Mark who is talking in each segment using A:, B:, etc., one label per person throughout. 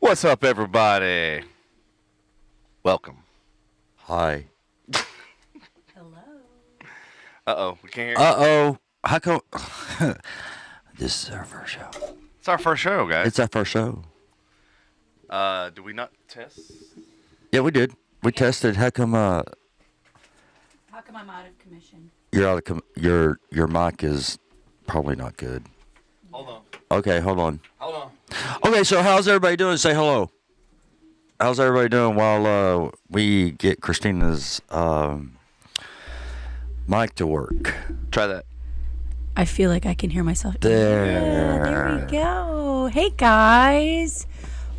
A: What's up, everybody? Welcome.
B: Hi.
C: Hello.
A: Uh-oh, we can't hear you.
B: Uh-oh. How come... This is our first show.
A: It's our first show, guys.
B: It's our first show.
A: Do we not test?
B: Yeah, we did. We tested. How come
C: How come I'm out of commission?
B: you're out of your mic is probably not good?
A: Hold on.
B: Okay, hold on.
A: Hold on.
B: Okay, so how's everybody doing? Say hello. How's everybody doing while we get Christina's mic to work?
A: Try that.
C: I feel like I can hear myself.
B: There.
C: Yeah, there we go. Hey, guys.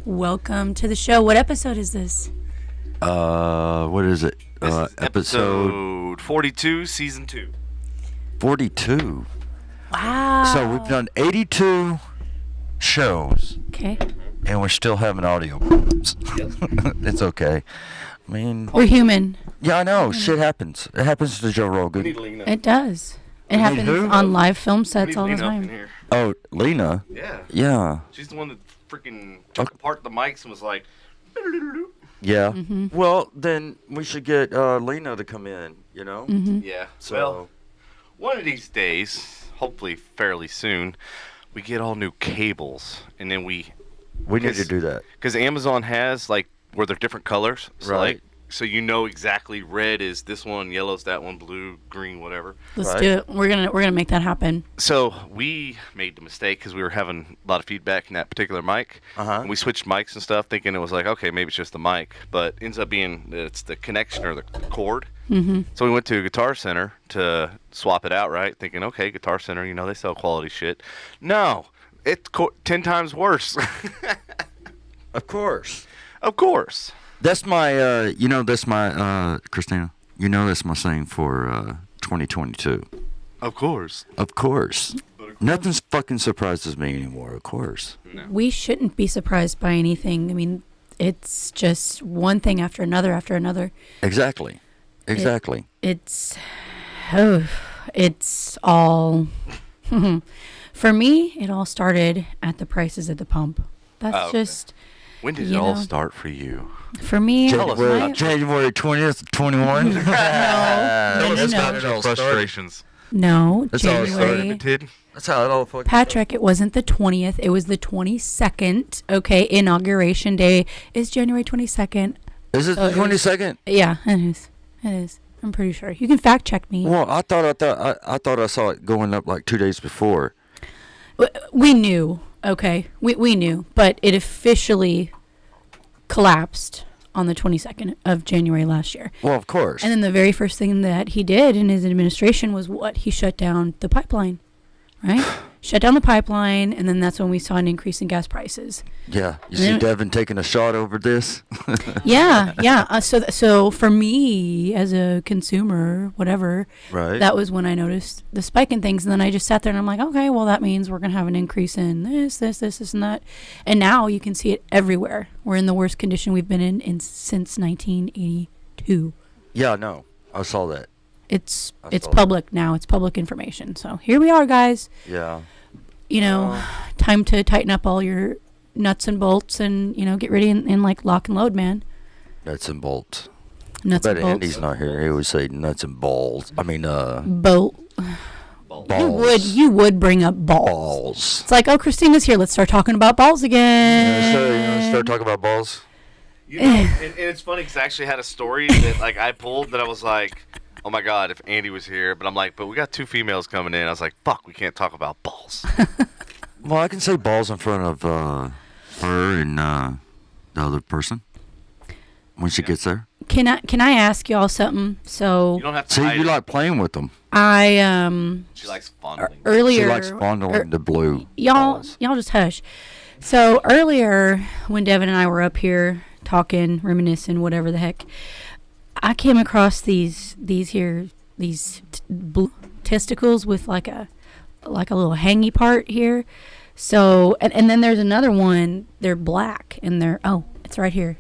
C: Welcome to the show. What episode is this?
B: What is it?
A: This is episode 42, season 2.
B: 42.
C: Wow.
B: So we've done 82 shows.
C: Okay.
B: And we're still having audio problems. It's okay. I mean,
C: We're human.
B: yeah, I know. Shit happens. It happens to Joe Rogan.
A: We need Lena.
C: It does. It
B: need
C: happens
B: who?
C: on live film
A: We
C: sets
A: need
C: all the
A: Lena up in
C: time.
A: here.
B: Oh, Lena?
A: Yeah.
B: Yeah.
A: She's the one that freaking took apart the mics and was like...
B: Yeah.
C: Mm-hmm.
B: Well, then we should get Lena to come in, you know?
C: Mm-hmm.
A: Yeah.
B: So,
A: Well, one of these days, hopefully fairly soon, we get all new cables. And then we
B: we need to do that.
A: Because Amazon has, like, where they're different colors. So,
B: Right.
A: like, so you know exactly red is this one, yellow's that one, blue, green, whatever.
C: Let's
B: Right.
C: do it. We're gonna make that happen.
A: So we made the mistake because we were having a lot of feedback in that particular mic.
B: Uh-huh.
A: And we switched mics and stuff thinking it was like, okay, maybe it's just the mic. But ends up being that it's the connection or the cord.
C: Mm-hmm.
A: So we went to Guitar Center to swap it out, right? Thinking, okay, Guitar Center, you know, they sell quality shit. No, it's 10 times worse.
B: Of course.
A: Of course.
B: That's my, Christina, that's my saying for 2022.
A: Of course.
B: Of course. Nothing fucking surprises me anymore, of course.
A: No.
C: We shouldn't be surprised by anything. I mean, it's just one thing after another after another.
B: Exactly.
C: It's all for me. It all started at the prices at the pump. That's
A: Oh, okay.
C: just
A: When did it
C: You
A: all
C: know.
A: start for you?
C: for me.
B: January 20th, 21.
C: No,
B: That's
C: no.
B: how it all started.
A: Frustrations.
C: No,
B: That's how it started.
C: January.
B: That's how it all fucking
C: Patrick, it wasn't the 20th. It was the 22nd. Okay, inauguration day is January 22nd.
B: Is it
C: So
B: the
C: it was-
B: 22nd?
C: Yeah, it is. It is. I'm pretty sure. You can fact check me.
B: Well, I thought I saw it going up like 2 days before.
C: We knew. Okay, we knew, but it officially collapsed on the 22nd of January last year.
B: Well, of course.
C: And then the very first thing that he did in his administration was what? He shut down the pipeline, right? Shut down the pipeline, and then that's when we saw an increase in gas prices.
B: Yeah, you
C: And
B: see
C: then-
B: Devin taking a shot over this.
C: Yeah. So for me as a consumer, whatever,
B: Right.
C: that was when I noticed the spike in things, and then I just sat there and I'm like, okay, well that means we're gonna have an increase in this, and that, and now you can see it everywhere. We're in the worst condition we've been in since 1982.
B: Yeah, no, I saw that.
C: It's
B: I saw
C: public now. It's public information. So here we are, guys.
B: Yeah.
C: You know, time to tighten up all your nuts and bolts and get ready and like lock and load, man.
B: Nuts and bolts.
C: Nuts
B: But
C: and bolts.
B: Andy's not here. He would say nuts and balls. I mean,
C: Bolt.
B: balls.
C: You would bring up balls.
B: Balls.
C: It's like, oh, Christina's here. Let's start talking about balls again.
B: Start talking about balls.
A: You know, and it's funny because I actually had a story that like I pulled that I was like, oh my god, if Andy was here. But I'm like, but we got 2 females coming in. I was like, fuck, we can't talk about balls.
B: Well, I can say balls in front of her and the other person when she gets there.
C: Can I ask y'all something? So
A: You don't have to
B: See,
A: hide
B: you
A: it.
B: like playing with them.
C: I
A: She likes fondling.
C: earlier
B: She likes fondling the blue
C: y'all
B: balls.
C: just hush. So earlier when Devin and I were up here talking, reminiscing, whatever the heck, I came across these blue testicles with like a little hangy part here. So and then there's another one. They're black and it's right here.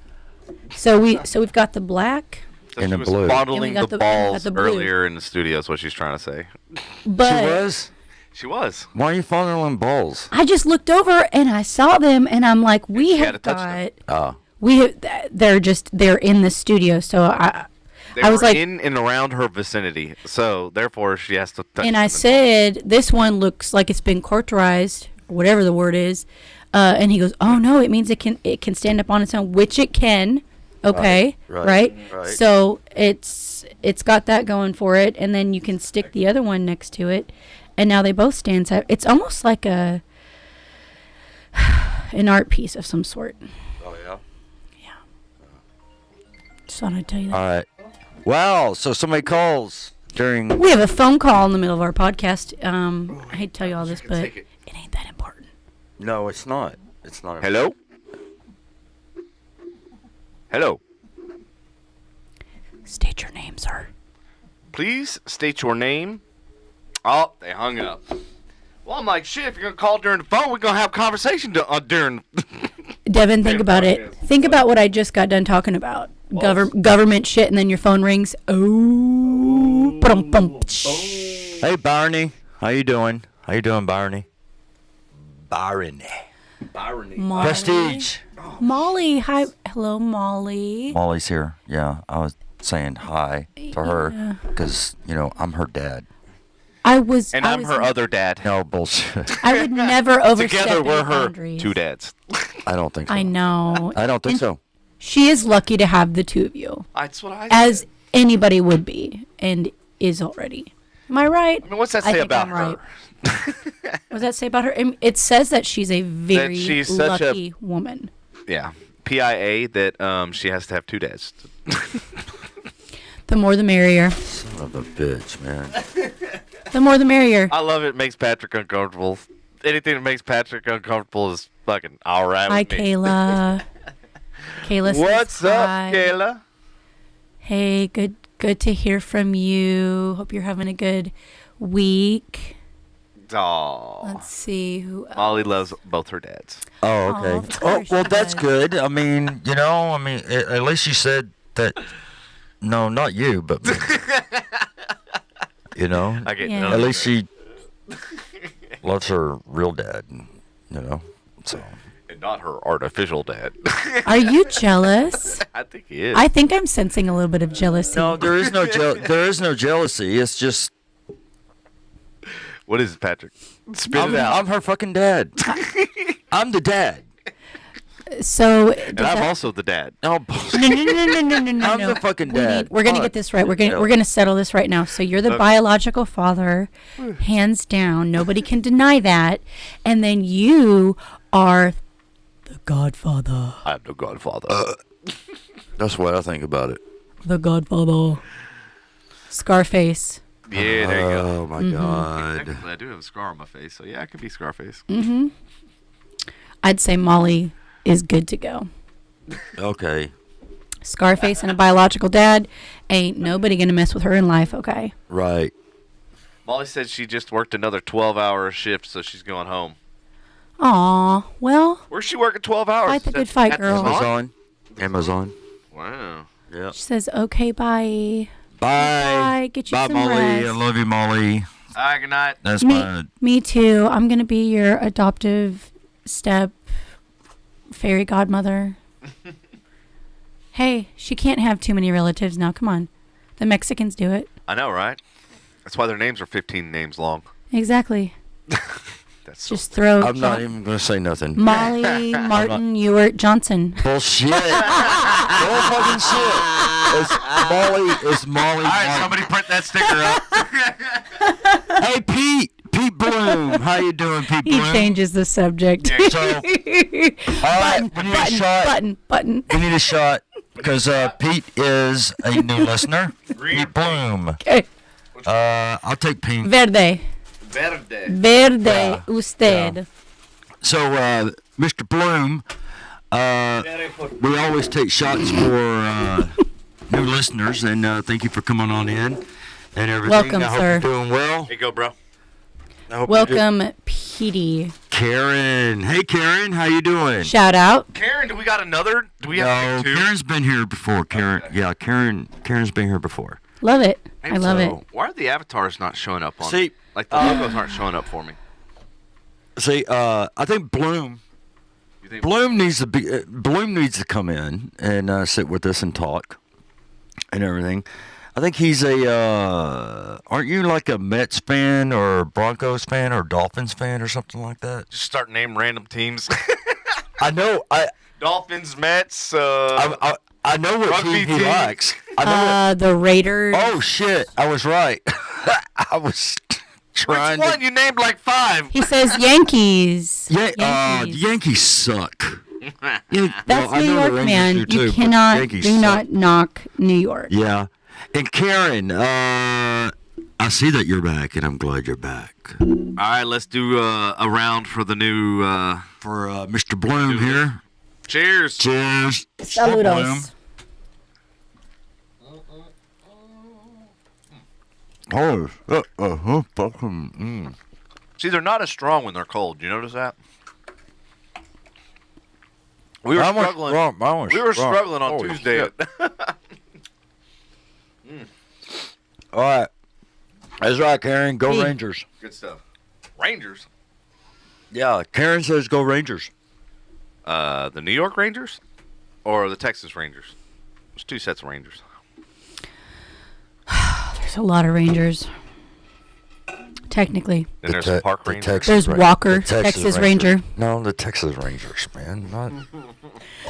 C: So we've got the black,
A: So
B: And
A: she
B: the
A: was
B: blue.
A: fondling
C: And we got
A: the
C: the- and we got
A: balls
C: the blue.
A: earlier in the studio is what she's trying to say.
C: but
B: She was?
A: She was.
B: Why are you fondling balls?
C: I just looked over and I saw them, and I'm like, we
A: she had
C: have
A: to touch
C: got. They're in the studio, so
A: They
C: I was
A: were
C: like,
A: in and around her vicinity, so therefore she has to touch
C: and
A: them.
C: I said, this one looks like it's been cauterized, or whatever the word is. And he goes, oh no, it means it can stand up on its own, which it can. Okay, right. So it's got that going for it, and then you can stick the other one next to it, and now they both stand side. It's almost like an art piece of some sort.
B: Oh, yeah?
C: Yeah. Just thought I'd tell you that.
B: All right. Wow, so somebody calls during...
C: We have a phone call in the middle of our podcast. I hate to tell you all this, but
A: it
C: ain't that important.
B: No, it's not. It's not.
A: Hello? Hello.
C: State your name, sir.
A: Please state your name. Oh, they hung up. Well, I'm like, shit, if you're going to call during the phone, we're going to have a conversation during...
C: Devin, think about it. Think about what I just got done talking about. Government shit, and then your phone rings. Oh.
B: Hey, Barney. How you doing? How you doing, Barney? Barney.
C: Molly.
B: Prestige.
C: Molly. Hi. Hello, Molly.
B: Molly's here. Yeah, I was saying hi to her because, I'm her dad.
A: I'm her other dad.
B: No bullshit.
C: I would never overstep
A: Together, we're
C: any
A: her
C: boundaries.
A: two dads.
B: I don't think so.
C: I know.
B: I don't think
C: And
B: so.
C: She is lucky to have the two of you,
A: That's what I
C: as
A: said.
C: anybody would be, and is already. Am I right?
A: I mean, what's that
C: I
A: say
C: think
A: about
C: I'm
A: her?
C: right. What does that say about her? It says that she's a very
A: she's such
C: lucky woman.
A: Yeah. PIA that she has to have two dads.
C: The more the merrier.
B: Son of a bitch, man.
C: The more the merrier.
A: I love it. It makes Patrick uncomfortable. Anything that makes Patrick uncomfortable is fucking all right
C: Hi,
A: with me.
C: Kayla. Kayla says
A: What's up,
C: hi.
A: Kayla?
C: Hey, good to hear from you. Hope you're having a good week.
A: Aw.
C: Let's see who else.
A: Molly loves both her dads.
B: Oh,
C: Aw,
B: okay.
C: of
B: Oh,
C: course
B: well,
C: she
B: that's
C: does.
B: good. I mean, at least you said that. No, not you, but me.
A: I get
C: Yeah.
A: none
B: At
A: of
B: least
A: it.
B: she loves her real dad, so.
A: And not her artificial dad.
C: Are you jealous?
A: I think he is.
C: I think I'm sensing a little bit of jealousy.
B: No, there is no jealousy. It's just
A: What is it, Patrick? Spit it out.
B: I'm her fucking dad. I'm the dad.
C: So
A: and I'm also the dad.
B: No,
C: no.
B: I'm the fucking dad.
C: We're gonna get this right. We're gonna settle this right now. So you're the biological father, hands down. Nobody can deny that. And then you are the godfather.
A: I'm the godfather.
B: That's what I think about it.
C: The godfather. Scarface.
A: Yeah, there you go.
B: Oh my God.
A: Technically, I do have a scar on my face, so yeah, I could be Scarface.
C: Mm-hmm. I'd say Molly is good to go.
B: Okay.
C: Scarface and a biological dad. Ain't nobody gonna mess with her in life, okay?
B: Right.
A: Molly said she just worked another 12-hour shift, so she's going home.
C: Aw, well,
A: Where's she working 12 hours?
C: Fight the good fight, girl.
B: Amazon.
A: Wow.
B: Yeah.
C: she says, okay, bye.
B: Bye.
C: Bye. Get you
B: Bye,
C: some
B: Molly.
C: rest.
B: I love you, Molly.
A: All right, good night.
B: That's my.
C: Me too. I'm gonna be your adoptive step fairy godmother. Hey, she can't have too many relatives now. Come on. The Mexicans do it.
A: I know, right? That's why their names are 15 names long.
C: Exactly.
A: That's so
C: Just throw
B: I'm not even gonna say nothing.
C: Molly Martin Ewart Johnson.
B: Bullshit. Bull fucking shit. It's Molly.
A: All right, somebody print that sticker up.
B: Hey, Pete Bloom. How you doing, Pete
C: He
B: Bloom?
C: changes the subject.
B: So, all right, we need a shot.
C: Button.
B: We need a shot because Pete is a new listener. Pete Bloom.
C: Okay.
B: I'll take pink.
C: Verde.
A: Verde.
C: Usted.
B: So, Mr. Bloom, we always take shots for new listeners, and thank you for coming on in and everything.
C: Welcome,
B: I hope
C: sir.
B: you're doing well.
A: Here you go, bro.
B: I hope you're doing-
C: Welcome, Petey.
B: Karen. Hey, Karen, how you doing?
C: Shout out.
A: Karen, do we got another? Do we
B: No,
A: have two?
B: Karen's been here before. Karen's been here before.
C: Love it.
A: Hey,
C: I love it.
A: so why are the avatars not showing up on?
B: See,
A: like the logos aren't showing up for me.
B: See, I think Bloom needs to be Bloom needs to come in and sit with us and talk and everything. I think he's aren't you like a Mets fan or Broncos fan or Dolphins fan or something like that?
A: Just start naming random teams.
B: I know.
A: Dolphins, Mets.
B: I know what
A: Rugby
B: team he
A: team.
B: likes. I know
C: The Raiders.
B: oh shit! I was right. I was trying
A: Which one?
B: to.
A: You named like 5.
C: He says Yankees.
B: Yeah,
C: Yankees.
B: the Yankees suck. Yeah,
C: That's
B: I
C: New
B: know the
C: York,
B: Rangers
C: man.
B: do
C: You
B: too, but
C: cannot,
B: Yankees
C: do
B: suck.
C: not knock New York.
B: Yeah. And Karen, I see that you're back, and I'm glad you're back.
A: All right, let's do a round for the new.
B: For Mr. Bloom here.
A: Cheers.
B: Cheers.
C: Saludos.
B: Oh, fucking.
A: See, they're not as strong when they're cold. You notice that? We were struggling. We were struggling on Tuesday.
B: All right. That's right, Karen. Go
C: Hey.
B: Rangers.
A: Good stuff. Rangers.
B: Yeah, Karen says go Rangers.
A: The New York Rangers or the Texas Rangers? There's 2 sets of Rangers.
C: There's a lot of Rangers. Technically.
A: Then there's the Park Rangers.
C: There's Walker, Texas Ranger.
B: No, the Texas Rangers, man. Not.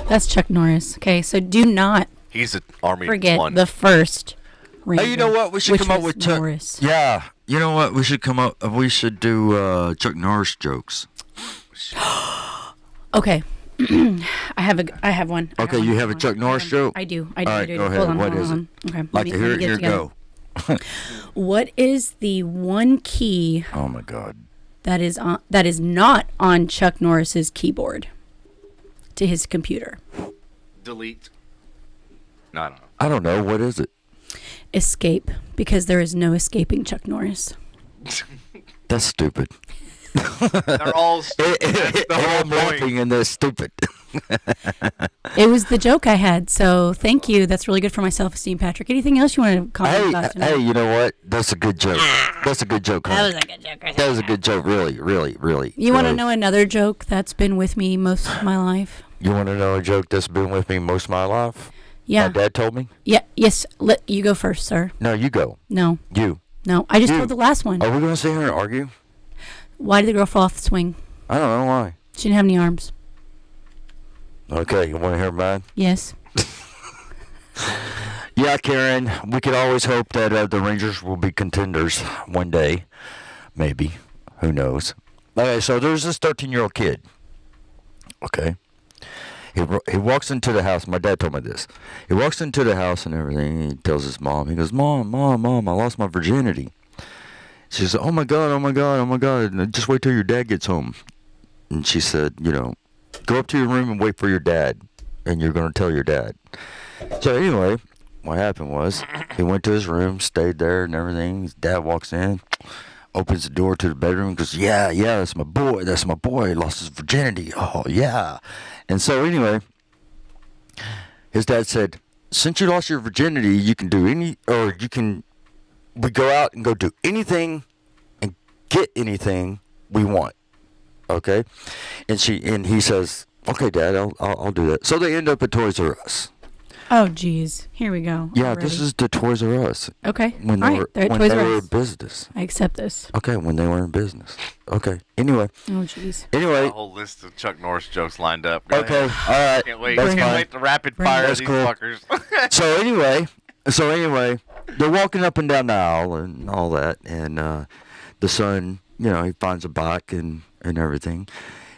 C: That's Chuck Norris. Okay, so do not
A: He's an Army
C: forget
A: 1.
C: the first Ranger.
B: Hey, you know what? We should
C: which
B: come up
C: was
B: with Chuck.
C: Norris.
B: Yeah, you know what? We should come up. We should do Chuck Norris jokes.
C: Okay. I have one.
B: Okay, you have a Chuck Norris joke?
C: I do.
B: All right, go ahead.
C: Hold on,
B: What
C: hold
B: is
C: on. Okay.
B: Like to hear it? Here, go.
C: What is the one key
B: Oh my God.
C: that is not on Chuck Norris's keyboard to his computer?
A: Delete. No, I don't know.
B: I don't know. What is it?
C: Escape, because there is no escaping Chuck Norris.
B: That's stupid.
A: They're all. That's the whole
B: I'm laughing
A: point.
B: and they're stupid.
C: It was the joke I had, so thank you. That's really good for my self-esteem, Patrick. Anything else you want to comment about tonight?
B: Hey, you know what? That's a good joke. That's a good joke.
C: That
B: Honey.
C: was a good joke.
B: That was a good joke. Really, really, really.
C: You want to
B: really.
C: know another joke that's been with me most of my life?
B: You want to know a joke that's been with me most of my life?
C: Yeah.
B: My dad told me.
C: Yeah. Yes. Let you go first, sir.
B: No, you go.
C: No.
B: You.
C: No. I just
B: You.
C: told the last one.
B: Are we going to sit here and argue?
C: Why did the girl fall off the swing?
B: I don't know why.
C: She didn't have any arms.
B: Okay, you want to hear mine?
C: Yes.
B: Yeah, Karen, we could always hope that the Rangers will be contenders one day. Maybe. Who knows? Okay, so there's this 13-year-old kid. Okay. He walks into the house. My dad told me this. He walks into the house and everything. And he tells his mom. He goes, Mom, I lost my virginity. She said, oh, my God. Just wait till your dad gets home. And she said, go up to your room and wait for your dad. And you're going to tell your dad. So anyway, what happened was he went to his room, stayed there and everything. His dad walks in, opens the door to the bedroom, goes, yeah, that's my boy. He lost his virginity. Oh, yeah. And so anyway, his dad said, since you lost your virginity, you can do we go out and go do anything and get anything we want. Okay? And he says, okay, Dad, I'll do that. So they end up at Toys R Us.
C: Oh, geez. Here we go.
B: Yeah,
C: already.
B: this is the Toys R Us.
C: Okay.
B: When
C: All
B: they
C: right.
B: were,
C: They're at
B: when
C: Toys
B: they
C: R
B: were
C: Us.
B: in business.
C: I accept this.
B: Okay, when they were in business. Okay. Anyway.
C: Oh, jeez.
B: Anyway.
A: A whole list of Chuck Norris jokes lined up. Go
B: Okay.
A: ahead.
B: All right.
A: Can't wait.
B: That's
A: Can't
B: fine.
A: wait to rapid fire
B: That's
A: these
B: cool.
A: fuckers.
B: So anyway, they're walking up and down the aisle and all that, and the son, he finds a bike and everything,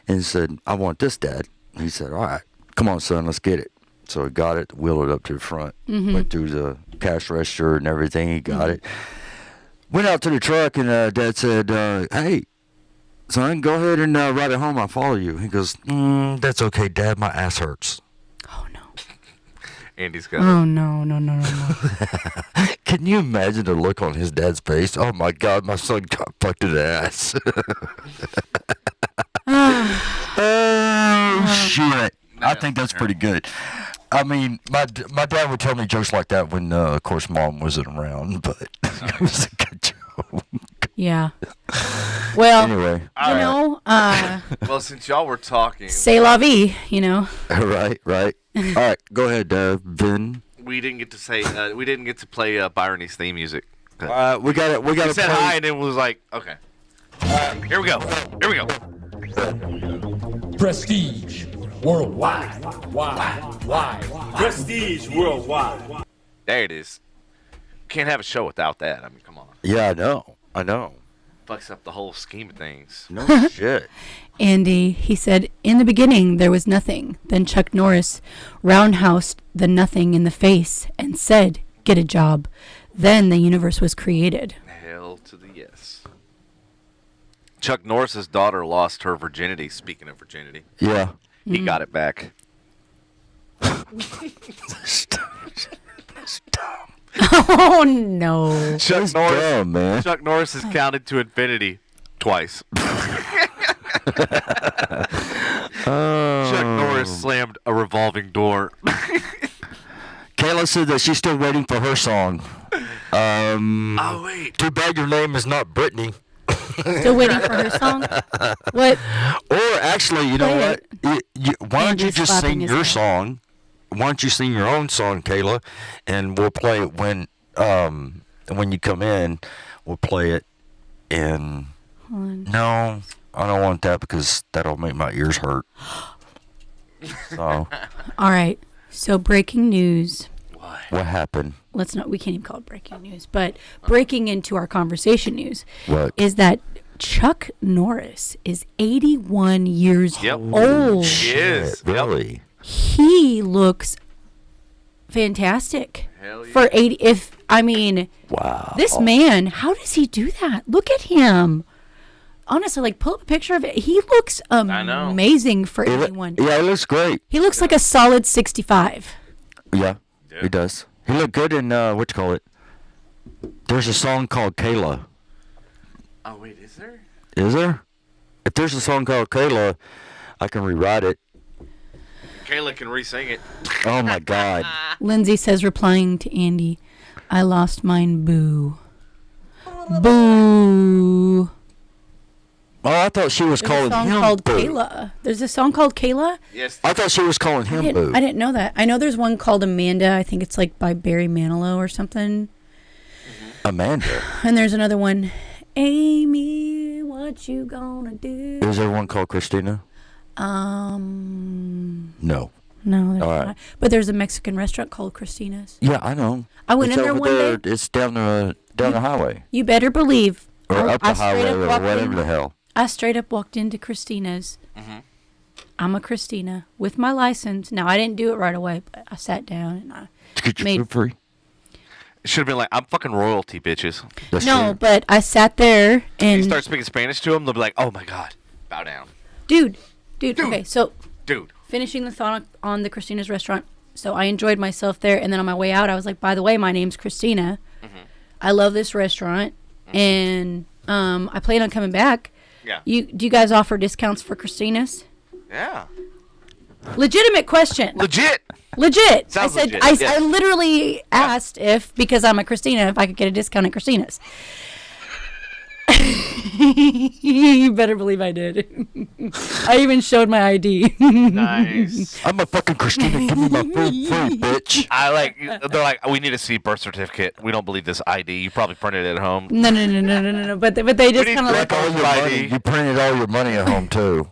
B: and said, I want this, Dad. He said, all right, come on, son, let's get it. So he got it, wheeled it up to the front, went through the cash register and everything. He got it. Went out to the truck, and Dad said, hey, son, go ahead and ride it home. I'll follow you. He goes, that's okay, Dad. My ass hurts.
C: Oh, no.
A: Andy's got
C: Oh, no.
B: Can you imagine the look on his dad's face? Oh, my God, my son got fucked in the ass. Oh, shit. I think that's pretty good. I mean, my dad would tell me jokes like that when, of course, Mom wasn't around, but it was a good joke.
C: Yeah. Well,
B: Anyway.
C: you know,
A: Well, since y'all were talking,
C: c'est la vie, you know.
B: Right. All right, go ahead, Vin.
A: we didn't get to say we didn't get to play Byrony's theme music.
B: We got it. We got
A: He
B: to
A: said
B: play.
A: hi and then was like, okay. Here we go.
D: Prestige worldwide. Why?
E: Prestige worldwide.
A: There it is. Can't have a show without that. I mean, come on.
B: Yeah, I know.
A: Fucks up the whole scheme of things.
B: No shit.
C: Andy, he said, in the beginning there was nothing. Then Chuck Norris roundhoused the nothing in the face and said, get a job. Then the universe was created.
A: Hell to the yes. Chuck Norris's daughter lost her virginity. Speaking of virginity,
B: Yeah.
A: he got it back.
C: Oh, no.
A: Chuck
B: Dumb, man.
A: Chuck Norris has counted to infinity twice. Chuck Norris slammed a revolving door.
B: Kayla said that she's still waiting for her song.
A: Oh wait.
B: Too bad your name is not Brittany.
C: Still waiting for her song? What?
B: Or actually, you know
C: Play
B: what? Why don't you
C: Andrew's
B: just
C: slapping
B: sing
C: his
B: your
C: head.
B: song? Why don't you sing your own song, Kayla? And we'll play it when you come in. We'll play it in.
C: Hold on.
B: No, I don't want that because that'll make my ears hurt. So,
C: All right. So breaking news.
B: what happened?
C: We can't even call it breaking news, but breaking into our conversation news
B: What?
C: is that Chuck Norris is 81 years
A: Yep.
C: old.
A: He is. Yep.
B: Really?
C: He looks fantastic.
A: Hell yeah.
C: For 80,
B: Wow.
C: this man, how does he do that? Look at him. Honestly, like, pull up a picture of it. He looks
A: know.
C: amazing for 81.
B: Yeah, it looks great.
C: He looks like a solid 65.
B: Yeah,
A: Yeah.
B: he does. He looked good in what you call it? There's a song called Kayla.
A: Oh wait, is there?
B: Is there? If there's a song called Kayla, I can rewrite it.
A: Kayla can re-sing it.
B: Oh my God.
C: Lindsay says, replying to Andy, I lost mine, boo. Boo.
B: Oh, I thought she was
C: There's a
B: calling
C: song
B: him
C: called
B: Boo.
C: Kayla. There's a song called Kayla?
A: Yes.
B: I thought she was calling him Boo.
C: I didn't know that. I know there's one called Amanda. I think it's like by Barry Manilow or something.
B: Amanda.
C: And there's another one, Amy, what you gonna do?
B: Is there one called Christina?
C: No,
B: No.
C: there's
B: All right.
C: not. But there's a Mexican restaurant called Christina's.
B: Yeah, I know.
C: I went
B: It's
C: in there
B: over
C: one
B: there.
C: day.
B: It's down the highway.
C: You better believe.
B: Or up the
C: I straight
B: highway
C: up
B: or
C: walked
B: whatever
C: in-
B: the hell.
C: I straight up walked into Christina's. I'm a Christina with my license. Now, I didn't do it right away, but I sat down and I
B: To get your
C: made-
B: food free.
A: It should have been like, I'm fucking royalty, bitches.
B: That's
C: No,
B: true.
C: but I sat there
A: You
C: and
A: start speaking Spanish to them, they'll be like, oh my god, bow down.
C: dude. Okay, so
A: Dude.
C: finishing the thought on the Christina's restaurant. So I enjoyed myself there, and then on my way out, I was like, by the way, my name's Christina. I love this restaurant, and I plan on coming back.
A: Yeah.
C: Do you guys offer discounts for Christina's?
A: Yeah.
C: Legitimate question.
A: Legit.
C: Legit.
A: Sounds
C: I said
A: legit, yes.
C: I literally asked if, because I'm a Christina, if I could get a discount at Christina's. You better believe I did. I even showed my ID.
A: Nice.
B: I'm a fucking Christina. Give me my food free, bitch.
A: They're like, we need to see birth certificate. We don't believe this ID. You probably printed it at home.
C: No. But they just
A: need
C: kind of
A: direct
C: like,
B: All your
A: ID.
B: money. You printed all your money at home too.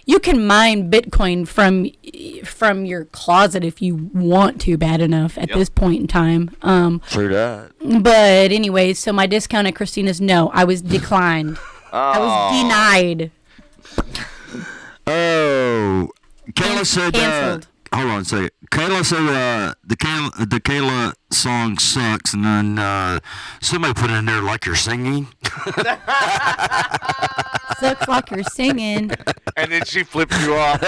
C: you can mine Bitcoin from your closet if you want to bad enough at
A: Yep.
C: this point in time.
B: True that.
C: But anyways, so my discount at Christina's, no, I was declined. I was denied.
B: Oh, Kayla said.
C: Canceled.
B: Hold on a second. Kayla said the Kayla song sucks, and then somebody put in there like you're singing.
C: Sucks like you're singing.
A: And then she flipped you off.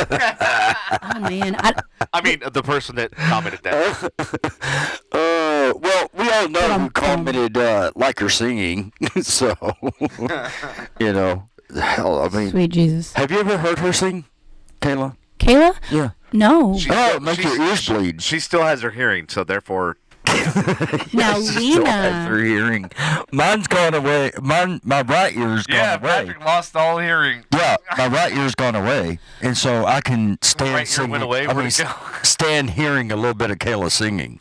C: Oh man,
A: I mean, the person that commented that.
B: Well, we all know who commented like you're singing, so you know. Hell, I mean,
C: sweet Jesus.
B: have you ever heard her sing, Kayla?
C: Kayla?
B: Yeah.
C: No.
B: Make your ears bleed.
A: She still has her hearing, so therefore.
C: Now,
B: Still has
C: Lena.
B: her hearing. Mine's gone away. My right ear's gone away.
A: Patrick lost all hearing.
B: Yeah, my right ear's gone away, and so I can stand
A: Right ear
B: singing.
A: went away?
B: I
A: Where'd
B: mean,
A: it go?
B: stand hearing a little bit of Kayla singing.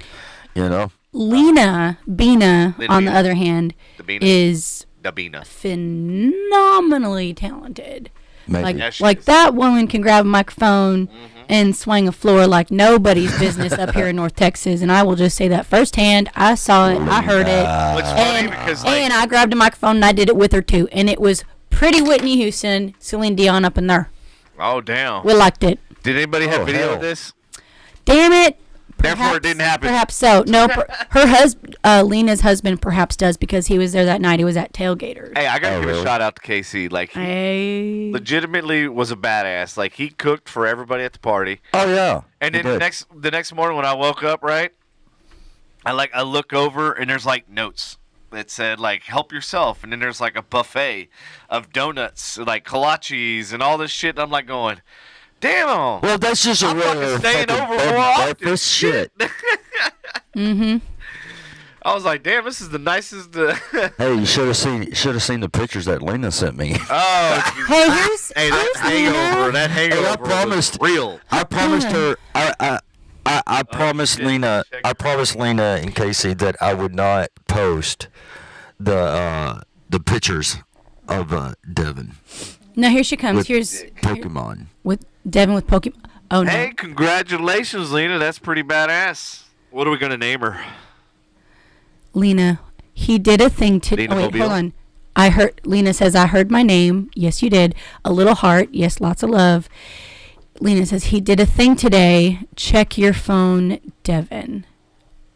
B: You know.
C: Bina,
A: Lena
C: on the
A: Bina.
C: other hand,
A: The Bina.
C: is
A: Dabina.
C: phenomenally talented.
B: Maybe.
C: Like,
A: Yeah, she
C: like
A: is.
C: that woman can grab a microphone and swing a floor like nobody's business up here in North Texas. And I will just say that firsthand. I saw it. I heard it.
A: What's funny
C: And,
A: because like,
C: and I grabbed a microphone and I did it with her too. And it was pretty Whitney Houston, Celine Dion up in there.
A: oh damn,
C: We liked it.
A: did anybody have
B: Oh,
A: video
B: hell.
A: of this?
C: Damn it.
A: Therefore, it didn't happen.
C: Perhaps so. No, her husband, Lena's husband, perhaps does because he was there that night. He was at Tailgaters.
A: Hey, I gotta
B: Oh,
A: give a
B: really?
A: shout out to KC. Like he
C: Hey.
A: legitimately was a badass. Like he cooked for everybody at the party.
B: Oh yeah.
A: And
B: he
A: then
B: did.
A: the next morning when I woke up, right, I look over and there's like notes that said like help yourself, and then there's like a buffet of donuts, like kolaches and all this shit. And I'm like going, damn.
B: Well, that's just a
A: I'm fucking
B: regular
A: staying
B: fucking
A: over
B: bed
A: more often.
B: breakfast shit.
A: I was like, damn, this is the nicest.
B: Hey, you should have seen the pictures that Lena sent me.
A: Oh,
C: Hey, who's
A: hey, that hangover, that hangover
B: I promised-
A: was real.
B: I promised her. I promised
A: shit.
B: Lena.
A: Check
B: I
A: it.
B: promised Lena and Casey that I would not post the pictures of Devin
C: No, here she comes.
B: With
C: Here's
B: Pokemon.
C: with Devin with Pokemon. Oh no,
A: Hey, congratulations, Lena. That's pretty badass. What are we gonna name her?
C: Lena. He did a thing today.
A: Lena
C: Oh, wait,
A: Mobile?
C: hold on. I heard. Lena says, "I heard my name." Yes, you did. A little heart. Yes, lots of love. Lena says he did a thing today. Check your phone, Devin.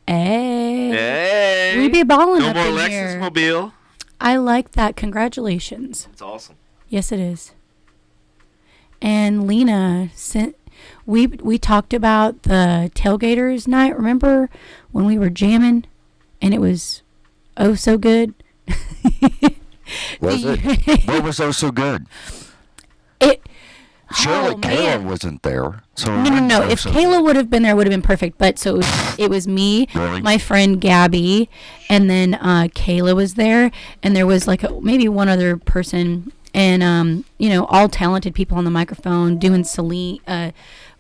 C: Hey.
A: Hey,
C: We be balling
A: no
C: up
A: more
C: in
A: Lexus
C: here.
A: Mobile.
C: I like that. Congratulations.
A: It's awesome.
C: Yes, it is. And Lena sent. We talked about the tailgaters night. Remember when we were jamming, and it was oh so good.
B: Was it? What was so good?
C: It.
B: Surely
C: Oh,
B: Kayla
C: man.
B: wasn't there. So
C: No. If Kayla would have been there, it would have been perfect. But so it was me,
B: Really?
C: my friend Gabby, and then Kayla was there, and there was like maybe one other person, and all talented people on the microphone doing Celine.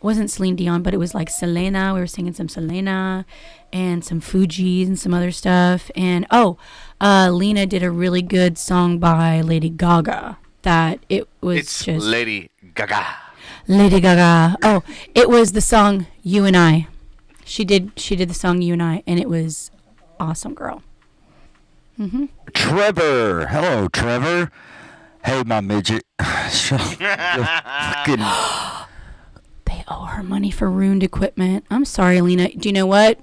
C: Wasn't Celine Dion, but it was like Selena. We were singing some Selena, and some Fugees and some other stuff. And Lena did a really good song by Lady Gaga. That it was
A: It's
C: just
A: Lady Gaga.
C: Lady Gaga. Oh, it was the song "You and I." She did the song "You and I," and it was awesome, girl.
B: Trevor. Hello, Trevor. Hey, my midget. Fucking.
C: They owe her money for ruined equipment. I'm sorry, Lena. Do you know what?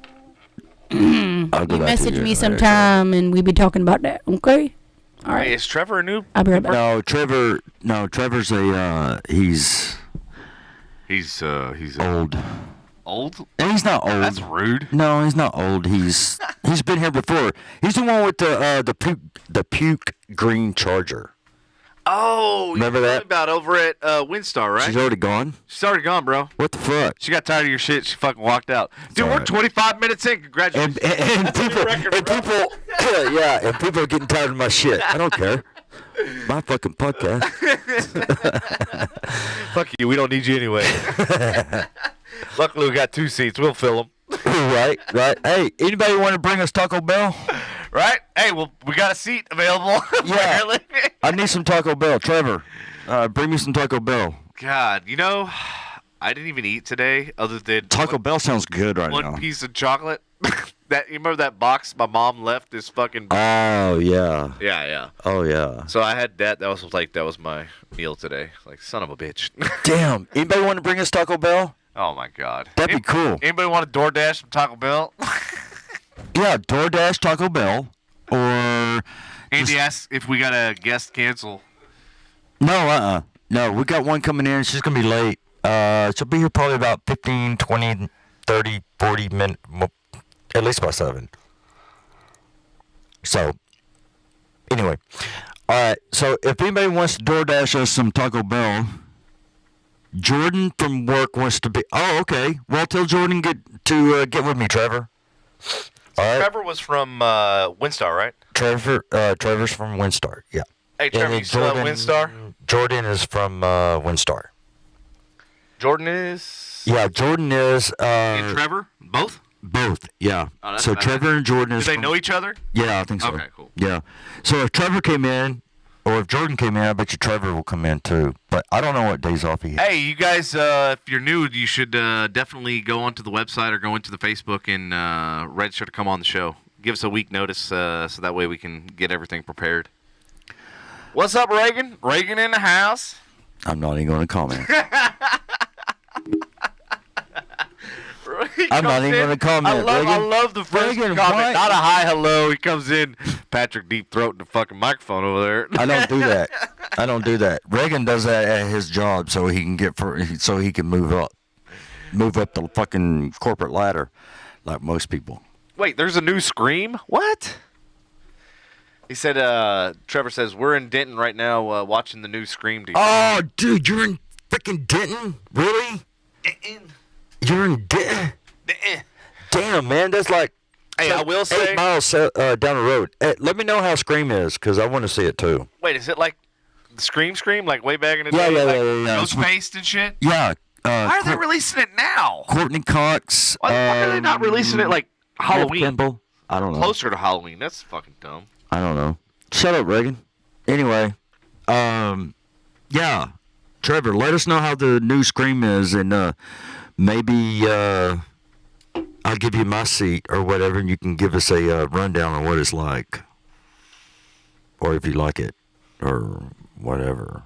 B: I'll
C: You
B: go back to
C: message
B: you
C: me
B: later.
C: sometime, and we be talking about that. Okay. All
A: Hey,
C: right.
A: is Trevor a new?
C: I'll be right back.
B: No, Trevor. No, Trevor's he's
A: He's
B: old.
A: old.
B: And he's not old.
A: That's rude.
B: No, he's not old. He's been here before. He's the one with the puke green Charger.
A: Oh,
B: Remember
A: you're
B: that?
A: talking about over at Windstar, right?
B: She's already gone.
A: She's already gone, bro.
B: What the fuck?
A: She got tired of your shit. She fucking walked out. Dude, we're
B: alright.
A: 25 minutes in. Congratulations.
B: And people
A: record, bro.
B: yeah, and people are getting tired of my shit. I don't care. My fucking podcast.
A: Fuck you. We don't need you anyway. Luckily, we got 2 seats. We'll fill them.
B: right. Hey, anybody want to bring us Taco Bell?
A: Right? Hey, well, we got a seat available.
B: Yeah.
A: apparently.
B: I need some Taco Bell. Trevor, bring me some Taco Bell.
A: God, I didn't even eat today other than
B: Taco Bell sounds good right
A: one
B: now.
A: piece of chocolate. You remember that box my mom left? This fucking.
B: Oh yeah.
A: Yeah.
B: Oh yeah.
A: So I had that. That was my meal today. Like, son of a bitch.
B: Damn. Anybody want to bring us Taco Bell?
A: Oh my God.
B: That'd be cool.
A: Anybody want to DoorDash some Taco Bell?
B: Yeah, DoorDash Taco Bell, or
A: Andy asked if we got a guest cancel.
B: no, no. We got one coming in. She's gonna be late. She'll be here probably about 15, 20, 30, 40 minutes, at least by 7. So, anyway, all right. So if anybody wants to DoorDash us some Taco Bell, Jordan from work wants to be. Oh, okay. Well, tell Jordan get with me, Trevor. All right.
A: Trevor was from Windstar, right?
B: Trevor's from Windstar. Yeah.
A: Hey, Trevor, you still at Windstar?
B: Jordan is from Windstar.
A: Jordan is?
B: Yeah, Jordan is.
A: And Trevor? Both?
B: Both, yeah.
A: Oh,
B: So Trevor and Jordan is.
A: Do they know each other?
B: Yeah, I think so.
A: Okay, cool.
B: Yeah. So if Trevor came in, or if Jordan came in, I bet you Trevor will come in too. But I don't know what days off he has.
A: Hey, you guys, if you're new, you should definitely go onto the website or go into the Facebook and register to come on the show. Give us a week notice so that way we can get everything prepared. What's up, Reagan? Reagan in the house.
B: I'm not even going to comment. I'm not even going to comment.
A: I love the first
B: Reagan,
A: comment.
B: what?
A: Not a hi, hello. He comes in, Patrick deep throating the fucking microphone over there.
B: I don't do that. I don't do that. Reagan does that at his job so he can move up the fucking corporate ladder, like most people.
A: Wait, there's a new Scream? What? He said, Trevor says, we're in Denton right now watching the new Scream.
B: Oh, dude, you're in freaking Denton? Really? You're in Denton? Damn, man, that's like
A: Hey, I will say
B: 8 miles down the road. Hey, let me know how Scream is, because I want to see it too.
A: Wait, is it like Scream, like way back in the
B: Yeah,
A: day?
B: yeah,
A: like
B: yeah.
A: Ghostfaced and shit?
B: Yeah.
A: Why are they releasing it now?
B: Courtney Cox.
A: Why the fuck are they not releasing it like Halloween?
B: Kimball. I don't know.
A: Closer to Halloween. That's fucking dumb.
B: I don't know. Shut up, Reagan. Anyway, yeah. Trevor, let us know how the new Scream is, and maybe I'll give you my seat or whatever, and you can give us a rundown on what it's like, or if you like it, or whatever,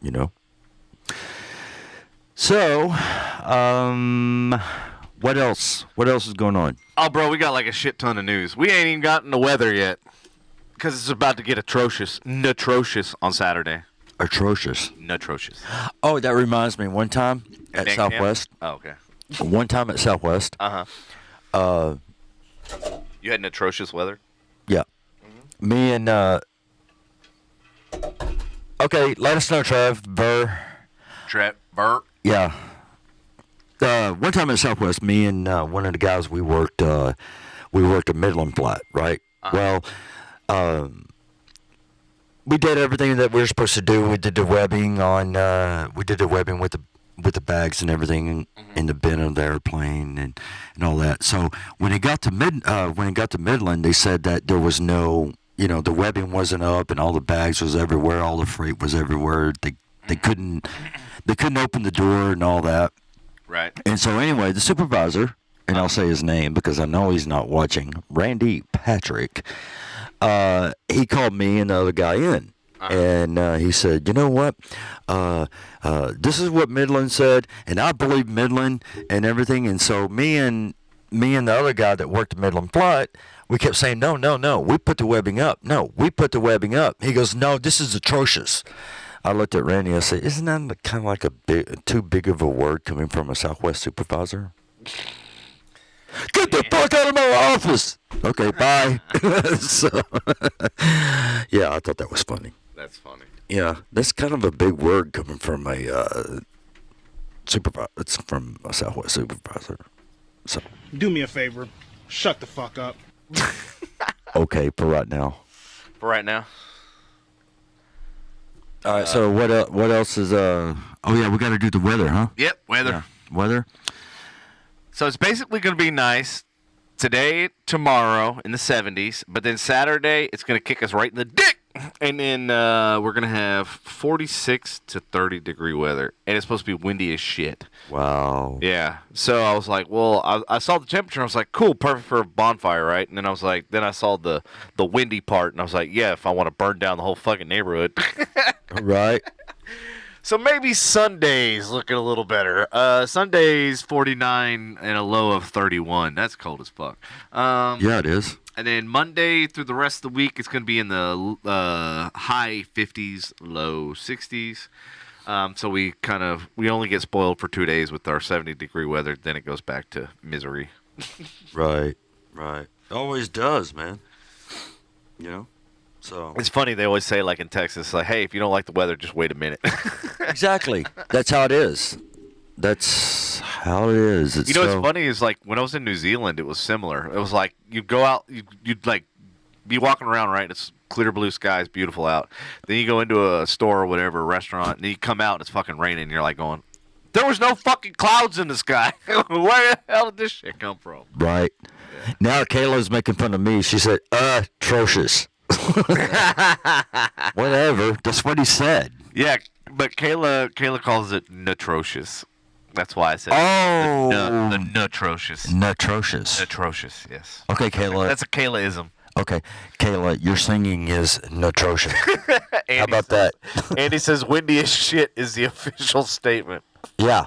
B: you know. So, what else? What else is going on?
A: Oh, bro, we got like a shit ton of news. We ain't even gotten the weather yet, because it's about to get atrocious on Saturday.
B: Atrocious.
A: Atrocious.
B: Oh, that reminds me. One time at
A: Dang
B: Southwest.
A: Oh, okay.
B: One time at Southwest.
A: Uh-huh. You had an atrocious weather?
B: Yeah. Mm-hmm. Me and, okay, let us know, Trev. Burr. Yeah. One time at Southwest, me and one of the guys we worked a Midland flat, right?
A: Uh-huh.
B: Well, we did everything that we were supposed to do. We did the webbing on. We did the webbing with the bags and everything in the bin of the airplane and all that. So when it got to Midland, they said that there was no, the webbing wasn't up and all the bags was everywhere, all the freight was everywhere. They couldn't open the door and all that.
A: Right.
B: And so anyway, the supervisor, and I'll say his name because I know he's not watching, Randy Patrick. He called me and the other guy in, and he said, "You know what? This is what Midland said, and I believe Midland and everything." And so me and the other guy that worked at Midland Flight, we kept saying, "No, we put the webbing up. No, we put the webbing up." He goes, "No, this is atrocious." I looked at Randy and I said, "Isn't that kind of like too big of a word coming from a Southwest supervisor?" Get the fuck out of my office! Okay, bye. So, yeah, I thought that was funny.
A: That's funny.
B: Yeah, that's kind of a big word coming from a supervisor. It's from a Southwest supervisor. So,
F: do me a favor, shut the fuck up.
B: Okay, for right now. All right. So what else is Oh yeah, we got to do the weather, huh?
A: Yep, weather.
B: Yeah, weather.
A: So it's basically going to be nice today, tomorrow in the 70s, but then Saturday it's going to kick us right in the dick, and then we're going to have 46 to 30 degree weather, and it's supposed to be windy as shit.
B: Wow.
A: Yeah. So I was like, well, I saw the temperature, and I was like, cool, perfect for a bonfire, right? And then I was like, then I saw the windy part, and I was like, yeah, if I want to burn down the whole fucking neighborhood.
B: Right.
A: So maybe Sunday's looking a little better. Sunday's 49 and a low of 31. That's cold as fuck.
B: Yeah, it is.
A: And then Monday through the rest of the week, it's going to be in the high 50s, low 60s. So we only get spoiled for 2 days with our 70-degree weather. Then it goes back to misery.
B: Right. Always does, man. So
A: It's funny. They always say, like in Texas, like, hey, if you don't like the weather, just wait a minute.
B: exactly, that's how it is. That's how it is. It's
A: You know what's funny is, like, when I was in New Zealand, it was similar. It was like you'd go out, you'd like be walking around, right? It's clear blue skies, beautiful out. Then you go into a store or whatever, a restaurant, and then you come out and it's fucking raining. And you're like going, there was no fucking clouds in the sky. Where the hell did this shit come from?
B: Right. Yeah. Now Kayla's making fun of me. She said, atrocious. Whatever. That's what he said.
A: Yeah, but Kayla calls it atrocious. That's why I said the nutrocious.
B: Nutrocious.
A: Atrocious, yes.
B: Okay, Kayla.
A: That's a Kayla-ism.
B: Okay, Kayla, your singing is nutrocious. How about that?
A: Andy says windy as shit is the official statement.
B: Yeah,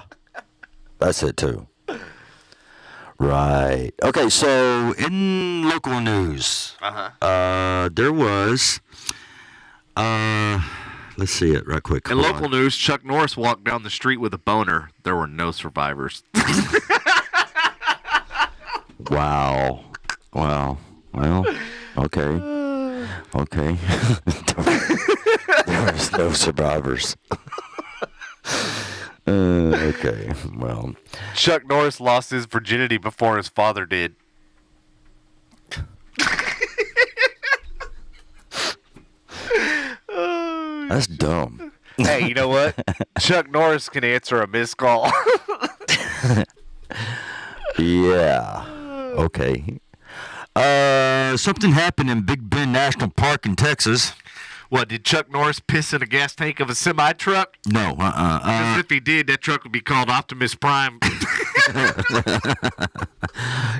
B: that's it too. Right. Okay, so in local news, there was, let's see it right quick.
A: In local news, Chuck Norris walked down the street with a boner. There were no survivors.
B: Wow. Wow. Well, okay. Okay. There was no survivors. Okay, well.
A: Chuck Norris lost his virginity before his father did.
B: That's dumb.
A: Hey, you know what? Chuck Norris can answer a missed call.
B: Yeah. Okay. Something happened in Big Bend National Park in Texas.
A: What, did Chuck Norris piss in a gas tank of a semi-truck?
B: No,
A: Because if he did, that truck would be called Optimus Prime.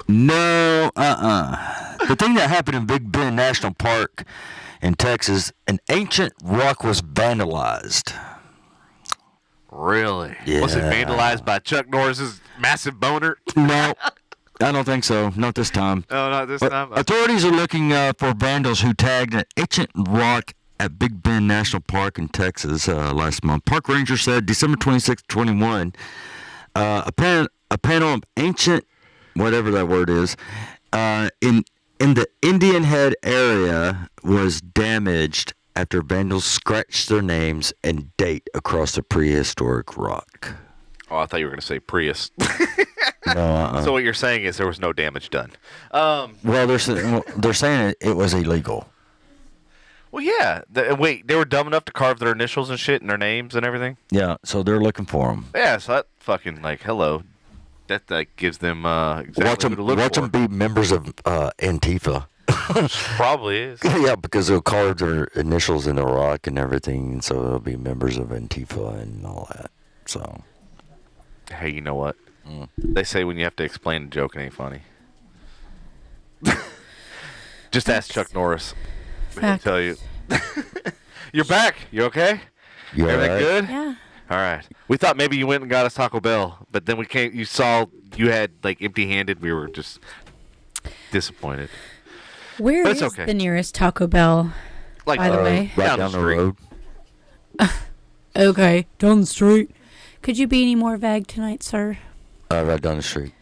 B: No, The thing that happened in Big Bend National Park in Texas, an ancient rock was vandalized.
A: Really?
B: Yeah.
A: Was it vandalized by Chuck Norris's massive boner?
B: No, I don't think so. Not this time.
A: Oh, not this
B: But
A: time?
B: authorities are looking for vandals who tagged an ancient rock at Big Bend National Park in Texas last month. Park ranger said December 26, 21, a panel of ancient, whatever that word is, in the Indian Head area was damaged after vandals scratched their names and date across the prehistoric rock.
A: Oh, I thought you were going to say Prius.
B: No,
A: So what you're saying is there was no damage done.
B: Well, they're saying it was illegal.
A: Well, yeah. Wait, they were dumb enough to carve their initials and shit and their names and everything?
B: Yeah, so they're looking for them.
A: Yeah, so that fucking, like, hello. That gives them exactly who to look
B: watch
A: for.
B: them be members of Antifa.
A: Probably is.
B: Yeah, because they'll carve their initials in the rock and everything, and so they'll be members of Antifa and all that. So,
A: Hey, you know what? They say when you have to explain a joke, it ain't funny. Just ask Chuck Norris. He'll tell you. You're back. You okay?
B: you all
A: Everything
B: right?
A: good?
C: Yeah.
A: All right. We thought maybe you went and got us Taco Bell, but then we came. You saw you had like empty-handed. We were just disappointed.
C: Where
A: But it's
C: is
A: okay.
C: the nearest Taco Bell?
A: Like
C: By the way.
B: Right
A: Down the
B: down the
A: street.
B: road.
C: Okay, down the street. Could you be any more vague tonight, sir?
B: Right down the street.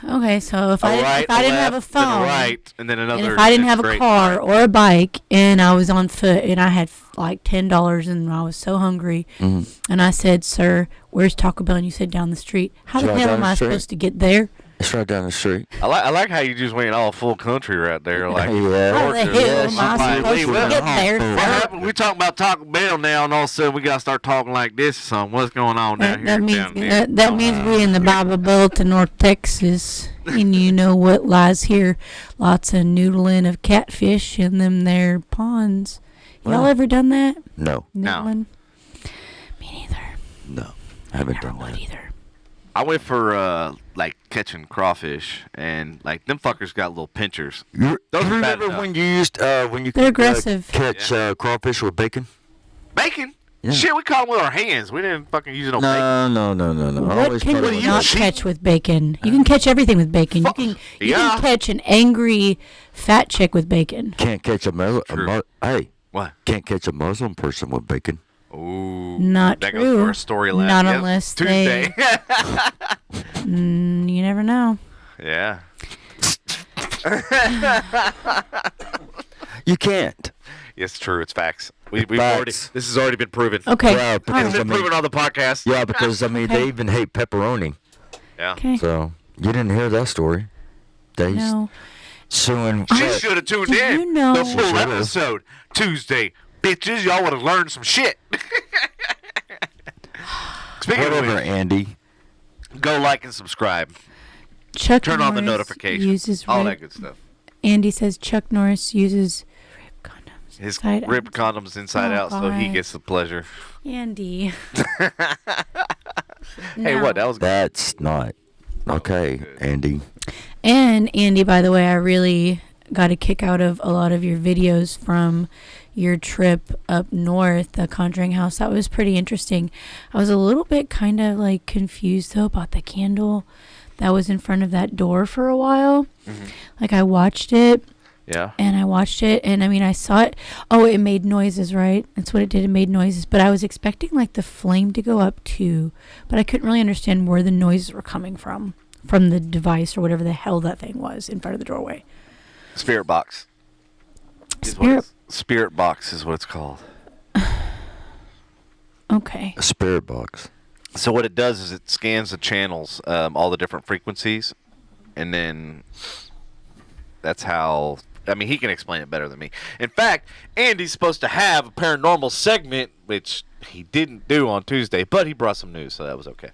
C: Okay, so if I didn't have a
A: left, then
C: phone,
A: right, and then another.
C: and if I didn't have a
A: straight.
C: car or a bike, and I was on foot, and I had like $10, and I was so hungry, and I said, "Sir, where's Taco Bell?" And you said, "Down the street." How
B: It's
C: the
B: right
C: hell
B: down
C: am
B: the
C: I
B: street.
C: supposed to get there?
B: It's right down the street.
A: I like how you just went all full country right there, like.
B: Yeah.
C: How the hell am I
A: Like,
C: supposed
A: wait,
C: to
A: what?
C: get there,
A: What
C: sir?
A: happened? We talking about Taco Bell now, and all of a sudden we gotta start talking like this or something. What's going on down
C: That
A: here?
C: means that means we in the Bible Belt of North Texas, and you know what lies here? Lots of noodling of catfish in them there ponds. Y'all
B: Well,
C: ever done that?
B: No.
A: No.
C: Noodling? Me neither.
B: No. I haven't
C: Never
B: done
C: would
B: that.
C: either.
A: I went for like catching crawfish, and like them fuckers got little pinchers.
B: You
A: Those are bad
B: remember
A: enough.
B: when you used when you
C: They're
B: could,
C: aggressive.
B: catch crawfish with bacon?
A: Bacon?
B: Yeah.
A: Shit, we caught them with our hands. We didn't fucking use no bacon.
B: No.
C: What
B: Always
C: can
B: put it
C: you
B: with
C: not
A: cheat?
C: catch with bacon? You can catch everything with bacon. You can
A: Yeah.
C: catch an angry fat chick with bacon.
B: Can't catch
A: True.
B: hey,
A: What?
B: can't catch a Muslim person with bacon.
A: Ooh.
C: Not
A: that
C: true.
A: goes for our story lab.
C: Not
A: Yep.
C: unless
A: Tuesday.
C: You never know.
A: Yeah.
B: You can't.
A: It's true. It's facts. We've
B: Facts.
A: already. This has already been proven.
C: Okay.
B: Yeah,
A: It's
B: because,
A: been proven on the podcast.
B: yeah, because I mean, they even hate pepperoni.
A: Yeah.
C: Okay.
B: So you didn't hear that story. They
C: No.
B: suing.
A: She should have tuned
C: Did
A: in.
C: you know-
A: The
C: She
A: full
B: should've.
A: episode Tuesday, bitches. Y'all would have learned some shit. Speaking of
B: Whatever,
A: which,
B: Andy.
A: go like and subscribe.
C: Chuck
A: Turn on the
C: Norris
A: notifications.
C: Uses
A: All
C: rib-
A: that good stuff.
C: Andy says Chuck Norris uses condoms.
A: His
C: inside
A: ripped
C: out.
A: condoms inside
C: Oh,
A: out, so he
C: God.
A: gets the pleasure.
C: Andy.
A: Hey,
C: No.
A: what? That was good.
B: That's not okay,
A: good.
B: Andy.
C: And Andy, by the way, I really got a kick out of a lot of your videos from your trip up north, the Conjuring House. That was pretty interesting. I was a little bit kind of like confused though about the candle that was in front of that door for a while. Like I watched it
A: Yeah.
C: and I mean I saw it. Oh, it made noises, right? That's what it did. It made noises. But I was expecting like the flame to go up too, but I couldn't really understand where the noises were coming from the device or whatever the hell that thing was in front of the doorway.
A: Spirit box. Spirit box is what it's called.
C: Okay.
B: A spirit box.
A: So what it does is it scans the channels, all the different frequencies, and then that's how. I mean, he can explain it better than me. In fact, Andy's supposed to have a paranormal segment, which he didn't do on Tuesday, but he brought some news, so that was okay.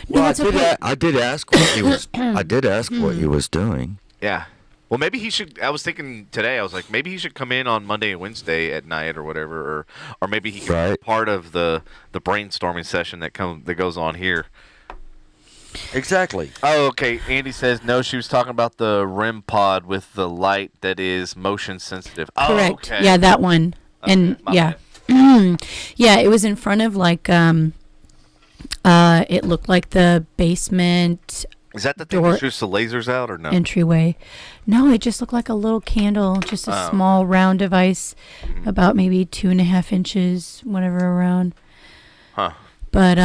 C: No,
B: Well,
C: that's okay.
B: I did ask what he was. I did ask what he was doing.
A: Yeah. Well, maybe he should. I was thinking today. I was like, maybe he should come in on Monday and Wednesday at night or whatever, or maybe he can be
B: Right.
A: part of the brainstorming session that goes on here.
B: Exactly.
A: Oh, okay. Andy says no. She was talking about the REM pod with the light that is motion sensitive. Oh,
C: Correct.
A: okay.
C: Yeah, that one. And
A: Okay, my
C: yeah.
A: bad.
C: Yeah, it was in front of like it looked like the basement
A: Is that the thing
C: door-
A: that shoots the lasers out or no?
C: entryway. No, it just looked like a little candle, just a small round device, about maybe 2.5 inches, whatever around.
A: Huh.
C: But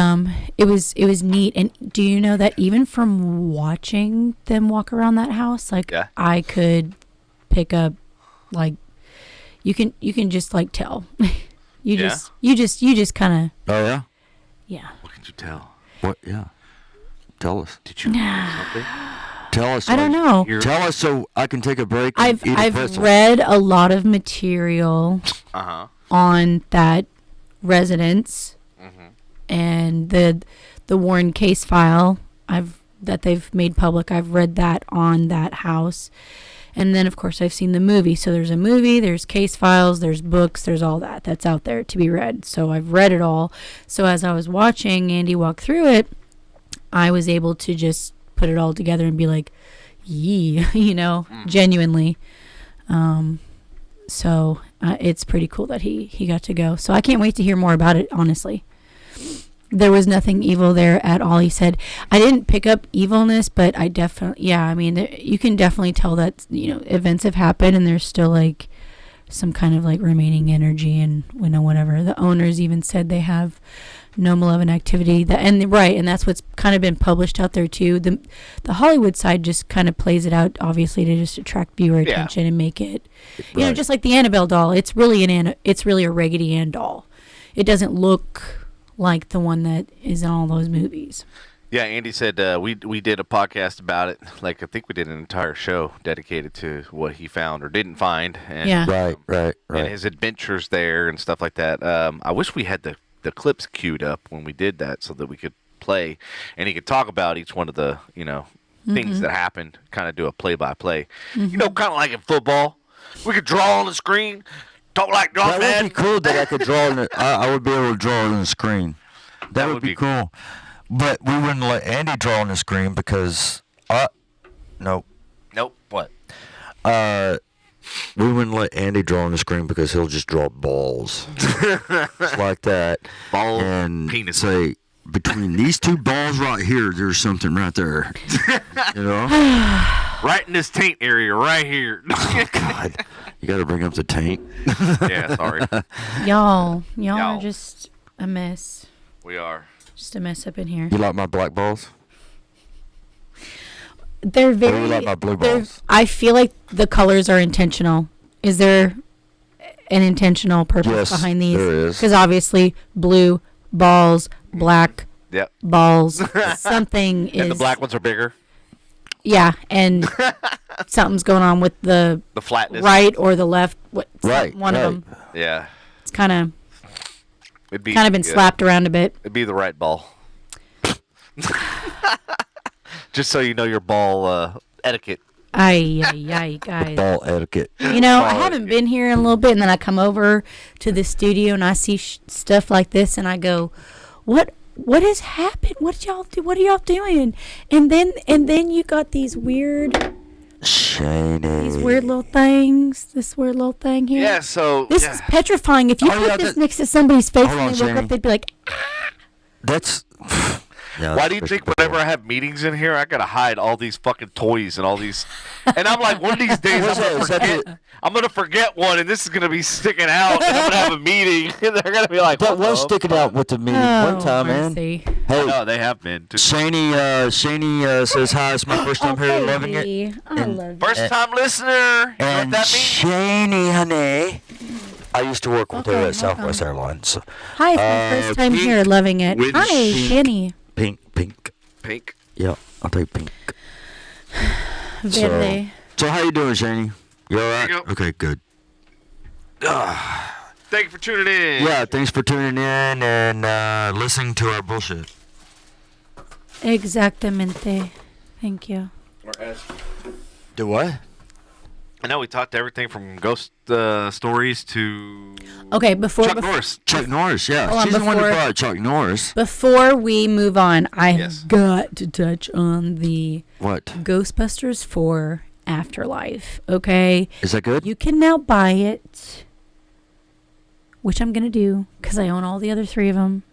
C: it was neat. And do you know that even from watching them walk around that house, like
A: Yeah.
C: I could pick up, like you can just like tell. you
A: Yeah?
C: just kind of
B: Oh yeah.
C: yeah.
A: What can you tell?
B: What? Yeah. Tell us.
A: Did you learn something?
B: Tell us.
C: I don't know.
B: Tell us so I can take a break. And eat a
C: I've
B: pretzel.
C: read a lot of material
A: Uh-huh.
C: on that residence and the Warren case file that they've made public. I've read that on that house. And then of course I've seen the movie. So there's a movie, there's case files, there's books, there's all that's out there to be read. So I've read it all. So as I was watching Andy walk through it, I was able to just put it all together and be like, yee, genuinely. So it's pretty cool that he got to go. So I can't wait to hear more about it, honestly. There was nothing evil there at all, he said. I didn't pick up evilness, but I definitely, yeah, I mean, you can definitely tell that, events have happened and there's still like some kind of like remaining energy and, whatever. The owners even said they have no malevolent activity. And that's what's kind of been published out there too. The Hollywood side just kind of plays it out, obviously, to just attract viewer attention and make it,
B: Right.
C: just like the Annabelle doll. It's really it's really a Raggedy Ann doll. It doesn't look like the one that is in all those movies.
A: Yeah, Andy said we did a podcast about it. Like I think we did an entire show dedicated to what he found or didn't find. And,
C: Yeah.
B: Right.
A: And his adventures there and stuff like that. I wish we had the clips queued up when we did that so that we could play and he could talk about each one of the things that happened. Kind of do a play-by-play. Kind of like in football. We could draw on the screen. Talk like John
B: That would
A: Madden.
B: be cool that I could draw on it. I would be able to draw it on the screen. That would be cool. But we wouldn't let Andy draw on the screen because nope.
A: Nope. What?
B: We wouldn't let Andy draw on the screen because he'll just draw balls. It's like that.
A: Ball
B: and
A: penis.
B: say between these two balls right here, there's something right there.
A: Right in this taint area, right here.
B: Oh, God. You got to bring up the taint.
A: Yeah, sorry.
C: Y'all
A: Y'all.
C: are just a mess.
A: We are.
C: Just a mess up in here.
B: You like my black balls?
C: They're very.
B: you like my blue
C: they're-
B: balls?
C: I feel like the colors are intentional. Is there an intentional purpose
B: Yes,
C: behind these.
B: there is.
C: Because obviously, blue balls, black
A: Yep.
C: balls, something is.
A: And the black ones are bigger.
C: Yeah, and something's going on with the
A: flatness.
C: right or the left.
B: Right,
C: One
B: right.
C: of them.
A: Yeah.
C: It's kind of
A: It'd
C: been slapped around a bit.
A: It'd be the right ball. Just so you know your ball etiquette.
C: Ay, guys.
B: Ball etiquette.
C: You know, I haven't been here in a little bit, and then I come over to the studio and I see stuff like this, and I go, "What has happened? What y'all do? What are y'all doing?" And then you got these weird little things. This weird little thing here.
A: Yeah. So
C: This is petrifying. If you put this next to somebody's face and they woke up, they'd be like,
B: That's. Yeah,
A: why do you think whenever I have meetings in here, I gotta hide all these fucking toys and all these? And I'm like, one of these days I'm gonna forget one, and this is gonna be sticking out, and I'm gonna have a meeting, and they're gonna be like,
B: That was sticking out with the meeting one time, man.
C: mercy.
B: Hey,
A: No, they have been too.
B: Shani says hi. It's my first time here, loving it.
C: I love
A: First time listener. You know what
B: And
A: that means?
B: Shani, honey. I used to work with her
C: Okay,
B: at Southwest Airlines.
C: Hi, it's my first time
B: pink
C: here, loving it.
A: with
C: Hi,
B: pink.
C: Shanny.
B: Pink. Yeah, I'll take pink.
C: Verde.
B: So how you doing, Shani? You all right?
A: There you go.
B: Okay, good.
A: Thank you for tuning in.
B: Yeah, thanks for tuning in and listening to our bullshit.
C: Exactamente. Thank you.
B: Do what?
A: I know we talked everything from ghost stories to
C: Okay, before
A: Chuck Norris.
B: Chuck Norris, yeah.
C: Hold on,
B: She's the one that
C: before-
B: brought Chuck Norris.
C: Before we move on, I've
A: Yes.
C: got to touch on the
B: What?
C: Ghostbusters 4 Afterlife. Okay,
B: Is that good?
C: you can now buy it, which I'm gonna do because I own all the other 3 of them.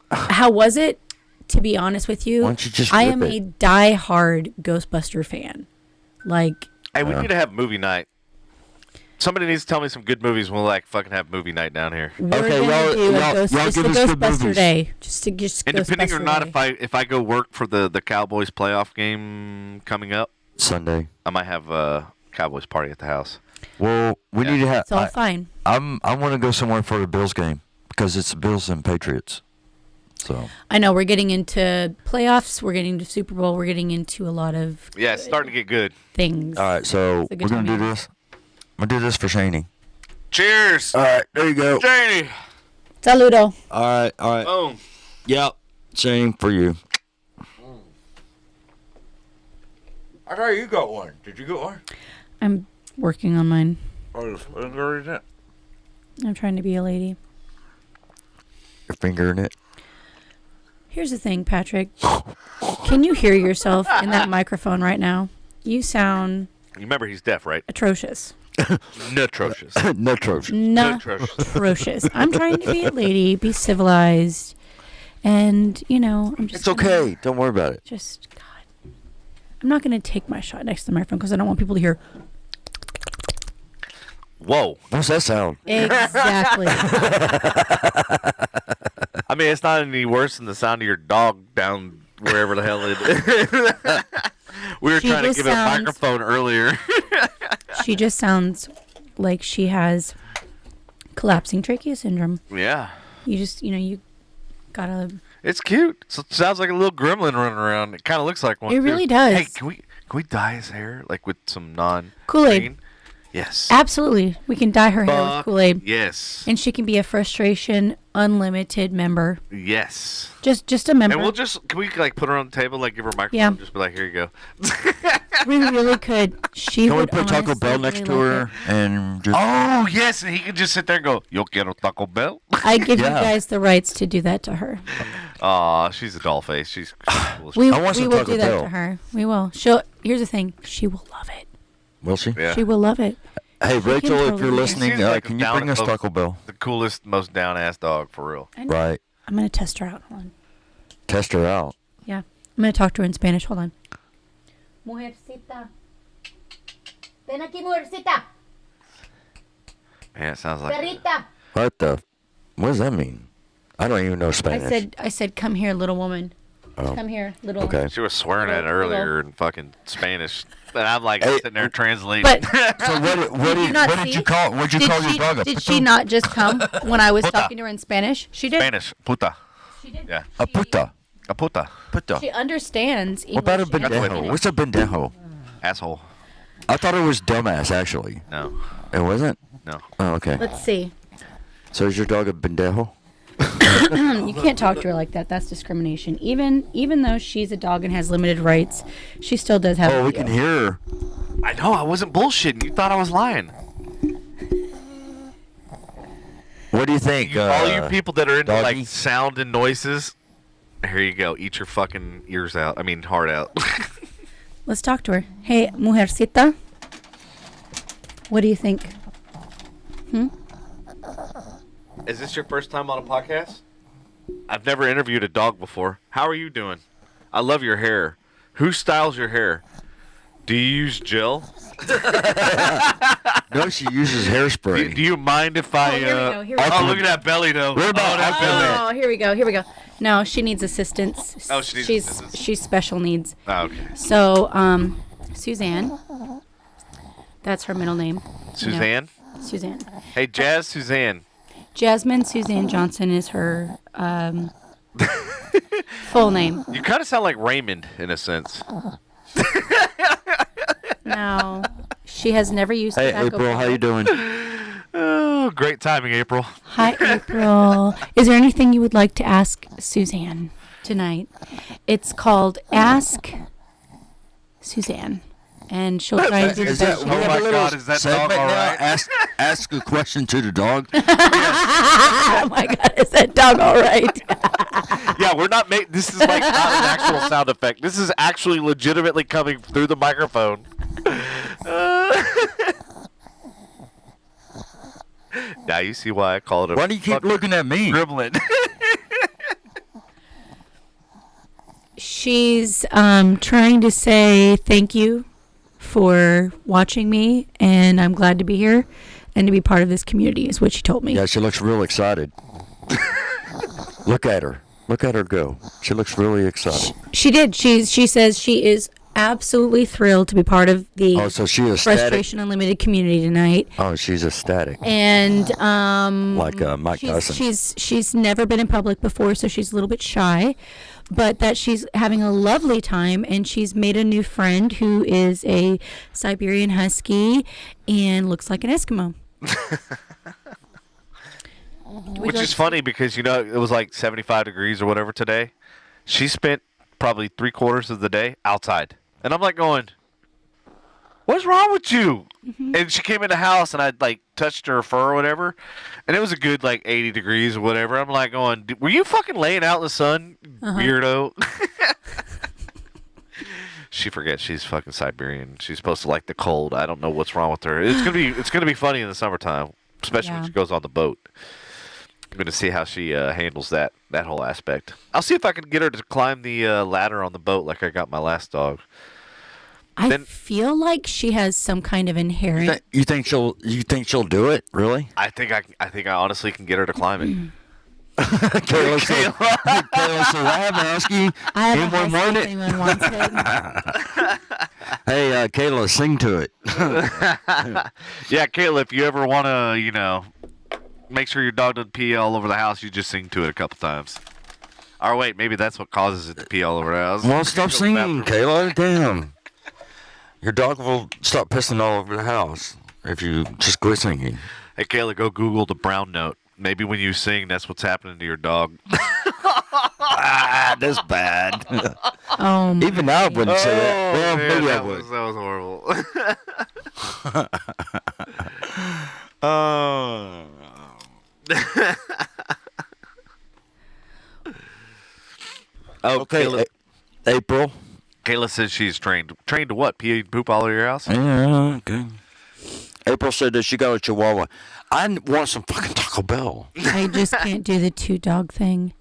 C: How was it? To be honest with you,
B: Why don't you just
C: I
B: rip
C: am
B: it?
C: a die-hard Ghostbuster fan. Like,
A: Hey, we need to have movie night. Somebody needs to tell me some good movies. We'll like fucking have movie night down here.
C: we're
B: Okay,
C: gonna
B: y'all-
C: do a
B: y'all
C: ghost,
B: give
C: just a
B: us good
C: Ghostbuster
B: movies.
C: day, just
A: And depending or
C: Ghostbuster
A: not,
C: day.
A: if I go work for the Cowboys playoff game coming up,
B: Sunday.
A: I might have a Cowboys party at the house.
B: Well, we need to have.
C: It's all fine.
B: I want to go somewhere for the Bills game because it's the Bills and Patriots. So
C: I know we're getting into playoffs. We're getting to Super Bowl. We're getting into a lot of
A: Yeah, it's starting to get good.
C: things.
B: all right, so
C: It's a good
B: we're gonna
C: time
B: do
C: to-
B: this. I'm gonna do this for Shani.
A: Cheers,
B: All right, there you go.
A: Janie.
C: Saludo.
B: All right.
A: Boom.
B: Yep, same for you.
G: I thought you got one. Did you get one?
C: I'm working on mine.
G: Oh, that.
C: I'm trying to be a lady.
B: Your finger in it.
C: Here's the thing, Patrick. Can you hear yourself in that microphone right now? You sound
A: You remember he's deaf, right?
C: atrocious.
A: Atrocious.
B: No trojan.
A: Atrocious.
C: Atrocious. I'm trying to be a lady, be civilized, and I'm just.
B: It's okay. Don't worry about it.
C: Just God. I'm not gonna take my shot next to the microphone because I don't want people to hear.
A: Whoa.
B: What's that sound?
C: Exactly.
A: I mean, it's not any worse than the sound of your dog down wherever the hell it is. We were
C: She
A: trying to
C: just
A: give it a
C: sounds-
A: microphone earlier.
C: She just sounds like she has collapsing trachea syndrome.
A: Yeah.
C: You just, you gotta.
A: It's cute. So it sounds like a little gremlin running around. It kind of looks like one.
C: It
A: too.
C: really does.
A: Hey, can we dye his hair like with some non
C: Kool-Aid.
A: green? Yes.
C: Absolutely. We can dye her hair with
A: Fuck
C: Kool-Aid.
A: Yes.
C: And she can be a Frustration Unlimited member.
A: Yes.
C: Just a member.
A: And can we like put her on the table, like give her a microphone,
C: Yeah.
A: and just be like, here you go.
C: We really could. She
B: Can we
C: would
B: put Taco
C: honestly
B: Bell next
C: really
B: to
C: like
B: her and just?
A: Oh yes, and he can just sit there and go, "Yo quiero Taco Bell."
C: it. I give
B: Yeah.
C: you guys the rights to do that to her.
A: Aw, she's a doll face. She's cool.
C: We
B: I want some
C: will
B: Taco
C: do that
B: Bell.
C: to her. We will. Here's the thing. She will love it.
B: Will she?
A: Yeah.
C: She will love it.
B: Hey,
C: can
B: Rachel, if
C: totally
B: you're
C: do that.
B: listening,
A: She's like a
B: can you
A: down
B: bring us
A: of-
B: Taco Bell?
A: The coolest, most down ass dog for real.
C: I know.
B: Right.
C: I'm gonna test her out. Hold on.
B: Test her out.
C: Yeah. I'm gonna talk to her in Spanish. Hold on. Mujercita. Ven aquí, mujercita.
A: Man, it sounds like
C: Perrita.
B: What does that mean? I don't even know Spanish.
C: I said, come here, little woman. Come here, little.
B: Okay.
A: She was swearing at it
C: Hello.
A: earlier in fucking Spanish. And I'm like
B: Hey,
A: sitting there translating.
C: But
B: So what did you call your dog?
C: Did she not just come when I was talking to her in Spanish? She did.
A: Spanish, puta.
C: She did.
A: Yeah.
B: A puta.
A: A puta.
B: Puta.
C: She understands English.
B: What about a
C: and
B: pendejo?
C: Spanish.
B: What's a pendejo?
A: Asshole.
B: I thought it was dumbass, actually.
A: No.
B: It wasn't?
A: No.
B: Oh, okay.
C: Let's see.
B: So is your dog a pendejo?
C: You can't talk to her like that. That's discrimination. Even though she's a dog and has limited rights, she still does have.
B: Oh, we
C: a
B: can hear her.
A: I know, I wasn't bullshitting. You thought I was lying.
B: What do you think?
A: All you people that are into
B: doggy?
A: like sound and noises, here you go. Eat your fucking ears out. I mean, heart out.
C: Let's talk to her. Hey, mujercita. What do you think?
A: Is this your first time on a podcast? I've never interviewed a dog before. How are you doing? I love your hair. Who styles your hair? Do you use gel?
B: No, she uses hairspray.
A: Do you mind if I?
C: here we go, here we
A: oh,
C: go.
A: look at that belly though.
B: What about
A: that belly?
C: Oh, here we go. No, she needs assistance.
A: Oh, she needs
C: she's
A: assistance.
C: she's special needs.
A: Oh, okay.
C: So, Suzanne. That's her middle name.
A: Suzanne.
C: Suzanne.
A: Hey, Jazz. Suzanne.
C: Jasmine Suzanne Johnson is her full name.
A: You kind of sound like Raymond in a sense.
C: No, she has never used
B: Hey,
C: tobacco.
B: April, how you doing?
A: Oh, great timing, April.
C: Hi, April. Is there anything you would like to ask Suzanne tonight? It's called Ask Suzanne. And she'll try and do the
B: Is that,
C: best.
B: we
A: Oh
B: have
A: my
B: a little
A: God, is that dog
B: segment
A: all
B: now?
A: right?
B: Ask a question to the dog.
C: Oh my God, is that dog all right?
A: Yeah, we're not making. This is like not an actual sound effect. This is actually legitimately coming through the microphone. Now you see why I call it a.
B: Why do you keep
A: fucking
B: looking at me?
A: dribbling?
C: She's trying to say thank you for watching me, and I'm glad to be here and to be part of this community, is what she told me.
B: Yeah, she looks real excited. Look at her. Look at her go. She looks really excited.
C: She did. She says she is absolutely thrilled to be part of the
B: Oh, so she is static.
C: Frustration Unlimited community tonight.
B: Oh, she's ecstatic.
C: And
B: Like Mike Tyson.
C: she's never been in public before, so she's a little bit shy, but that she's having a lovely time, and she's made a new friend who is a Siberian Husky and looks like an Eskimo.
A: Which is funny because, you know, it was like 75 degrees or whatever today. She spent probably 3/4 of the day outside. And I'm like going, what's wrong with you?
C: Mm-hmm.
A: And she came in the house and I like touched her fur or whatever. And it was a good like 80 degrees or whatever. I'm like going, were you fucking laying out in the sun, weirdo? She forgets she's fucking Siberian. She's supposed to like the cold. I don't know what's wrong with her. It's gonna be funny in the summertime, especially when
C: Yeah.
A: she goes on the boat. I'm gonna see how she handles that whole aspect. I'll see if I can get her to climb the ladder on the boat like I got my last dog.
C: I
A: Then-
C: feel like she has some kind of inherent.
B: You think she'll do it? Really?
A: I think I honestly can get her to climb it.
B: Kayla, so I have an husky.
C: I have
B: Anyone
C: a
B: want
C: husky
B: it?
C: if anyone wants it.
B: Hey, Kayla, sing to it.
A: Yeah, Kayla, if you ever want to, you know, make sure your dog doesn't pee all over the house, you just sing to it a couple times. Or wait, maybe that's what causes it to pee all over the house.
B: Well, stop
A: Go to the
B: singing,
A: bathroom.
B: Kayla. Damn. Your dog will stop pissing all over the house if you just quit singing.
A: Hey, Kayla, go Google the brown note. Maybe when you sing, that's what's happening to your dog.
B: That's bad.
C: Oh, my
B: Even I wouldn't say that. Well,
A: man,
B: maybe I
A: that
B: would.
A: was horrible. Oh,
B: Okay,
A: Kayla,
B: April.
A: Kayla says she's trained. Trained to what? Pee and poop all over your house?
B: Yeah, okay. April said that she got a Chihuahua. I want some fucking Taco Bell.
C: I just can't do the two dog thing.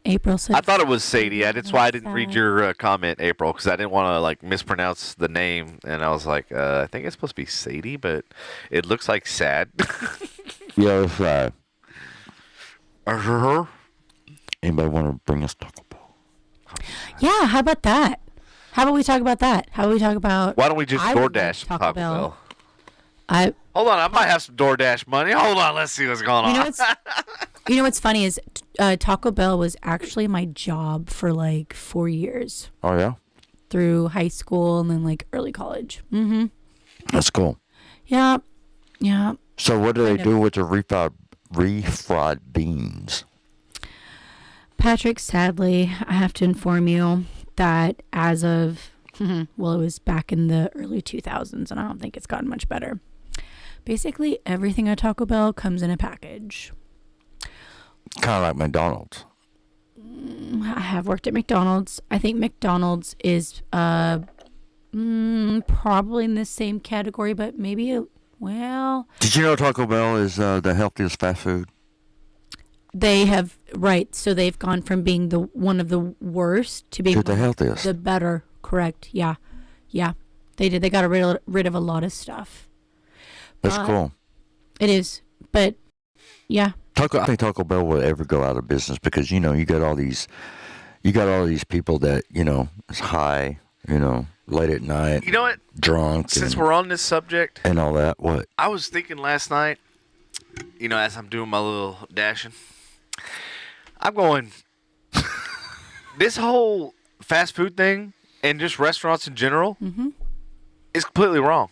C: April said.
A: I thought it was Sadie. That's why I didn't read
C: Sad.
A: your comment, April, because I didn't want to like mispronounce the name, and I was like, I think it's supposed to be Sadie, but it looks like Sad.
B: Yeah, it's
A: Her?
B: Anybody want to bring us Taco Bell?
C: Yeah, how about that? How about we talk about that? How about we talk about...
A: Why don't we just
C: I would like
A: DoorDash Taco Bell? Hold on, I might have some DoorDash money. Hold on, let's see what's going on.
C: You know what's funny is Taco Bell was actually my job for like 4 years.
B: Oh, yeah?
C: Through high school and then like early college. Mm-hmm.
B: That's cool.
C: Yeah. Yeah.
B: So what do they do with the refried beans?
C: Patrick, sadly, I have to inform you that as of, well, it was back in the early 2000s, and I don't think it's gotten much better. Basically, everything at Taco Bell comes in a package.
B: Kind of like McDonald's.
C: I have worked at McDonald's. I think McDonald's is probably in the same category, but maybe, well...
B: Did you know Taco Bell is the healthiest fast food?
C: They have, right, so they've gone from being the one of the worst to being
B: the healthiest.
C: The better, correct, yeah. Yeah, they did. They got rid of a lot of stuff.
B: That's cool.
C: It is, but, yeah.
B: I think Taco Bell will ever go out of business because, you know, you got all these people that, you know, is high, you know, late at night.
A: You know what?
B: Drunk.
A: Since we're on this subject.
B: And all that, what?
A: I was thinking last night, you know, as I'm doing my little dashing, I'm going, this whole fast food thing and just restaurants in general is completely wrong.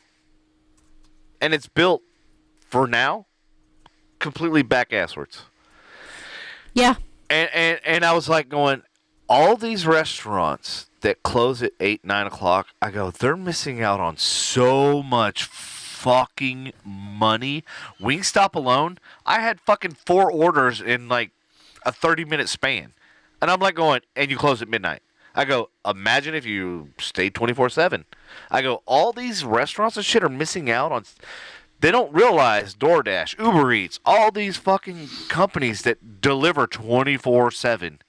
A: And it's built for now completely back-asswards.
C: Yeah.
A: And I was like going, all these restaurants that close at 8, 9 o'clock, I go, they're missing out on so much fucking money. Wingstop alone, I had fucking 4 orders in like a 30-minute span. And I'm like going, and you close at midnight. I go, imagine if you stayed 24/7. I go, all these restaurants and shit are missing out on... They don't realize DoorDash, Uber Eats, all these fucking companies that deliver 24/7.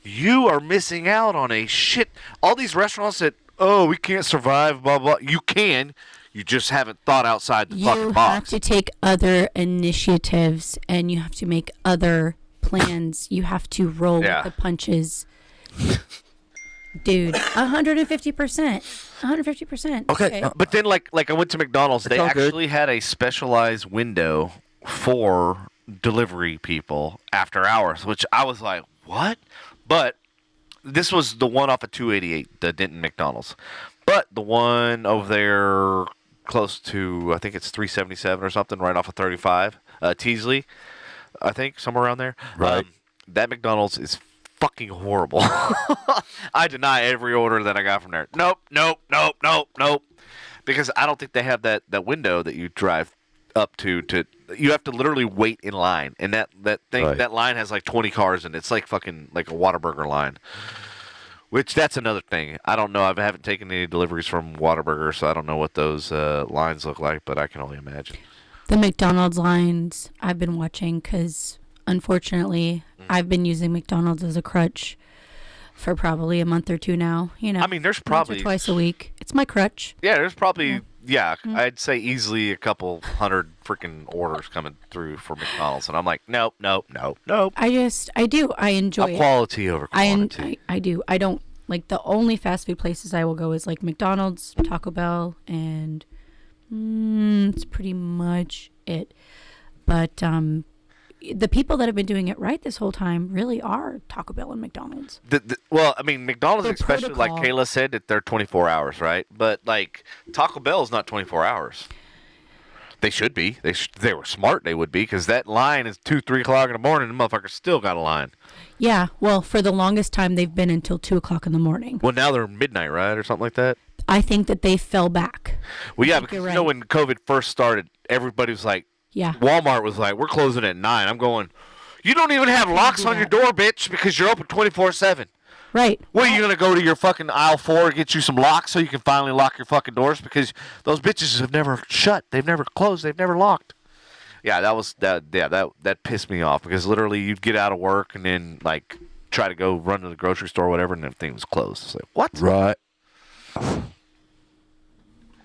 A: You are missing out on a shit. All these restaurants that, oh, we can't survive, blah, blah. You can. You just haven't thought outside the fucking box.
C: You have to take other initiatives and you have to make other plans. You have to roll with the punches. Dude, 150%. 150%.
B: Okay.
A: But then, like I went to McDonald's. They actually had a specialized window for delivery people after hours, which I was like, what? But this was the one off of 288, the Denton McDonald's. But the one over there close to, I think it's 377 or something, right off of 35, Teasley, I think, somewhere around there.
B: Right.
A: That McDonald's is fucking horrible. I deny every order that I got from there. Nope. Because I don't think they have that window that you drive up to you have to literally wait in line. And that thing, that line has like 20 cars in it. It's like fucking like a Whataburger line. Which, that's another thing. I don't know. I haven't taken any deliveries from Whataburger, so I don't know what those lines look like, but I can only imagine.
C: The McDonald's lines I've been watching because, unfortunately, I've been using McDonald's as a crutch for probably a month or two now. You know,
A: I mean, there's probably...
C: once or twice a week. It's my crutch.
A: Yeah, there's probably... Yeah, I'd say easily a couple hundred freaking orders coming through for McDonald's, and I'm like, nope.
C: I enjoy it.
A: Quality over quantity.
C: I do. I don't, like, the only fast food places I will go is, like, McDonald's, Taco Bell, and it's pretty much it. But the people that have been doing it right this whole time really are Taco Bell and McDonald's.
A: Well, I mean, McDonald's,
C: Their
A: especially,
C: protocol.
A: like Kayla said, that they're 24 hours, right? But, like, Taco Bell is not 24 hours. They should be. They were smart, they would be, because that line is 2, 3 o'clock in the morning, and the motherfuckers still got a line.
C: Yeah, well, for the longest time, they've been until 2 o'clock in the morning.
A: Well, now they're midnight, right, or something like that?
C: I think that they fell back.
A: Well, yeah, because, you know, when COVID first started, everybody was like,
C: yeah.
A: Walmart was like, we're closing at 9. I'm going, you don't even have locks on your door, bitch, because you're open 24/7.
C: Right.
A: What, are you going to go to your fucking aisle 4 and get you some locks so you can finally lock your fucking doors? Because those bitches have never shut. They've never closed. They've never locked. Yeah, that pissed me off, because literally you'd get out of work and then, like, try to go run to the grocery store or whatever, and everything was closed. It's like, what?
B: Right.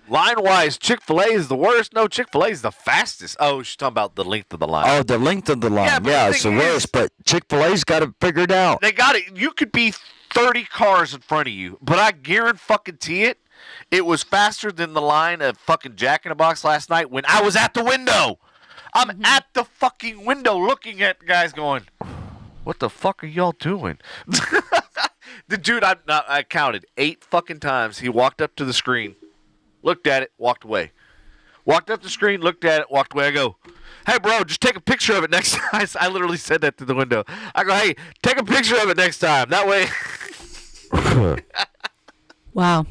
A: Line-wise, Chick-fil-A is the worst. No, Chick-fil-A is the fastest. Oh, she's talking about the length of the line.
B: Oh, the length of the line. Yeah, it's the worst, but Chick-fil-A's got it figured out.
A: They got it. You could be 30 cars in front of you, but I guarantee it was faster than the line of fucking Jack in the Box last night when I was at the window. I'm at the fucking window looking at guys going, what the fuck are y'all doing? The dude, I counted 8 fucking times. He walked up to the screen, looked at it, walked away. Walked up the screen, looked at it, walked away. I go, hey, bro, just take a picture of it next time. I literally said that through the window. I go, hey, take a picture of it next time. That way.
C: Wow.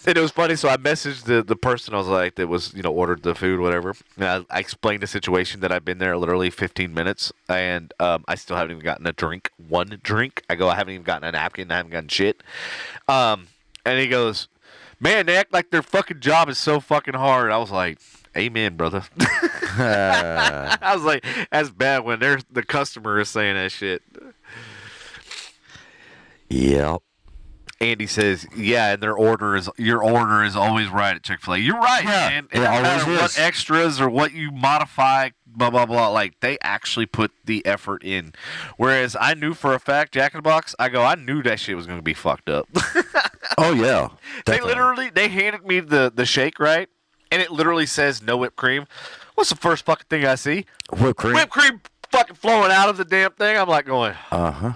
A: And it was funny. So I messaged the person I was like, that was, ordered the food, whatever. And I explained the situation that I've been there literally 15 minutes. And I still haven't even gotten one drink. I go, I haven't even gotten a napkin. I haven't gotten shit. And he goes, man, they act like their fucking job is so fucking hard. I was like, amen, brother. I was like, that's bad when the customer is saying that shit.
B: Yep.
A: Andy says, yeah, and your order is always right at Chick-fil-A. You're right, man. It doesn't matter what extras or what you modify, blah, blah, blah. Like, they actually put the effort in. Whereas I knew for a fact, Jack in the Box, I knew that shit was going to be fucked up.
B: Oh, yeah.
A: Definitely. They handed me the shake, right? And it literally says no whipped cream. What's the first fucking thing I see?
B: Whipped cream.
A: Whipped cream fucking flowing out of the damn thing. I'm like going,
B: uh-huh.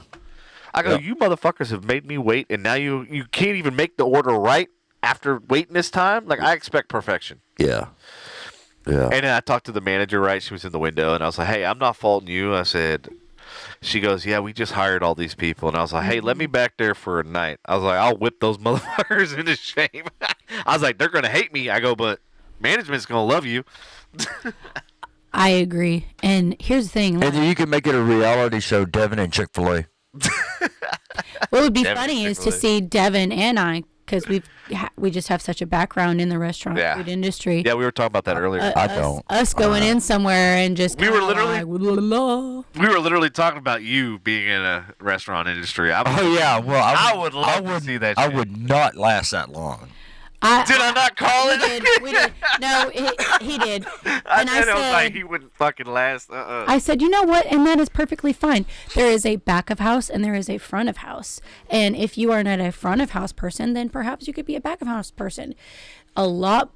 A: I go, you motherfuckers have made me wait, and now you can't even make the order right after waiting this time? Like, I expect perfection.
B: Yeah. Yeah.
A: And then I talked to the manager, right? She was in the window, and I was like, hey, I'm not faulting you. I said, she goes, yeah, we just hired all these people. And I was like, hey, let me back there for a night. I was like, I'll whip those motherfuckers into shame. I was like, they're going to hate me. I go, but management's going to love you.
C: I agree. And here's the thing.
B: And then you can make it a reality show, Devin and Chick-fil-A.
C: What would be funny is to see Devin and I, because we just have such a background in the restaurant food industry.
A: Yeah, we were talking about that earlier.
B: I don't.
C: Us going in somewhere and just
A: we were literally
C: we
A: were literally talking about you being in a restaurant industry.
B: Well, I would love
A: to see that.
B: I
A: shit.
B: would not last that long.
A: Did I not call it?
C: We did. No, he did. And
A: I was like, he wouldn't fucking last.
C: I said, you know what? And that is perfectly fine. There is a back of house and there is a front of house. And if you are not a front of house person, then perhaps you could be a back of house person. A lot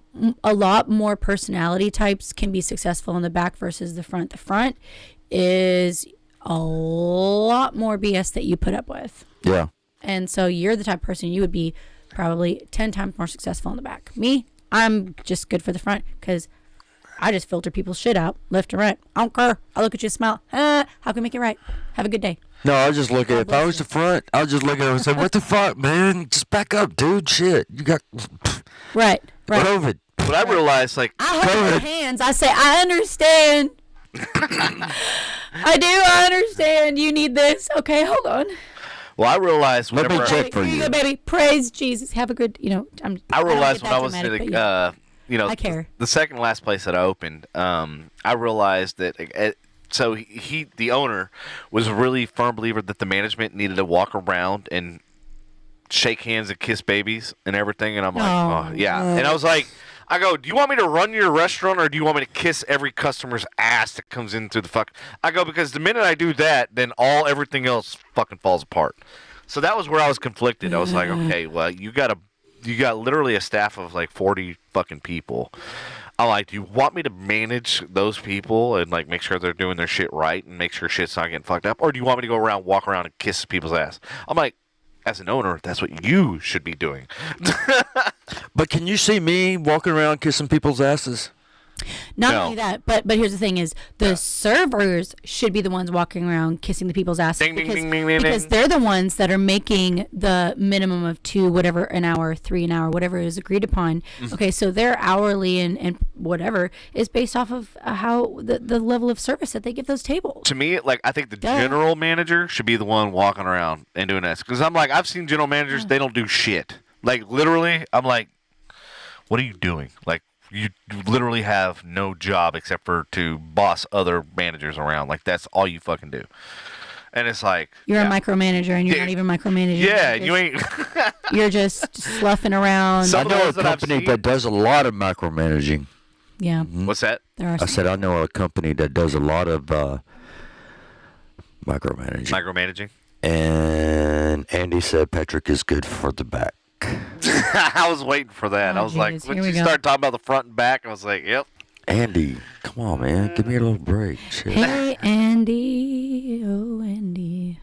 C: more personality types can be successful in the back versus the front. The front is a lot more BS that you put up with.
B: Yeah.
C: And so you're the type of person you would be probably 10 times more successful in the back. Me, I'm just good for the front because I just filter people's shit out left and right. I don't care. I look at you, smile. How can I make it right? Have a good day.
B: No, I just look at it. If I was the front, I'll just look at it and say, what the fuck, man? Just back up, dude. Shit. You got
C: right.
B: COVID.
A: But I realized, like,
C: I hold your hands. I say, I understand. I understand. You need this. Okay, hold on.
A: Well, I realized
B: Let
A: whenever
B: me check for
C: Here
B: you.
C: you go, baby. Praise Jesus. Have a good,
A: I realized when I was
C: dramatic,
A: in
C: but I care.
A: the second last place that I opened, I realized that so the owner was a really firm believer that the management needed to walk around and shake hands and kiss babies and everything, and I'm like, oh yeah, and I was like, I go, do you want me to run your restaurant or do you want me to kiss every customer's ass that comes in through the fuck? I go, because the minute I do that, then everything else fucking falls apart. So that was where I was conflicted. I was like, okay, well, you got literally a staff of like 40 fucking people. I'm like, do you want me to manage those people and like make sure they're doing their shit right and make sure shit's not getting fucked up? Or do you want me to walk around and kiss people's ass? I'm like, as an owner, that's what you should be doing.
B: But can you see me walking around kissing people's asses?
C: Not only that, but here's the thing: is the servers should be the ones walking around kissing the people's asses because they're the ones that are making the minimum of $2 an hour, $3 an hour, whatever is agreed upon. Mm-hmm. Okay, so their hourly and whatever is based off of how the level of service that they give those tables.
A: To me, like I think the general manager should be the one walking around and doing that because I'm like I've seen general managers they don't do shit. Like literally, I'm like, what are you doing? Like. You literally have no job except for to boss other managers around. Like, that's all you fucking do. And it's like...
C: You're a micromanager, and you're not even micromanaging.
A: Yeah, you ain't...
C: You're just sloughing around.
B: I know a company that does a lot of micromanaging.
C: Yeah.
B: Mm-hmm.
A: What's that?
B: I said I know a company that does a lot of micromanaging.
A: Micromanaging?
B: And And Andy said Patrick is good for the back.
A: I was waiting for that. I was like,
C: geez.
A: when
C: Here
A: you
C: we go.
A: started talking about the front and back, I was like, yep.
B: Andy, come on, man. Give me a little break. Shit.
C: Hey, Andy. Oh, Andy.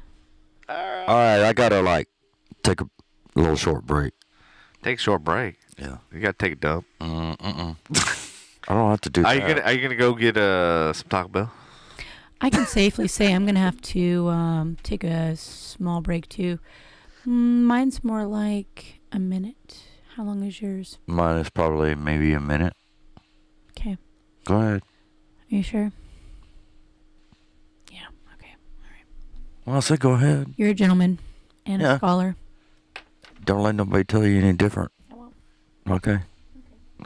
B: All right, I got to, take a little short break.
A: Take a short break.
B: Yeah.
A: You got to take a dump.
B: I don't have to do that.
A: Are you gonna go get some Taco Bell?
C: I can safely say I'm going to have to take a small break, too. Mine's more like a minute. How long is yours?
B: Mine is probably maybe a minute.
C: Okay.
B: Go ahead.
C: Are you sure? Yeah. Okay. All right.
B: Well, I said go ahead.
C: You're a gentleman and
B: Yeah.
C: a scholar.
B: Don't let nobody tell you any different.
C: I won't.
B: Okay.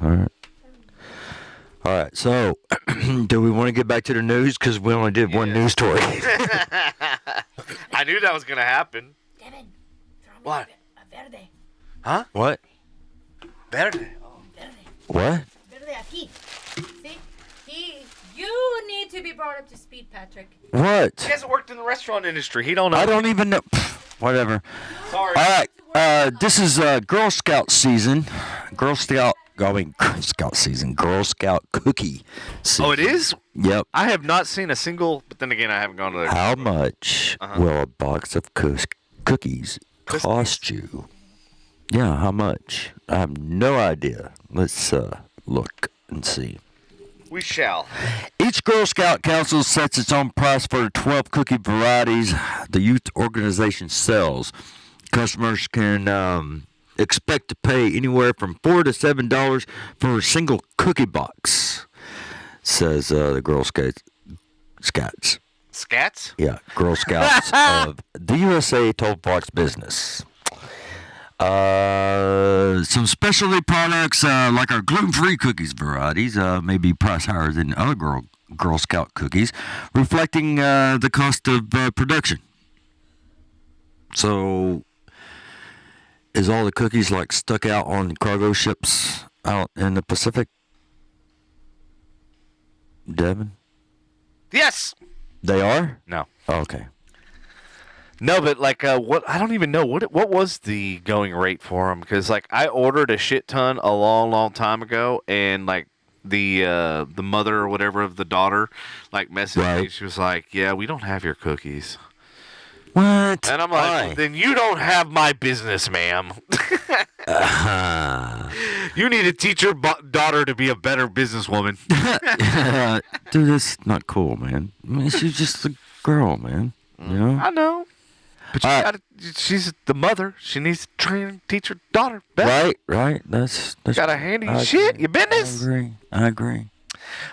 B: All right. All right. So, do we want to get back to the news? Because we only did one news story.
A: I knew that was gonna happen.
C: Devin, throw me
A: What?
C: a verde.
A: Huh?
B: What?
A: Verde.
C: Verde.
B: What?
C: Verde aquí. See? You need to be brought up to speed, Patrick.
B: What?
A: He hasn't worked in the restaurant industry. He don't know.
B: I don't even know. Whatever.
A: Sorry.
B: All right. This is Girl Scout season. Girl Scout season. Girl Scout cookie season.
A: Oh, it is?
B: Yep.
A: I have not seen a single, but then again, I haven't gone to the...
B: How much will a box of cookies cost you? Yeah, how much? I have no idea. Let's look and see.
A: We shall.
B: Each Girl Scout Council sets its own price for the 12 cookie varieties the youth organization sells. Customers can expect to pay anywhere from $4 to $7 for a single cookie box, says the Girl Scouts.
A: Scats?
B: Yeah, Girl Scouts of the USA told Fox Business. Some specialty products like our gluten-free cookies varieties may be priced higher than other Girl Scout cookies, reflecting the cost of production. So, is all the cookies stuck out on cargo ships out in the Pacific? Devin?
A: Yes.
B: They are?
A: No.
B: Oh, okay.
A: No, but what? I don't even know what was the going rate for them, because I ordered a shit ton a long time ago, and the mother or whatever of the daughter messaged me.
B: Right.
A: She was like, "Yeah, we don't have your cookies."
B: What?
A: And I'm like, well, then you don't have my business, ma'am. You need to teach your daughter to be a better businesswoman.
B: Dude, that's not cool, man. I mean, she's just a girl, man. You know?
A: I know. But she's the mother. She needs to train and teach her daughter better.
B: Right. That's
A: got a handy shit. Your business.
B: I agree.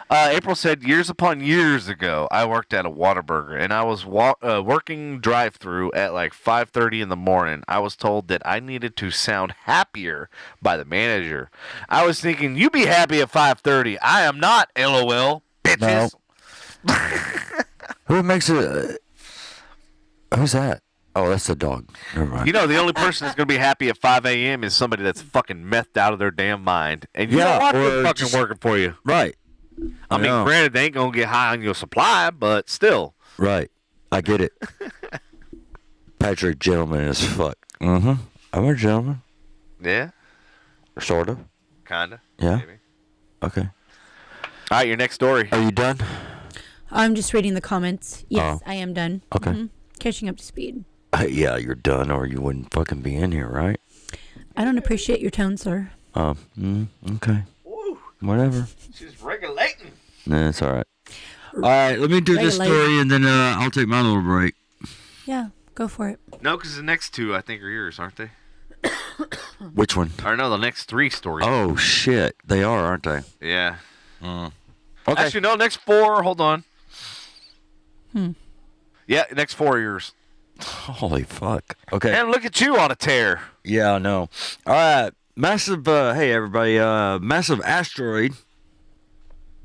A: April said, years upon years ago, I worked at a Whataburger, and I was working drive-through at 5:30 in the morning. I was told that I needed to sound happier by the manager. I was thinking, you be happy at 5:30. I am not, LOL, bitches.
B: No. Who makes it? Who's that? Oh, that's the dog. Never mind.
A: You know, the only person that's going to be happy at 5 a.m. is somebody that's fucking methed out of their damn mind. And you don't want them fucking working for you.
B: Right.
A: I mean, granted, they ain't going to get high on your supply, but still.
B: Right. I get it. Patrick, gentleman as fuck. Mm-hmm. I'm a gentleman.
A: Yeah?
B: Sort of.
A: Kind of.
B: Yeah.
A: Maybe.
B: Okay.
A: All right, your next story.
B: Are you done?
C: I'm just reading the comments. Yes, I am done.
B: Okay.
C: Mm-hmm. Catching up to speed.
B: Yeah, you're done, or you wouldn't fucking be in here, right?
C: I don't appreciate your tone, sir.
B: Okay.
A: Woo.
B: Whatever.
A: She's regulating.
B: Nah, it's all right. All right, let me do this story, and then I'll take my little break.
C: Yeah, go for it.
A: No, because the next two, I think, are yours, aren't they?
B: Which one?
A: Or no, the next three stories.
B: Oh, shit. They are, aren't they?
A: Yeah.
B: Okay.
A: Actually, no, next four. Hold on. Yeah, next 4 are yours.
B: Holy fuck. Okay.
A: And look at you on a tear.
B: Yeah, I know. All right. Massive, hey, everybody. Massive asteroid.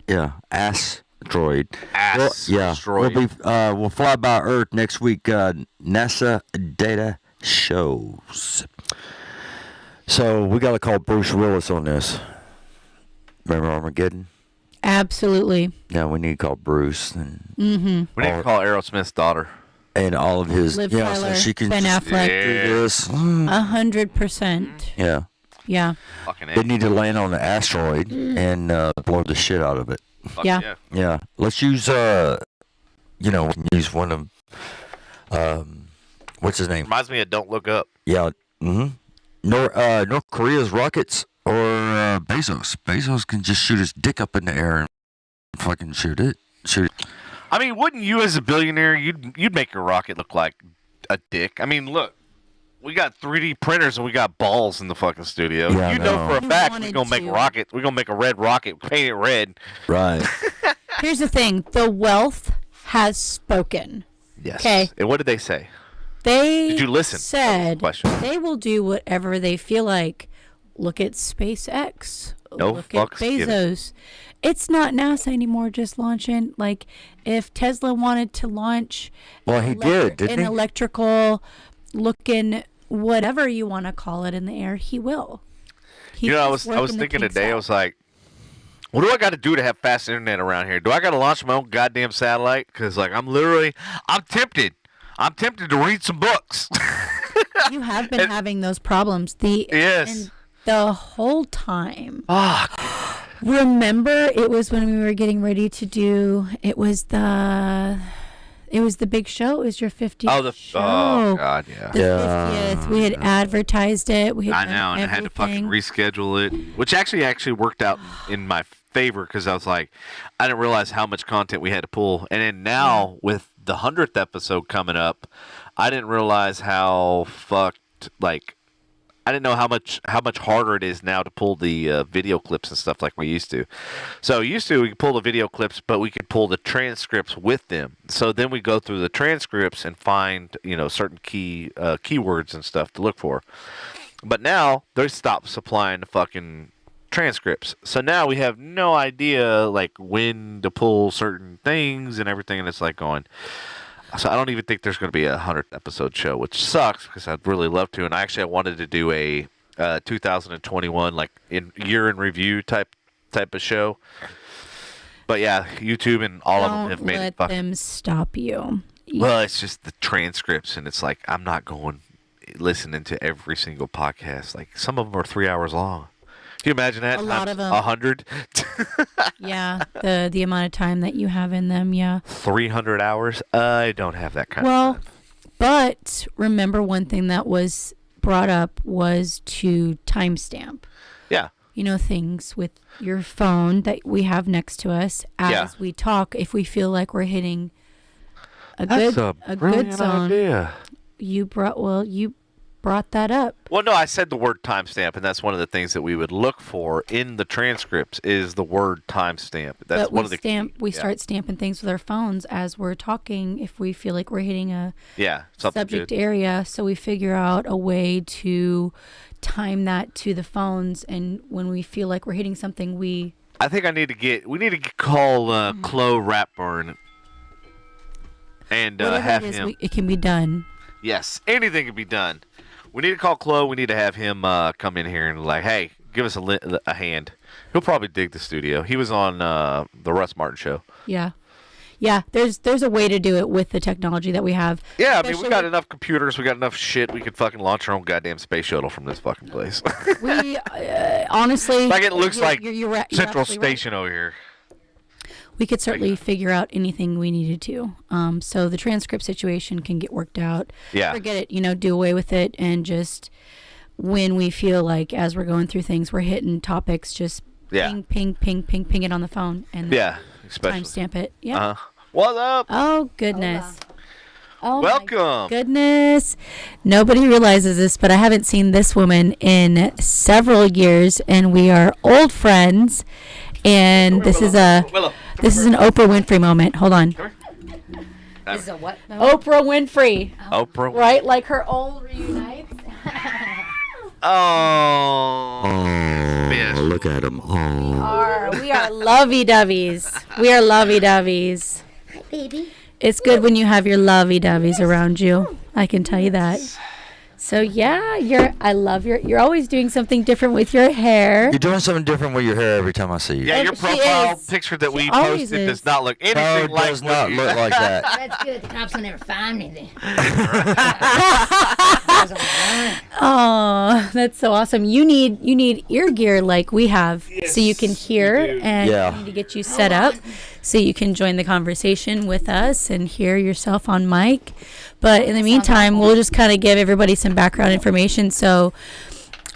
B: Yeah, asteroid.
A: Asteroid.
B: Will fly by Earth next week. NASA data shows. So we got to call Bruce Willis on this. Remember Armageddon?
C: Absolutely.
B: Yeah, we need to call Bruce. And
A: We need to call Aerosmith's daughter.
B: and all of his.
C: Liv
B: So
C: Tyler,
B: she can
C: Ben
B: just
C: Affleck.
B: do this.
C: 100%.
B: Yeah.
C: Yeah.
A: Fucking
B: They need to land on an asteroid and blow the shit out of it.
C: Yeah.
B: Yeah. Let's use use one of what's his name?
A: Reminds me of Don't Look Up.
B: Yeah. North Korea's rockets or Bezos. Bezos can just shoot his dick up in the air and fucking shoot it.
A: I mean, wouldn't you as a billionaire, you'd make your rocket look like a dick? I mean, look, we got 3D printers and we got balls in the fucking studio.
B: Yeah,
A: you know for a
C: I
A: fact we're
C: wanted
A: gonna make
C: to.
A: a rocket. We're gonna make a red rocket, paint it red.
B: Right.
C: Here's the thing. The wealth has spoken.
A: Yes.
C: 'Kay.
A: And what did they say?
C: They
A: Did you listen?
C: said
A: Question.
C: they will do whatever they feel like. Look at SpaceX.
A: No
C: Look at
A: fucks given.
C: Bezos. It's not NASA anymore, just launching. Like, if Tesla wanted to launch
B: Well, he did, didn't
C: an
B: he?
C: electrical looking, whatever you want to call it, in the air, he will.
A: You know, I was thinking today, I was like, what do I got to do to have fast internet around here? Do I got to launch my own goddamn satellite? Because, like, I'm tempted. I'm tempted to read some books.
C: You have been having those problems.
A: Yes.
C: And the whole time.
A: Ah,
C: Remember, it was when we were getting ready to do. It was the big show. It was your 50th show.
A: Oh God, yeah.
C: The 50th. We had advertised it. We had
A: I know, and I had to fucking reschedule it, which actually worked out in my favor because I was like, I didn't realize how much content we had to pull, and then now with the 100th episode coming up, I didn't realize how fucked I didn't know how much harder it is now to pull the video clips and stuff like we used to. So we could pull the video clips, but we could pull the transcripts with them. So then we go through the transcripts and find certain keywords and stuff to look for. But now they stopped supplying the fucking transcripts. So now we have no idea when to pull certain things and everything, and it's going. So I don't even think there's going to be a 100th episode show, which sucks because I'd really love to. And I wanted to do a 2021 year in review type of show. But yeah, YouTube and all of them have made it.
C: Don't let them stop you.
A: Well, it's just the transcripts, and it's I'm not going listening to every single podcast. Some of them are 3 hours long. Can you imagine that?
C: A lot of them.
A: 100.
C: Yeah, the amount of time that you have in them, yeah.
A: 300 hours? I don't have that kind of
C: Well,
A: time.
C: but remember one thing that was brought up was to timestamp.
A: Yeah.
C: Things with your phone that we have next to us as we talk. If we feel like we're hitting a good zone,
A: idea.
C: you brought that up.
A: Well, no, I said the word timestamp, and that's one of the things that we would look for in the transcripts is the word timestamp. That's
C: But
A: one of the
C: we start stamping things with our phones as we're talking if we feel like we're hitting a
A: something
C: subject
A: good.
C: area. So we figure out a way to time that to the phones, and when we feel like we're hitting something,
A: I think we need to call Chloe Ratburn and have
C: it is,
A: him.
C: it can be done.
A: Yes, anything can be done. We need to call Chloe. We need to have him come in here and hey, give us a hand. He'll probably dig the studio. He was on the Russ Martin show.
C: Yeah. Yeah, there's a way to do it with the technology that we have.
A: Yeah, I mean, we got enough computers. We got enough shit. We could fucking launch our own goddamn space shuttle from this fucking place.
C: We honestly,
A: it looks
C: you're
A: Central
C: absolutely right.
A: Station over here.
C: We could certainly figure out anything we needed to. So the transcript situation can get worked out.
A: Yeah.
C: Forget it, do away with it, and just when we feel like as we're going through things, we're hitting topics, just ping it on the phone, and then
A: especially
C: timestamp it. Yeah.
A: What's up?
C: Oh goodness. Oh
A: welcome.
C: My goodness. Nobody realizes this, but I haven't seen this woman in several years, and we are old friends. And this is an Oprah Winfrey moment. Hold on.
H: This is a what?
C: Oprah Winfrey.
A: Oprah.
C: Right? Like her old reunites.
A: Oh.
B: Oh, look at him. Oh.
C: We are lovey-doveys. We are lovey-doveys.
H: Hi, baby.
C: It's good when you have your lovey-doveys around you. I can tell you that. So yeah, I love you're always doing something different with your hair.
B: You're doing something different with your hair every time I see you.
A: Yeah, your
C: She
A: profile
C: is.
A: picture that we
C: always
A: posted
C: is.
A: does not look
B: No,
A: anything
B: it
A: like
B: does
A: what
B: not
A: you-
B: look like that.
H: That's good. The cops will never find me then.
C: Oh, that's so awesome. You need ear gear like we have, so you can hear,
A: do.
C: and
B: Yeah.
C: we need to get you set up so you can join the conversation with us and hear yourself on mic. But in the meantime, we'll just kind of give everybody some background information. So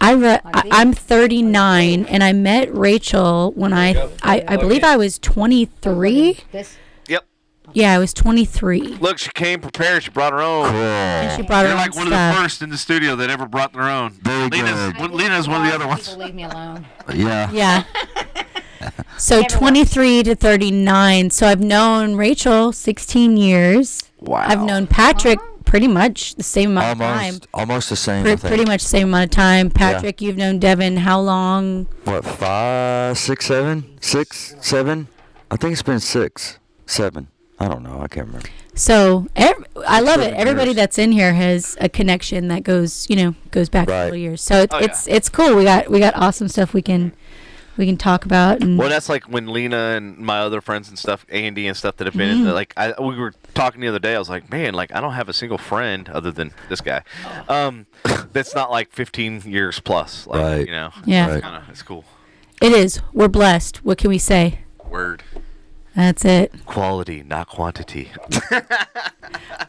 C: I'm 39, and I met Rachel when I believe I was 23.
H: This.
A: Yep.
C: Yeah, I was 23.
A: Look, she came prepared. She brought her own.
C: And she brought her
A: You're
C: own
A: like one of
C: stuff.
A: the first in the studio that ever brought their own.
B: Very
A: Lena's one of the other ones.
H: People leave me alone.
B: Yeah.
C: Yeah. So 23 to 39. So I've known Rachel 16 years.
B: Wow.
C: I've known Patrick pretty much the same amount of time.
B: Almost the same. I think.
C: Pretty much the same amount of time. Patrick, you've known Devin how long?
B: What, 5, 6, 7? 6, 7? I think it's been 6, 7. I don't know. I can't remember.
C: So I love it.
B: 7
C: Everybody
B: years.
C: that's in here has a connection that goes back a
B: Right.
C: couple years. So
A: Oh,
C: it's cool. We got awesome stuff we can talk about. And
A: Well, that's like when Lena and my other friends and stuff, Andy and stuff that have been in the, like, we were talking the other day. I was like, man, like, I don't have a single friend other than this guy. That's not like 15 years plus. Like,
B: Right.
A: you know?
C: Yeah.
B: Right.
A: It's cool.
C: it is. We're blessed. What can we say?
A: Word.
C: That's it.
A: Quality, not quantity.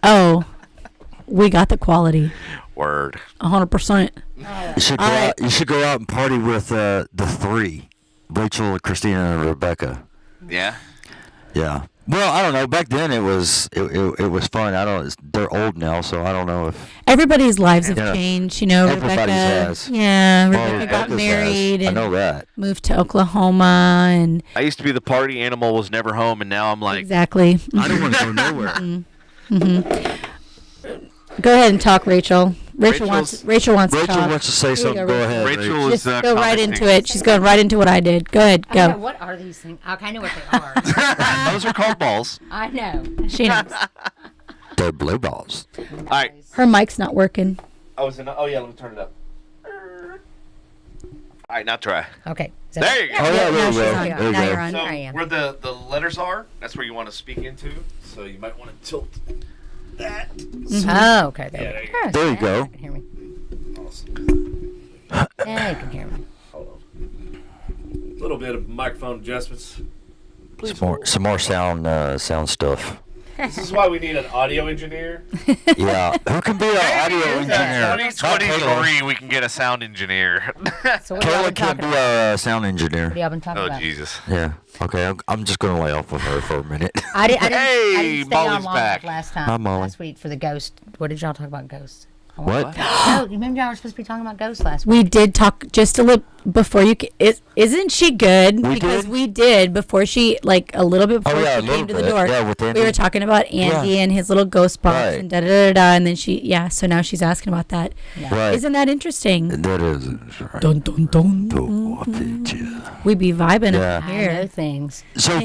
C: Oh, we got the quality.
A: Word.
C: 100%.
B: You should go
C: Alright.
B: out. You should go out and party with the 3, Rachel, Christina, and Rebecca.
A: Yeah.
B: Yeah. Well, I don't know. Back then it was fun. They're old now, so I don't know if
C: Everybody's lives have
B: Yeah.
C: changed.
B: Everybody's
C: Rebecca.
B: has.
C: Yeah,
B: Oh,
C: Rebecca got
B: Rebecca's
C: married
B: has. I
C: and
B: know that.
C: moved to Oklahoma, and
A: I used to be the party animal, was never home, and now I'm like,
C: exactly.
B: I don't want to go nowhere.
C: Go ahead and talk, Rachel. Rachel
A: Rachel's-
C: wants to
B: Rachel
C: talk.
B: wants to say
C: Here you
B: something.
C: go,
B: Go ahead.
A: Rachel is
C: Just go right into it. She's going right into what I did. Go ahead,
H: I know,
C: go.
H: what are these things? I know what they are.
A: Those are called balls.
H: I know.
C: She knows.
B: They're blue balls.
A: All right.
C: Her mic's not working.
A: Oh yeah, let me turn it up. All right, now try.
H: Okay.
A: There you go.
B: Oh yeah, there
C: now
B: you
C: she's
B: go.
C: on.
B: There you
C: Now
B: go.
C: you're on.
A: So
H: I am.
A: where the letters are, that's where you want to speak into. So you might want to tilt that.
H: Oh, okay. There,
A: there you
H: go.
B: There you go.
H: You can hear me. Yeah, you can hear me.
E: A little bit of microphone adjustments.
B: Some more sound stuff.
E: This is why we need an audio engineer.
B: Yeah. Who can be our audio engineer?
A: 2023, we can get a sound engineer.
H: So what have y'all
B: Kayla
H: been
B: can't
H: talking
B: be
H: about?
B: our sound engineer.
H: What have y'all been talking
A: Oh
H: about?
A: Jesus.
B: Yeah. Okay. I'm just gonna lay off with her for a minute.
H: I didn't
A: Hey,
H: stay on
A: Molly's
H: long
A: back.
H: enough last
B: Hi,
H: time.
B: Molly.
H: Last week for the ghost. What did y'all talk about ghosts?
B: What?
H: Oh, you remember y'all were supposed to be talking about ghosts last week?
C: We did talk just a little before you. Isn't she good?
B: We
C: Because
B: did?
C: we did before she, like a little bit before
B: yeah, a
C: she
B: little
C: came to the
B: bit.
C: door.
B: Yeah, with
C: we
B: Andy.
C: were talking about Andy
B: Yeah.
C: and his little ghost box
B: Right.
C: and da da da da. And then so now she's asking about that.
B: Right.
C: Isn't that interesting?
B: That is right.
C: Dun dun dun.
B: Oh, picture.
C: We be vibing
B: Yeah.
C: up
H: I know
C: here.
H: things.
B: So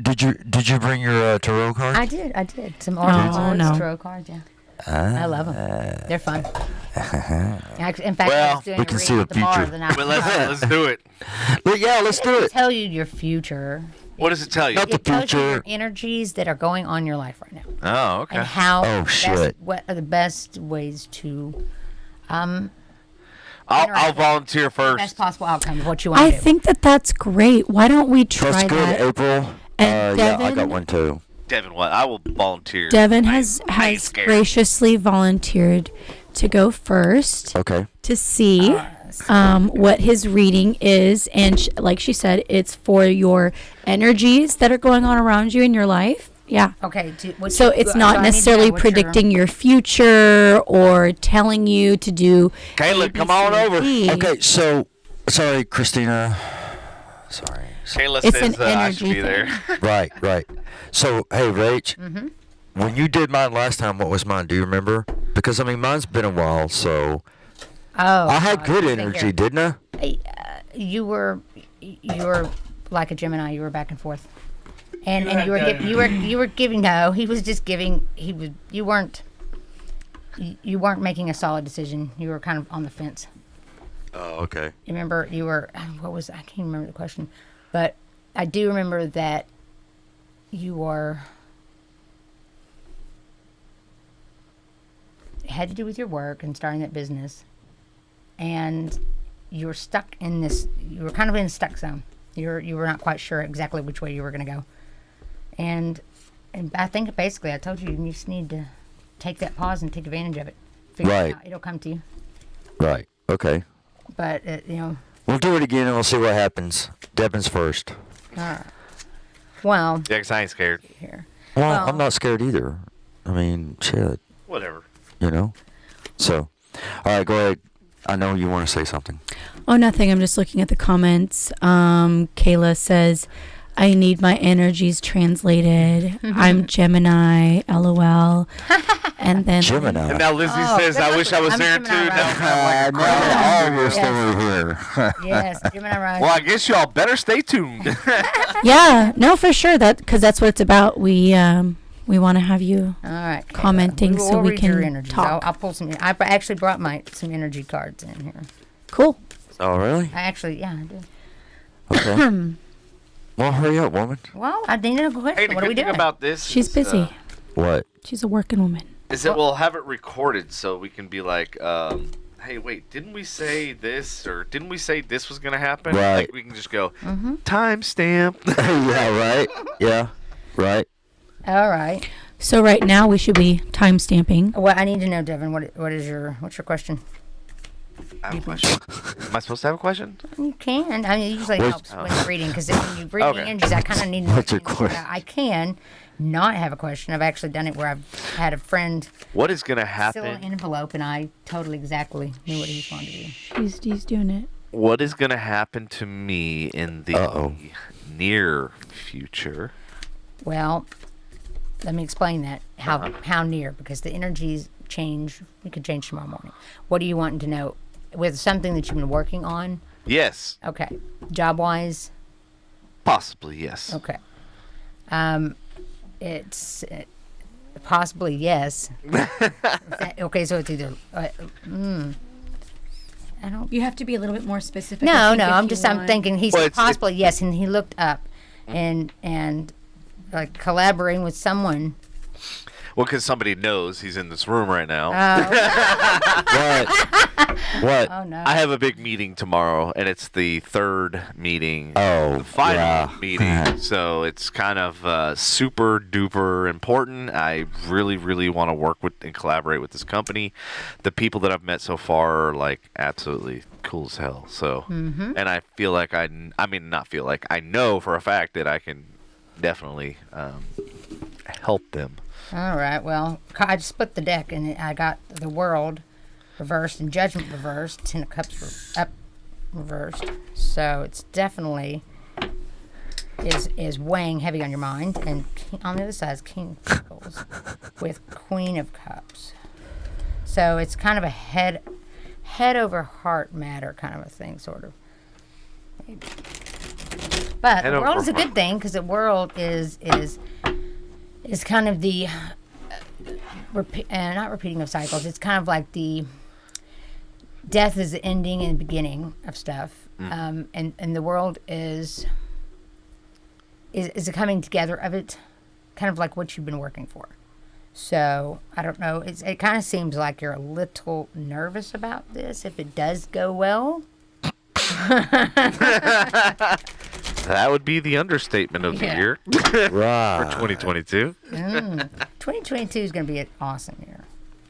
B: did you bring your tarot card?
H: I did. Some Oreo cards,
C: no.
H: tarot cards, yeah. I love them. They're fun. In fact, I
A: Well,
H: was doing
B: we
H: a
B: can see
H: reading
B: the
H: at the bar
B: future.
H: the night
A: But
H: before.
A: let's do it.
B: But yeah, let's do it.
H: Tell you your future.
A: What does it tell you?
B: Not the
H: It tells you your
B: future.
H: energies that are going on in your life right now,
A: Oh, okay.
H: and how.
B: Oh, shit.
H: What are the best ways to
A: I'll
H: interact with
A: volunteer
H: best
A: first.
H: possible outcome of what you want
C: I
H: to do?
C: think that's great. Why don't we try
B: That's good,
C: that?
B: April.
C: And
B: Yeah, I
C: Devin-
B: got one too.
A: Devin, what? I will volunteer.
C: Devin
A: I
C: has
A: ain't scared.
C: graciously volunteered to go first
B: Okay.
C: to see what his reading is, and like she said, it's for your energies that are going on around you in your life. Yeah.
H: Okay.
C: So it's
H: I
C: not
H: need to
C: necessarily
H: know what your-
C: predicting your future or telling you to do.
A: Kayla,
C: A, B,
A: come on
C: C,
A: over.
C: D.
B: Okay, so sorry, Christina. Sorry.
A: Kayla
C: It's
A: says
C: an
A: I should
C: energy
A: be there.
B: Right. So hey, Rach, when you did mine last time, what was mine? Do you remember? Because I mean, mine's been a while, so
H: Oh,
B: I had
H: God,
B: good
H: I think
B: energy, didn't I?
H: you were like a Gemini. You were back and forth, and
E: had
H: you were
E: that
H: you were giving. No, he was just giving. You weren't. you weren't making a solid decision. You were kind of on the fence.
B: Oh, okay.
H: You remember you were, I can't even remember the question, but I do remember that you were, it had to do with your work and starting that business, and you were stuck in this, you were kind of in a stuck zone. You were not quite sure exactly which way you were going to go. And I think basically I told you just need to take that pause and take advantage of it. Figure it out. It'll come to you.
B: Right. Okay.
H: But,
B: We'll do it again and we'll see what happens. Devin's first.
H: all right. Well,
A: Yeah, 'cause I ain't scared.
H: here.
B: Well, I'm not scared either. I mean, shit.
A: Whatever.
B: You know? So, all right, go ahead. I know you want to say something.
C: Oh, nothing. I'm just looking at the comments. Kayla says, I need my energies translated. I'm Gemini, LOL. And then
B: Gemini.
A: And now Lizzie says, I wish I was
H: I'm
A: there
H: Gemini
A: too.
H: rising.
A: Now I'm like a crowd.
B: August over here.
H: Yes, Gemini rising.
A: Well, I guess y'all better stay tuned.
C: yeah, no, for sure. Because that's what it's about. We want to have you
H: All right. Kayla.
C: commenting
H: We'll
C: so we
H: read your
C: can
H: energies.
C: talk.
H: I'll pull some. I actually brought some energy cards in here.
C: Cool.
B: Oh, really?
H: I did.
B: Okay. Well, hurry up, woman.
H: Well, I need a question.
A: Hey, the
H: What are we
A: good thing
H: doing?
A: about this
C: She's
A: is,
C: busy.
B: What?
C: She's a working woman.
A: is that we'll have it recorded so we can be like, hey, wait, didn't we say this, or didn't we say this was going to happen?
B: Right.
A: Like, we can just go, timestamp.
B: Yeah, right? Yeah, right.
H: All right.
C: So right now we should be time stamping.
H: Well, I need to know, Devin. What's your question?
A: I have a question. Am I supposed to have a question?
H: You can. I mean, it usually
B: What's-
H: helps when you're reading, because when you read the
A: Okay.
H: energies, I kind of need to know.
B: What's your
H: what you mean.
B: question?
H: I can not have a question. I've actually done it where I've had a friend
A: What is going to
H: fill an
A: happen?
H: envelope, and I totally exactly knew what he was going to do.
C: He's doing it.
A: What is going to happen to me in the
B: Uh-oh.
A: near future?
H: Well, let me explain that. How near? Because the energies change. It could change tomorrow morning. What are you wanting to know? With something that you've been working on?
A: Yes.
H: Okay. Job wise?
A: Possibly, yes.
H: Okay. It's possibly yes. Okay, so it's either. I don't.
C: You have to be a little bit more specific.
H: No, I'm thinking he
A: Well,
H: said possibly yes, and he looked up, and like collaborating with someone.
A: Well, because somebody knows he's in this room right now.
B: What?
H: Oh no.
A: I have a big meeting tomorrow, and it's the third meeting.
B: Oh,
A: The final
B: yeah.
A: meeting. So it's kind of super duper important. I really, really want to work with and collaborate with this company. The people that I've met so far are like absolutely cool as hell. So, and I feel like I know for a fact that I can definitely help them.
H: All right. Well, I just split the deck, and I got the World reversed and Judgment reversed. Ten of Cups up reversed. So it's definitely is weighing heavy on your mind. And on the other side is King of Pentacles with Queen of Cups. So it's kind of a head over heart matter kind of a thing, sort of. But
A: Head
H: the world
A: over
H: is a good thing, because the world is kind of the not repeating of cycles. It's kind of like the death is the ending and beginning of stuff, and the world is a coming together of it, kind of like what you've been working for. So I don't know. It kind of seems like you're a little nervous about this. If it does go well.
A: That would be the understatement of the
H: Yeah.
A: year
B: Right.
A: for 2022.
H: 2022 is going to be an awesome year.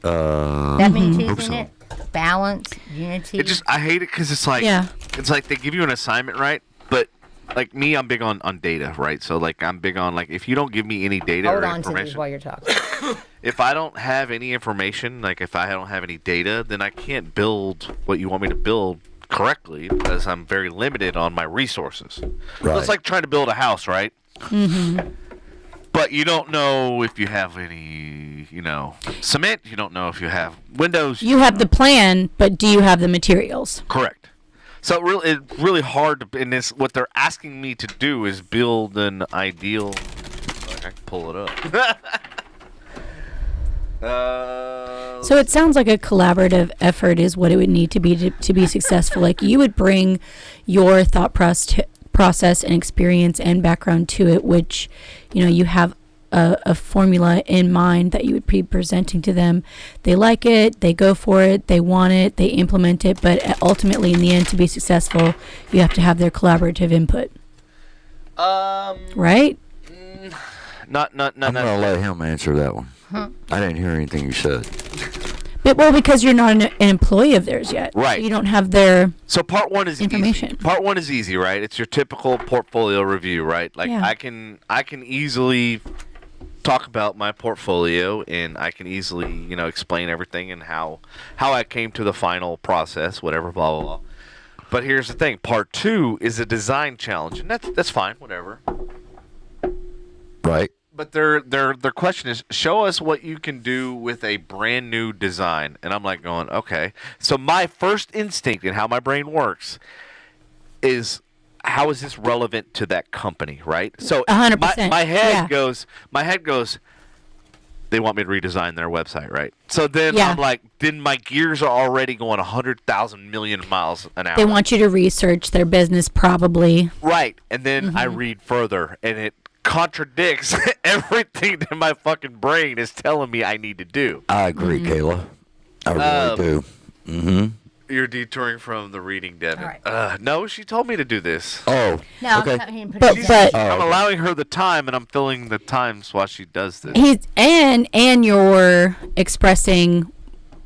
B: Uh,
H: That means
B: hope
H: choosing
B: so.
H: it, balance, unity.
A: I hate it because it's like,
C: Yeah.
A: it's like they give you an assignment, right? But like me, I'm big on data, right? So like I'm big on like if you don't give me any data
H: Hold
A: or
H: on to these
A: information,
H: while you're talking.
A: if I don't have any information, like if I don't have any data, then I can't build what you want me to build correctly because I'm very limited on my resources. So
B: Right.
A: it's like trying to build a house, right? Mm-hmm. But you don't know if you have any, cement. You don't know if you have windows.
C: You have the plan, but do you have the materials?
A: Correct. So it's really hard to, in this. What they're asking me to do is build an ideal. I can pull it up.
C: So it sounds like a collaborative effort is what it would need to be successful. Like you would bring your thought process and experience and background to it, which, you have a formula in mind that you would be presenting to them. They like it, they go for it, they want it, they implement it, but ultimately in the end to be successful, you have to have their collaborative input. Right?
A: Not.
B: I'm gonna let him answer that one. I didn't hear anything you said.
C: But because you're not an employee of theirs yet,
A: right?
C: So you don't have their
A: part 1 is
C: information.
A: Easy. Part 1 is easy, right? It's your typical portfolio review, right? Like I can easily talk about my portfolio, and I can easily explain everything and how I came to the final process, whatever, blah blah blah. But here's the thing: part 2 is a design challenge, and that's fine, whatever.
B: Right.
A: But their question is, show us what you can do with a brand new design. And I'm like going, okay. So my first instinct and how my brain works is, how is this relevant to that company, right? So
C: 100%.
A: My head goes, they want me to redesign their website, right? So then I'm like, then my gears are already going 100,000 million miles an hour.
C: They want you to research their business, probably.
A: Right. And then I read further, and it contradicts everything that my fucking brain is telling me I need to do.
B: I agree, Kayla. I really do. Mm-hmm.
A: You're detouring from the reading, Devin.
H: All right.
A: No, she told me to do this.
B: Oh,
H: No,
B: okay.
A: I'm allowing her the time, and I'm filling the times while she does this.
C: And you're expressing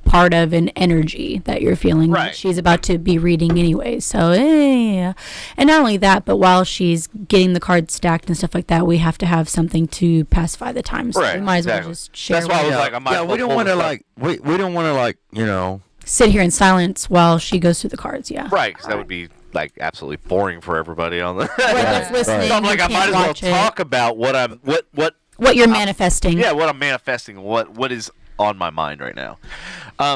C: part of an energy that you're feeling that she's about to be reading anyway. So, and not only that, but while she's getting the cards stacked and stuff like that, we have to have something to pacify the time. So we might as well just share.
A: That's why I was like, I might
B: we don't want to we don't want to
C: sit here in silence while she goes through the cards. Yeah.
A: Right, because that would be like absolutely boring for everybody on the.
C: That's listening.
A: So I'm like, I might as well talk about what
C: you're manifesting.
A: Yeah, what I'm manifesting. What is on my mind right now.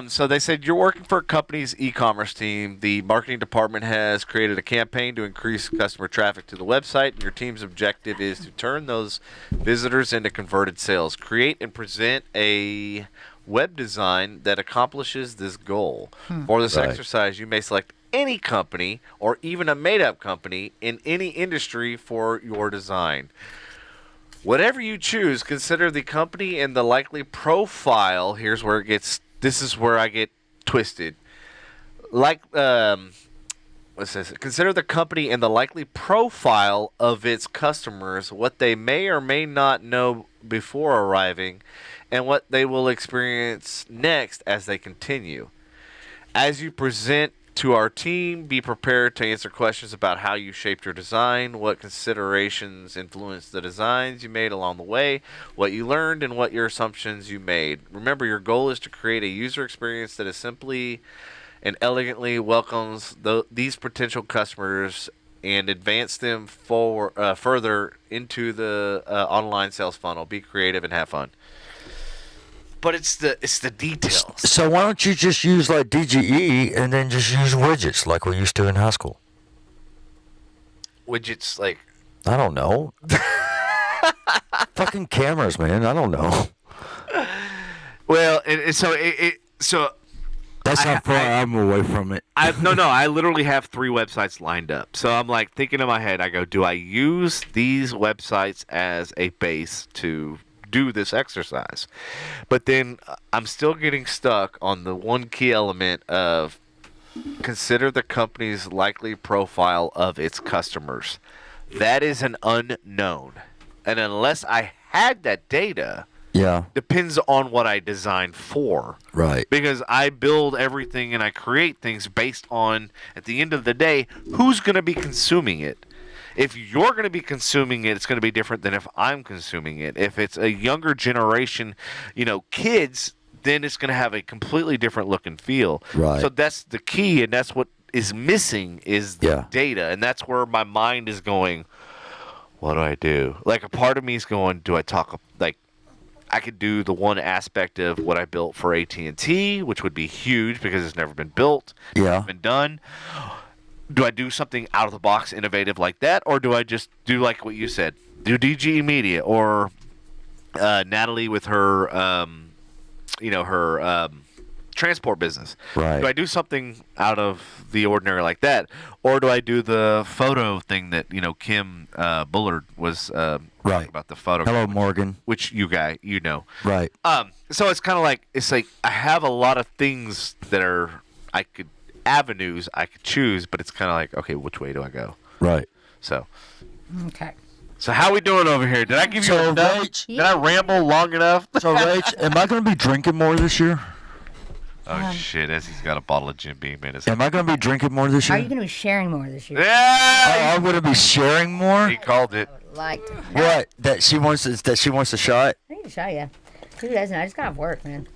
A: So they said, you're working for a company's e-commerce team. The marketing department has created a campaign to increase customer traffic to the website. And your team's objective is to turn those visitors into converted sales. Create and present a web design that accomplishes this goal. For this exercise, you may select any company or even a made-up company in any industry for your design. Whatever you choose, consider the company and the likely profile. Here's where this is where I get twisted. Consider the company and the likely profile of its customers, what they may or may not know before arriving, and what they will experience next as they continue. As you present to our team, be prepared to answer questions about how you shaped your design, what considerations influenced the designs you made along the way, what you learned, and what your assumptions you made. Remember, your goal is to create a user experience that is simply and elegantly welcomes these potential customers and advance them further into the online sales funnel. Be creative and have fun. But it's the details.
B: So why don't you just use like DGE and then just use widgets like we used to in high school?
A: Widgets like,
B: I don't know. Fucking cameras, man. I don't know.
A: Well, so
B: that's how far I'm away from it.
A: No. I literally have 3 websites lined up. So I'm like thinking in my head. I go, do I use these websites as a base to do this exercise? But then I'm still getting stuck on the one key element of consider the company's likely profile of its customers. That is an unknown, and unless I had that data, depends on what I designed for.
B: Right.
A: Because I build everything and I create things based on, at the end of the day, who's going to be consuming it. If you're going to be consuming it, it's going to be different than if I'm consuming it. If it's a younger generation, kids, then it's going to have a completely different look and feel.
B: Right.
A: So that's the key, and that's what is missing is the data. And that's where my mind is going, what do I do? Like, a part of me is going, do I talk, like, I could do the one aspect of what I built for AT&T, which would be huge because it's never been built, never been done. Do I do something out of the box, innovative like that, or do I just do like what you said, do DG Media or Natalie with her her transport business.
B: Right.
A: Do I do something out of the ordinary like that, or do I do the photo thing that Kim Bullard was talking about, the photo?
B: Hello, Morgan.
A: Which you know.
B: Right.
A: So it's kind of like I have a lot of things that are avenues I could choose, but it's kind of like, okay, which way do I go?
B: Right.
A: So.
H: Okay.
A: So how we doing over here? Did I give you enough?
B: Rach,
A: Did I ramble long enough?
B: So, Rach, am I going to be drinking more this year?
A: Oh shit! As he's got a bottle of Jim Beam in his hand.
B: Am I going to be drinking more this year?
H: Are you going to be sharing more this year?
A: Yeah.
B: I'm going to be sharing more.
A: He called it.
H: Like
B: What? That she wants a shot?
H: I need to show you. Who doesn't? I just got off work, man.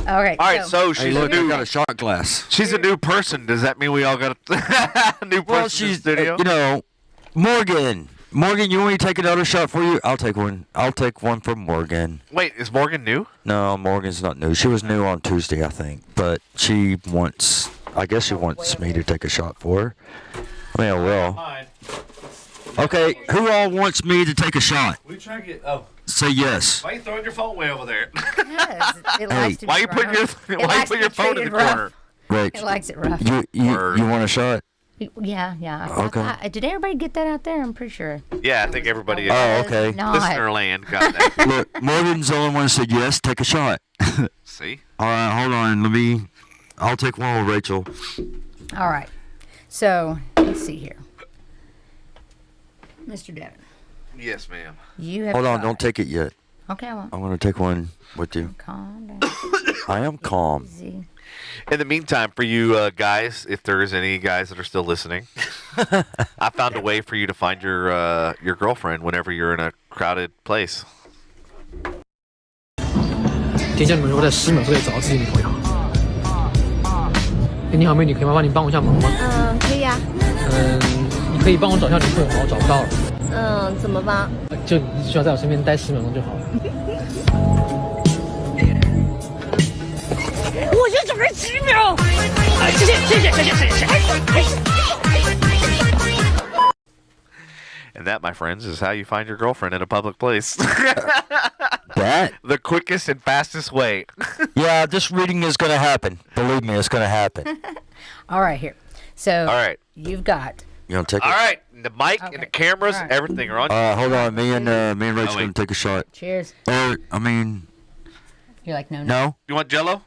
H: All right.
A: All right. So
B: Hey,
A: she's
B: look,
A: a
B: I
A: new.
B: got a shot glass.
A: She's a new person. Does that mean we all got a new person
B: Well,
A: in the
B: she's,
A: studio?
B: Morgan. Morgan, you want me to take another shot for you? I'll take one. I'll take one from Morgan.
A: Wait, is Morgan new?
B: No, Morgan's not new. She was new on Tuesday, I think. But I guess she wants me to take a shot for her. I mean, I will. Okay, who all wants me to take a shot?
E: We try to get. Oh,
B: Say yes.
E: why are you throwing your phone way over there?
H: Yes, it likes to be
A: Why you putting
H: rough.
A: your
H: It
A: Why you
H: likes
A: put
H: to
A: your
H: be
A: phone in the
H: treated rough.
A: corner?
H: It
B: Rach,
H: likes it rough.
B: you
A: Word.
B: want a shot?
H: Yeah.
B: Okay.
H: Did everybody get that out there? I'm pretty sure.
A: Yeah, I think everybody.
B: Oh, okay.
H: Not.
A: Listener land got that.
B: Look, Morgan's the only one who said yes, take a shot.
A: See?
B: All right, hold on. I'll take one with Rachel.
H: All right. So, let's see here. Mr. Devin,
A: Yes, ma'am.
H: you have
B: Hold on,
H: tried-
B: don't take it yet.
H: Okay, I won't.
B: I'm going to take one with you.
H: Calm down.
B: I am calm.
H: Easy.
A: In the meantime, for you guys, if there's any guys that are still listening, I found a way for you to find your girlfriend whenever you're in a crowded place.
I: 等一下，你们如果在10秒之内找到自己女朋友。你好，美女，可以麻烦你帮我一下忙吗？
J: 可以啊。
I: 你可以帮我找一下女朋友吗？我找不到了。
J: 怎么帮？
I: 就你只需要在我身边待10秒钟就好了。
J: 我就准备10秒。谢谢。
A: And that, my friends, is how you find your girlfriend in a public place.
B: That?
A: The quickest and fastest way.
B: Yeah, this reading is going to happen. Believe me, it's going to happen.
H: All right, here. So,
A: All right.
H: you've got.
B: You want to take
A: All
B: it?
A: right. The mic and the cameras, everything are on.
B: Hold on. Me and Rachel going to take a shot.
H: Cheers.
B: Or,
H: You're like, no.
B: no?
A: You want Jello?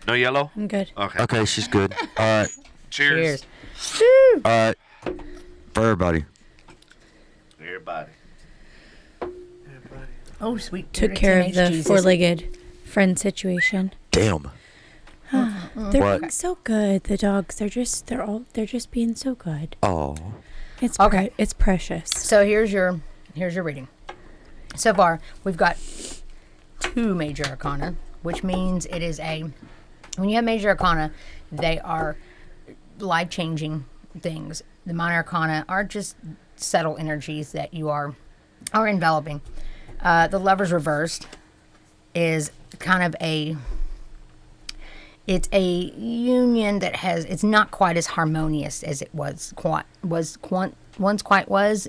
A: No yellow?
C: I'm good.
A: Okay.
B: Okay, she's good. All right.
A: Cheers.
H: Cheers.
B: All right. For everybody.
A: Everybody.
H: Oh, sweet.
C: Took
H: dirty
C: care of
H: teenage
C: the
H: Jesus.
C: four-legged friend situation.
B: Damn.
C: They're
B: What?
C: being so good. The dogs. They're just being so good.
B: Oh.
C: It's
H: Okay.
C: It's precious.
H: So here's your reading. So far, we've got 2 major arcana, which means it is when you have major arcana, they are life-changing things. The minor arcana are just subtle energies that you are enveloping. The Lover's reversed is kind of it's a union that it's not quite as harmonious as it once quite was,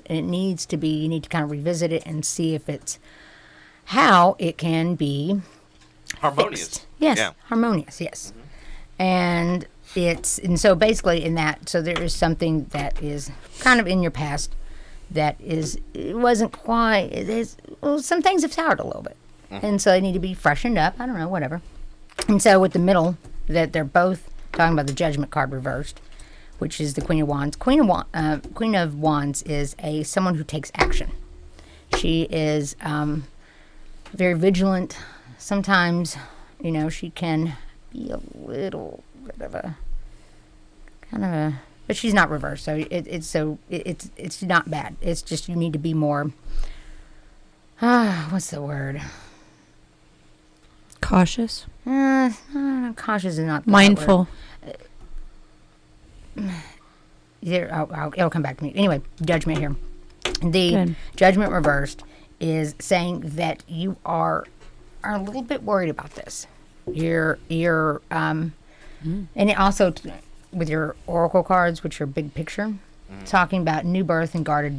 H: and it needs to be. You need to kind of revisit it and see if it's how it can be
A: Harmonious.
H: fixed. Yes,
A: Yeah.
H: harmonious. Yes, and so basically in that, so there is something that is kind of in your past that it wasn't quite. Some things have soured a little bit, and so they need to be freshened up. I don't know, whatever. And so with the middle, that they're both talking about the Judgment card reversed, which is the Queen of Wands. Queen of Wands is someone who takes action. She is very vigilant. Sometimes, she can be a little bit of a kind of a, but she's not reversed. So it's not bad. It's just you need to be more. What's the word?
C: Cautious.
H: Cautious is not the right
C: Mindful.
H: word. It'll come back to me. Anyway, Judgment here. The
C: Good.
H: Judgment reversed is saying that you are a little bit worried about this. And it also with your oracle cards, which are big picture, talking about new birth and guarded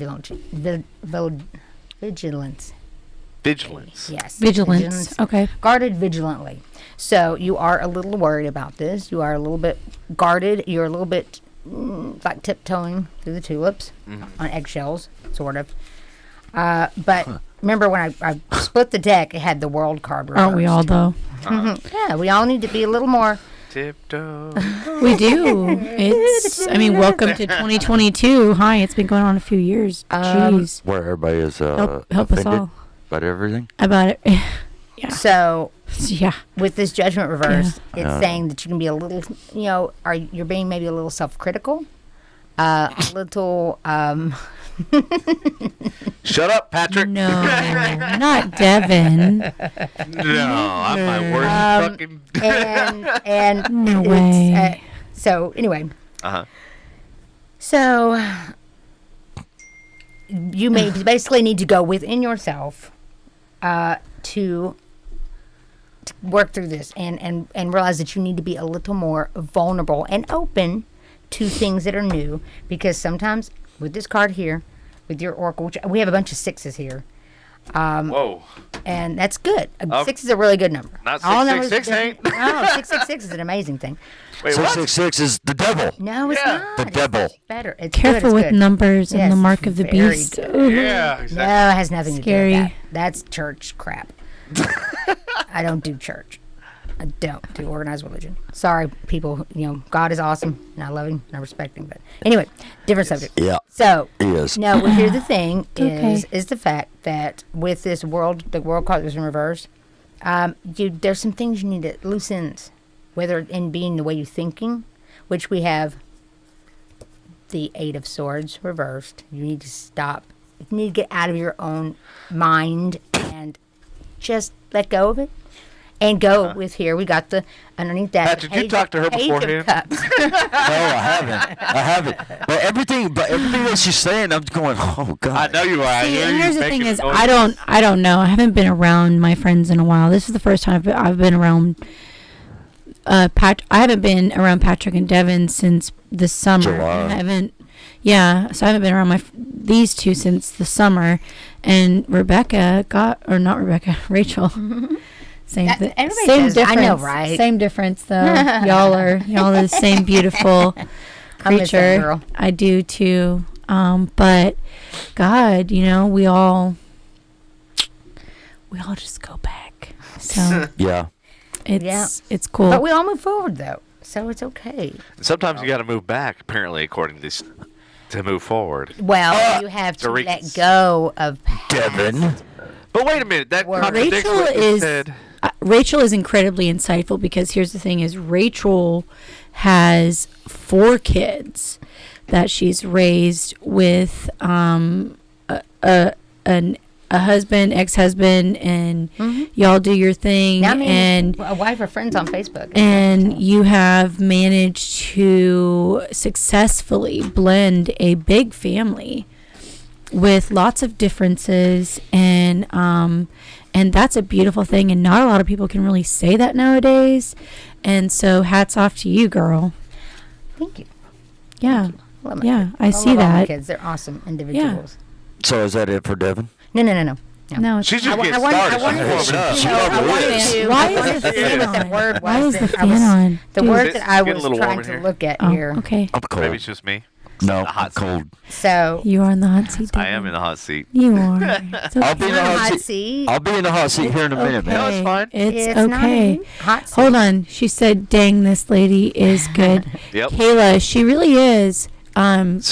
H: vigilance.
A: Vigilance.
H: Yes.
C: Vigilance. Okay.
H: Guarded vigilantly. So you are a little worried about this. You are a little bit guarded. You're a little bit like tiptoeing through the tulips on eggshells, sort of. But remember when I split the deck, it had the world card reversed.
C: Aren't we all, though?
H: Yeah, we all need to be a little more.
A: Tiptoe.
C: We do. It's, I mean, welcome to 2022. Hi, it's been going on a few years. Jeez.
B: Where everybody is
C: Help us
B: offended
C: all.
B: about everything.
C: About it. Yeah.
H: So
C: Yeah.
H: with this judgment reversed, it's saying that you can be a little, you're being maybe a little self-critical, a little.
A: Shut up, Patrick.
C: No, not Devin.
A: No, I'm my worst fucking.
H: and
C: No
H: it's,
C: way.
H: so anyway,
A: Uh-huh.
H: so you may basically need to go within yourself to work through this and realize that you need to be a little more vulnerable and open to things that are new, because sometimes with this card here, with your oracle, which we have a bunch of sixes here.
A: Whoa.
H: And that's good. Six is a really good number.
A: Not
H: All
A: 666
H: numbers-
A: ain't.
H: No, 666 is an amazing thing.
A: Wait, what?
B: 666 is the devil.
H: No, it's not.
B: The devil.
H: It's better. It's
C: Careful
H: good,
C: with
H: it's good.
C: numbers
H: Yes,
C: and the mark of the
H: very
C: beast.
H: good.
A: Yeah,
H: No,
A: exactly.
H: it has nothing to
C: Scary.
H: do with that. That's church crap. I don't do church. I don't do organized religion. Sorry, people. God is awesome, and I love him, and I respect him. But anyway, different subject.
B: Yeah.
H: So
B: He is.
H: no, well, here's the thing:
C: Okay.
H: is the fact that with this the world card was in reverse. There's some things you need to loose ends, whether in being the way you're thinking, which we have the Eight of Swords reversed. You need to stop. You need to get out of your own mind and just let go of it. And go with here. We got the underneath that.
A: Pat, did you talk to her
H: Page of
A: beforehand?
H: Cups.
B: No, I haven't. But everything that she's saying, I'm going, oh God.
A: I know you are. I
C: See,
A: hear
C: and
A: you
C: here's the
A: making
C: thing is,
A: noise.
C: I don't know. I haven't been around my friends in a while. This is the first time I've been around. I haven't been around Patrick and Devin since the summer.
B: July.
C: I haven't. Yeah, so I haven't been around these two since the summer, and Rachel. Same
H: everybody
C: same
H: says, I
C: difference.
H: know, right?
C: Same difference though. y'all are the same beautiful
H: I miss that
C: creature.
H: girl.
C: I do too. But God, we all just go back. So
B: Yeah.
C: it's cool.
H: But we all move forward though, so it's okay.
A: Sometimes you got to move back, apparently, according to this, to move forward.
H: Well, you have to
A: Doritos.
H: let go of past.
B: Devin.
A: But wait a minute, that
H: Well,
A: contradicts
C: Rachel
A: what you
C: is
A: said.
C: Rachel is incredibly insightful, because here's the thing: is Rachel has 4 kids that she's raised with a husband, ex-husband, and y'all do your thing,
H: Now, I mean,
C: and
H: a wife or friends on Facebook.
C: and you have managed to successfully blend a big family with lots of differences, and that's a beautiful thing, and not a lot of people can really say that nowadays. And so hats off to you, girl.
H: Thank you.
C: Yeah.
H: Love my
C: Yeah,
H: kids.
C: I see
H: love all my
C: that.
H: kids. They're awesome individuals.
B: So is that it for Devin?
H: No.
C: No, it's
A: She's just
H: I
A: getting
H: wanted-
A: started.
H: I wanted
A: She's
H: to-
A: warming up.
B: She
H: I
B: probably
H: wanted
B: is.
H: to-
C: Why
H: I
C: is
H: wanted
C: the
H: to see
C: fan
H: what that
C: on?
H: word
C: Why
H: was
C: is the
H: that I
C: fan
H: was-
C: on?
H: The
C: Dude.
H: word
A: It's
H: that I
A: getting a
H: was
A: little warm
H: trying
A: in
H: to
A: here.
H: look at
C: Oh,
H: here.
C: okay.
B: I'm cold.
A: Maybe it's just me.
B: No,
A: hot
B: I'm cold.
H: So
C: You are in the hot seat.
A: I am
C: Devin.
A: in the hot seat.
C: You are. It's
B: I'll
C: okay.
B: be in
H: you're
B: the
H: in a
B: hot
H: hot
B: seat.
H: seat.
B: I'll be in the hot seat here in a minute, man.
A: No, it's fine.
C: It's
H: not
C: okay.
H: a hot seat.
C: Hold on. She said, "Dang, this lady is good."
A: Yep.
C: Kayla, she really is.
A: So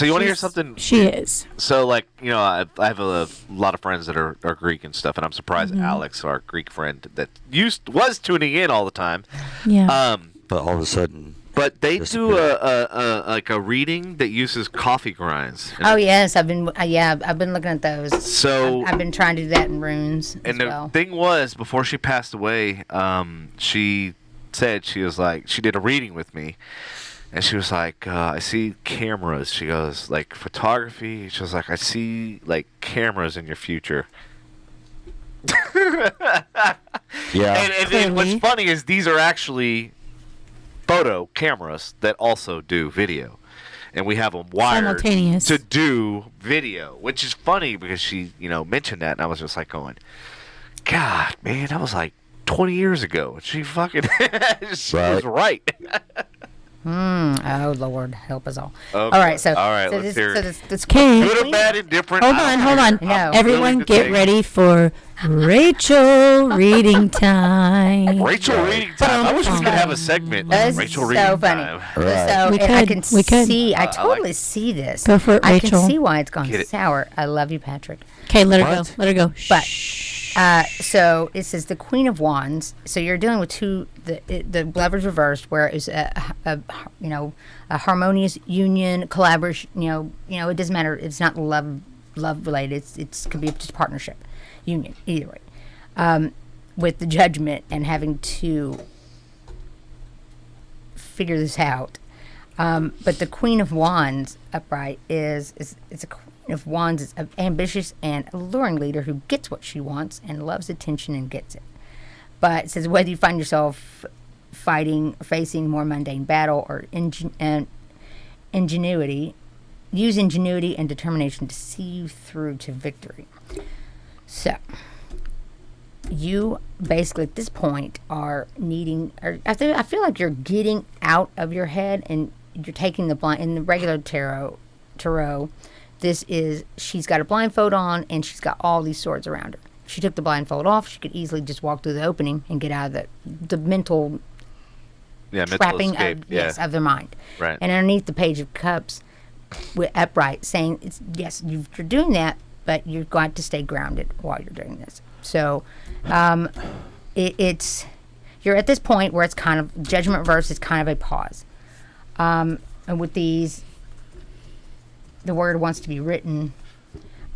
A: you want to hear
C: she's-
A: something?
C: She is.
A: So, like, I have a lot of friends that are Greek and stuff, and I'm surprised Alex, our Greek friend, that was tuning in all the time.
C: Yeah.
B: But all of a sudden,
A: But they do
B: Disappeared.
A: a reading that uses coffee grinds.
H: Oh yes, I've been looking at those.
A: So
H: I've been trying to do that in runes as
A: and the
H: well.
A: thing was, before she passed away, she said she was like, she did a reading with me, and she was like, I see cameras. She goes, like, photography. She was like, I see, like, cameras in your future.
B: yeah.
A: And what's
C: Clearly.
A: funny is these are actually photo cameras that also do video. And we have them wired
C: Simultaneous.
A: to do video, which is funny because she, mentioned that, and I was just like going, God, man, that was like 20 years ago. She fucking she was right.
H: Oh Lord, help us all.
A: Okay.
H: All right, so
A: let's hear it.
H: this
C: Okay.
A: Good or bad, indifferent.
C: Hold
A: I
C: on,
A: don't
C: hold on.
A: care. I'm
C: Everyone
A: willing to
C: get
A: take-
C: ready for Rachel reading time.
A: Rachel reading time. I wish we could have a segment.
H: This
A: Rachel
H: is
A: reading
H: so funny.
A: time.
H: So
C: We
H: and I
C: could,
H: can
C: we could.
H: see. I
A: like
H: totally see this.
C: Go for it,
H: I
C: Rachel.
H: can see why it's gone
A: Get it.
H: sour. I love you, Patrick.
C: Okay, let her
B: What?
C: go. Let her go.
H: But
C: Shh.
H: so it says the Queen of Wands. So you're dealing with the Lovers reversed, where it's a harmonious union, collaboration. It doesn't matter. It's not love related. It could be just partnership, union, either way. With the Judgment and having to figure this out. But the Queen of Wands upright is a Queen of Wands is an ambitious and alluring leader who gets what she wants and loves attention and gets it. But it says whether you find yourself facing more mundane battle or ingenuity, use ingenuity and determination to see you through to victory. So you basically at this point are needing, I feel like you're getting out of your head and you're taking the blind in the regular tarot. She's got a blindfold on and she's got all these swords around her. If she took the blindfold off, she could easily just walk through the opening and get out of the mental trapping
A: escape.
H: of their mind.
A: Right.
H: And underneath the Page of Cups with upright saying, you're doing that, but you've got to stay grounded while you're doing this. So you're at this point where it's kind of Judgment Reverse is kind of a pause. And with these, the word wants to be written.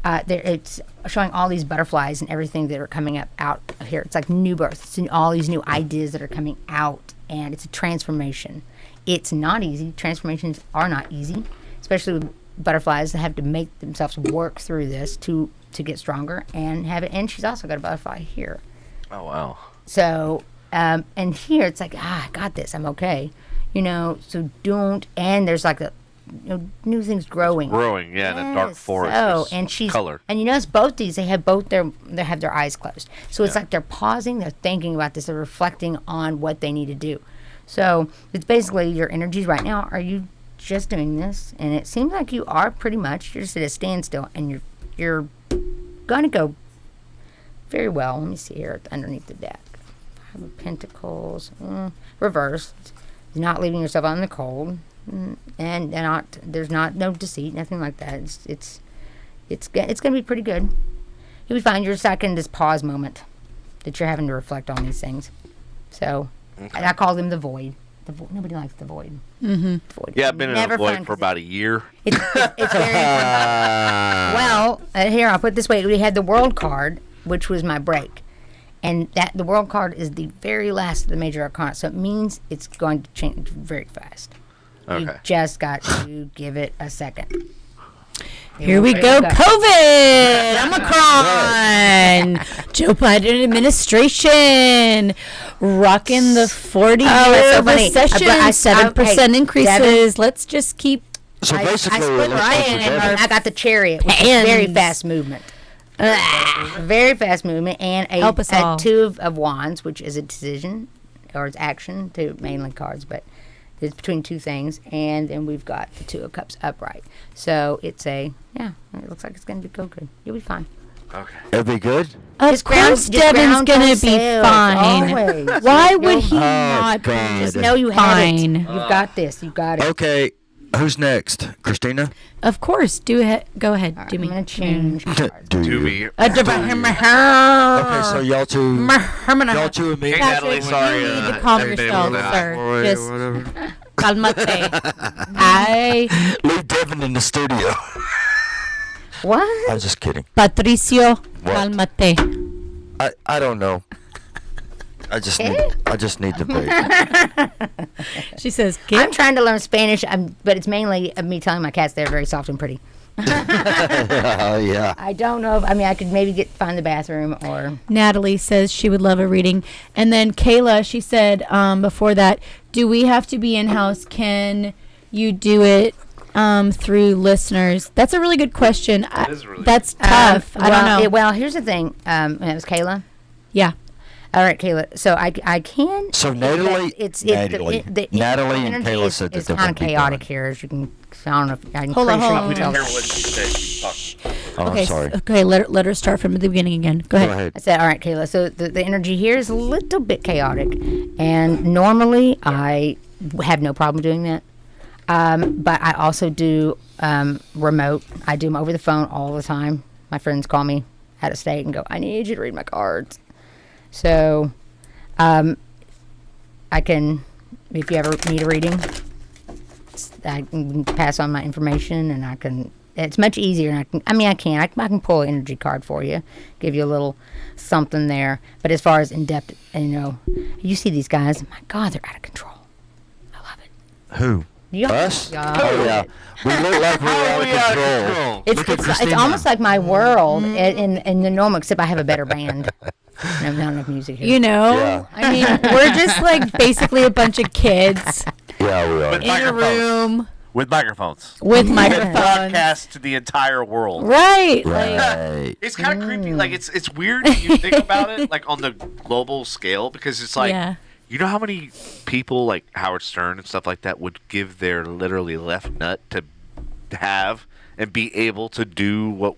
H: It's showing all these butterflies and everything that are coming out of here. It's like new births and all these new ideas that are coming out, and it's a transformation. It's not easy. Transformations are not easy, especially with butterflies that have to make themselves work through this to get stronger and have it. And she's also got a butterfly here.
A: Oh, wow.
H: So, and here it's like, I got this. I'm okay. So don't, and there's like new things growing.
A: Growing, yeah, in the dark forest.
H: Oh, and she's
A: color.
H: And you notice both these, they have their eyes closed. So it's like they're pausing, they're thinking about this, they're reflecting on what they need to do. So it's basically your energies right now. Are you just doing this? And it seems like you are pretty much. You're just at a standstill, and you're going to go very well. Let me see here underneath the deck. Five of Pentacles, reversed. Not leaving yourself out in the cold. And there's no deceit, nothing like that. It's going to be pretty good. You'll be fine. You're stuck in this pause moment that you're having to reflect on these things. So, and I call them the void. Nobody likes the void.
C: Mm-hmm.
H: Void.
A: Yeah, I've been in a void
H: fun
A: for about a year.
H: It's very well. Here I'll put it this way: we had the World card, which was my break. And the World card is the very last of the major arcana, so it means it's going to change very fast.
A: Okay.
H: You just got to give it a second.
C: Here we go. COVID, Omicron, Joe Biden administration, rocking the 40-year recession, 7% increases.
H: Devin,
C: Let's just keep.
B: So basically,
H: I split
B: it looks like
H: Ryan
B: we're
H: and
B: dead.
H: I got the Chariot, which is very fast movement. Very fast movement, and
C: Help us all.
H: a Two of Wands, which is a decision or it's action, to mainly cards, but it's between two things. And then we've got the Two of Cups upright. So it's it looks like it's going to go good. You'll be fine.
A: Okay.
B: It'll be good.
C: Of course, Devin's gonna be fine.
H: Always.
C: Why would he not
B: God.
H: Just know you have it. You've got this. You've got it.
B: Okay, who's next? Christina?
C: Of course. Go ahead.
H: All right,
C: Do me.
H: I'm going to change cards.
B: Do
A: To
B: you?
A: me.
B: Okay, so y'all two and me.
A: Hey, Natalie, sorry.
C: You need to calm yourself, sir. Just calmate.
B: Leave Devin in the studio.
H: What?
B: I'm just kidding.
C: Patricio,
B: What?
C: calmate.
B: I don't know. I just need the break.
C: She says,
H: I'm trying to learn Spanish, but it's mainly me telling my cats they're very soft and pretty.
B: Yeah.
H: I don't know if I could maybe find the bathroom or.
C: Natalie says she would love a reading. And then Kayla, she said before that, do we have to be in-house? Can you do it through listeners? That's a really good question.
A: That is really
C: That's tough. I don't know.
H: Well, here's the thing. It was Kayla.
C: Yeah.
H: All right, Kayla. So I can.
B: So Natalie and
H: energy
B: Kayla said that
H: it's
B: they
H: kind
B: won't
H: of
B: be
H: chaotic
B: done.
H: here, as you can. I don't know if I can.
C: Hold on, hold on.
E: We didn't hear what she said. She was talking.
B: Oh,
C: Okay.
B: I'm sorry.
C: Okay. Let her start from the beginning again. Go ahead.
H: I said, all right, Kayla. So the energy here is a little bit chaotic, and normally I have no problem doing that. But I also do remote. I do them over the phone all the time. My friends call me out of state and go, I need you to read my cards. So I can, if you ever need a reading, I can pass on my information, and I can. It's much easier. And I can pull an energy card for you, give you a little something there. But as far as in depth, you see these guys. My God, they're out of control. I love it.
B: Who? Us? Oh, yeah. We look like we're out of control.
H: It's almost like my world in the normal, except I have a better band. Not enough music here.
B: Yeah.
C: I mean, we're just like basically a bunch of kids
B: Yeah, we are.
C: in a room
A: With microphones.
C: with microphones.
A: Broadcast to the entire world.
C: Right. Like,
B: Right.
A: It's kind of creepy. Like it's weird if you think about it, like on the global scale, because it's like,
C: yeah.
A: you know how many people like Howard Stern and stuff like that would give their literally left nut to have and be able to do what,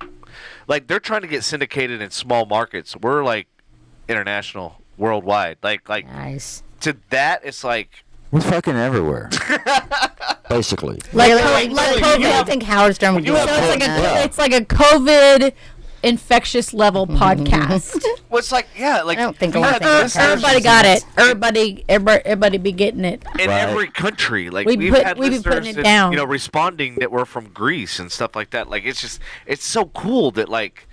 A: like they're trying to get syndicated in small markets. We're like international, worldwide. Like
H: Nice.
A: to that, it's like
B: We're fucking everywhere. Basically.
H: Like
C: COVID.
H: I don't think Howard Stern would do
C: So
H: it.
C: it's like a COVID infectious level podcast.
A: well, it's like
H: I don't think a lot of
A: yeah,
H: things.
C: Everybody got it. Everybody be getting it.
A: in
B: Right.
A: every country. Like
C: We
A: we've
C: be
A: had
C: putting
A: listeners
C: it
A: that,
C: down.
A: responding that were from Greece and stuff like that. Like it's so cool that like,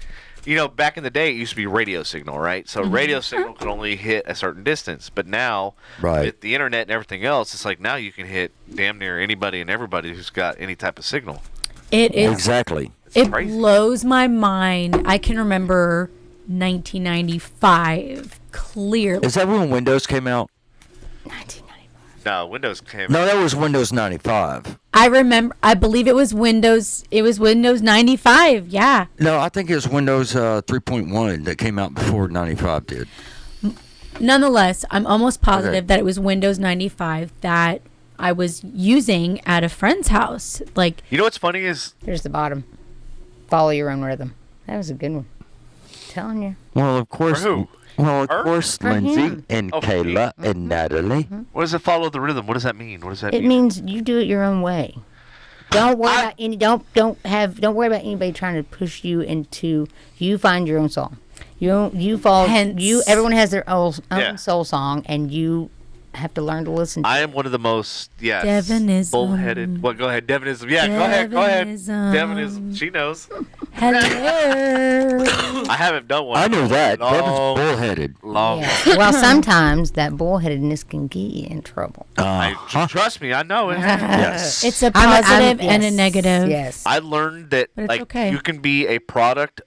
A: back in the day it used to be radio signal, right? So radio signal could only hit a certain distance, but now
B: Right.
A: with the internet and everything else, it's like now you can hit damn near anybody and everybody who's got any type of signal.
C: It is.
B: Exactly.
C: It
A: crazy.
C: blows my mind. I can remember 1995 clearly.
B: Is that when Windows came out?
H: 1995.
A: No, Windows came.
B: No, that was Windows 95.
C: I remember. I believe it was Windows. It was Windows 95. Yeah.
B: No, I think it was Windows 3.1 that came out before 95 did.
C: Nonetheless, I'm almost positive
B: Okay.
C: that it was Windows 95 that I was using at a friend's house. Like,
A: You know what's funny is
H: Here's the bottom. Follow your own rhythm. That was a good one. Telling you.
B: Well, of course.
A: who?
B: Well, of
A: Her?
B: course,
H: For
B: Lindsay
H: him.
B: and
A: Oh, for
B: Kayla and Natalie.
A: what does it follow the rhythm? What does that mean? What does that
H: It
A: mean?
H: means you do it your own way. Don't worry about any. Don't worry about anybody trying to push you into. You find your own song. You follow.
C: Hence-
H: Everyone has their own
A: Yeah.
H: soul song, and you have to learn to listen.
A: I am one of the most
C: Devinism.
A: bullheaded. Well, go ahead, Devinism. Yeah, go ahead.
C: Devinism.
A: Devinism. She knows.
C: hello.
A: I haven't done one.
B: I knew that. That was
A: Long,
B: bullheaded.
A: long.
H: Yeah. Well, sometimes that bullheadedness can get you in trouble.
A: Trust me, I know it.
B: Yes.
C: It's a
H: I'm-
C: positive and a
H: yes,
C: negative.
H: Yes.
A: I learned that
C: But it's
A: like
C: okay.
A: you can be a product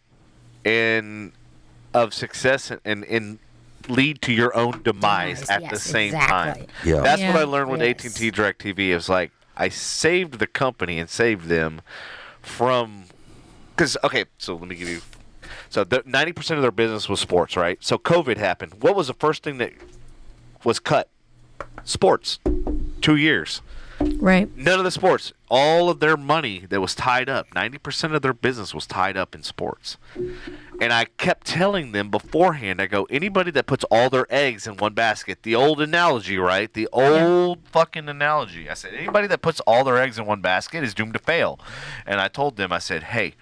A: of success and lead to your own demise at the
H: Yes,
A: same
H: exactly.
A: time.
B: Yeah.
A: That's what
C: Yeah.
A: I learned with
H: Yes.
A: AT&T DirecTV. Is like I saved the company and saved them from because so let me give you. So 90% of their business was sports, right? So COVID happened. What was the first thing that was cut? Sports. 2 years.
C: Right.
A: None of the sports. All of their money that was tied up, 90% of their business was tied up in sports. And I kept telling them beforehand, I go, anybody that puts all their eggs in one basket, the old analogy, right? The old fucking analogy. I said, anybody that puts all their eggs in one basket is doomed to fail. And I told them, I said, hey,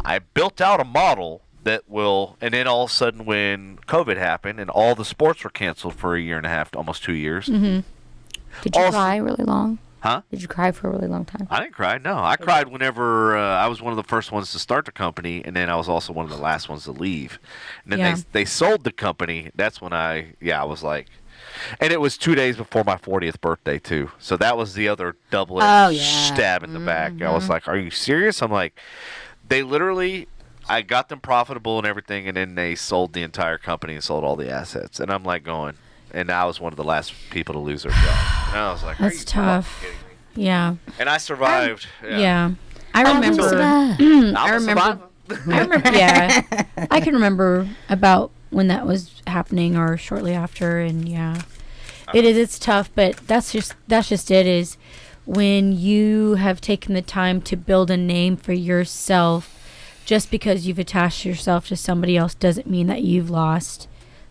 A: I built out a model that will, and then all of a sudden when COVID happened and all the sports were canceled for a year and a half, almost 2 years.
H: Did you
A: Also-
H: cry really long?
A: Huh?
H: Did you cry for a really long time?
A: I didn't cry. No, I cried whenever I was one of the first ones to start the company, and then I was also one of the last ones to leave. And then
C: Yeah.
A: they sold the company. That's when I was like, and it was 2 days before my 40th birthday too. So that was the other double
H: Oh, yeah.
A: stab in the back. I was like, are you serious? I'm like, they literally. I got them profitable and everything, and then they sold the entire company and sold all the assets. And I'm like going, and I was one of the last people to lose their job. And I was like, are
C: That's
A: you
C: tough.
A: fucking kidding me?
C: Yeah.
A: And I survived.
C: Yeah. I remember.
A: I'm
C: I
A: a
C: remember.
A: survivor.
C: I remember. Yeah. I can remember about when that was happening or shortly after, and it's tough, but that's just it, is when you have taken the time to build a name for yourself. Just because you've attached yourself to somebody else doesn't mean that you've lost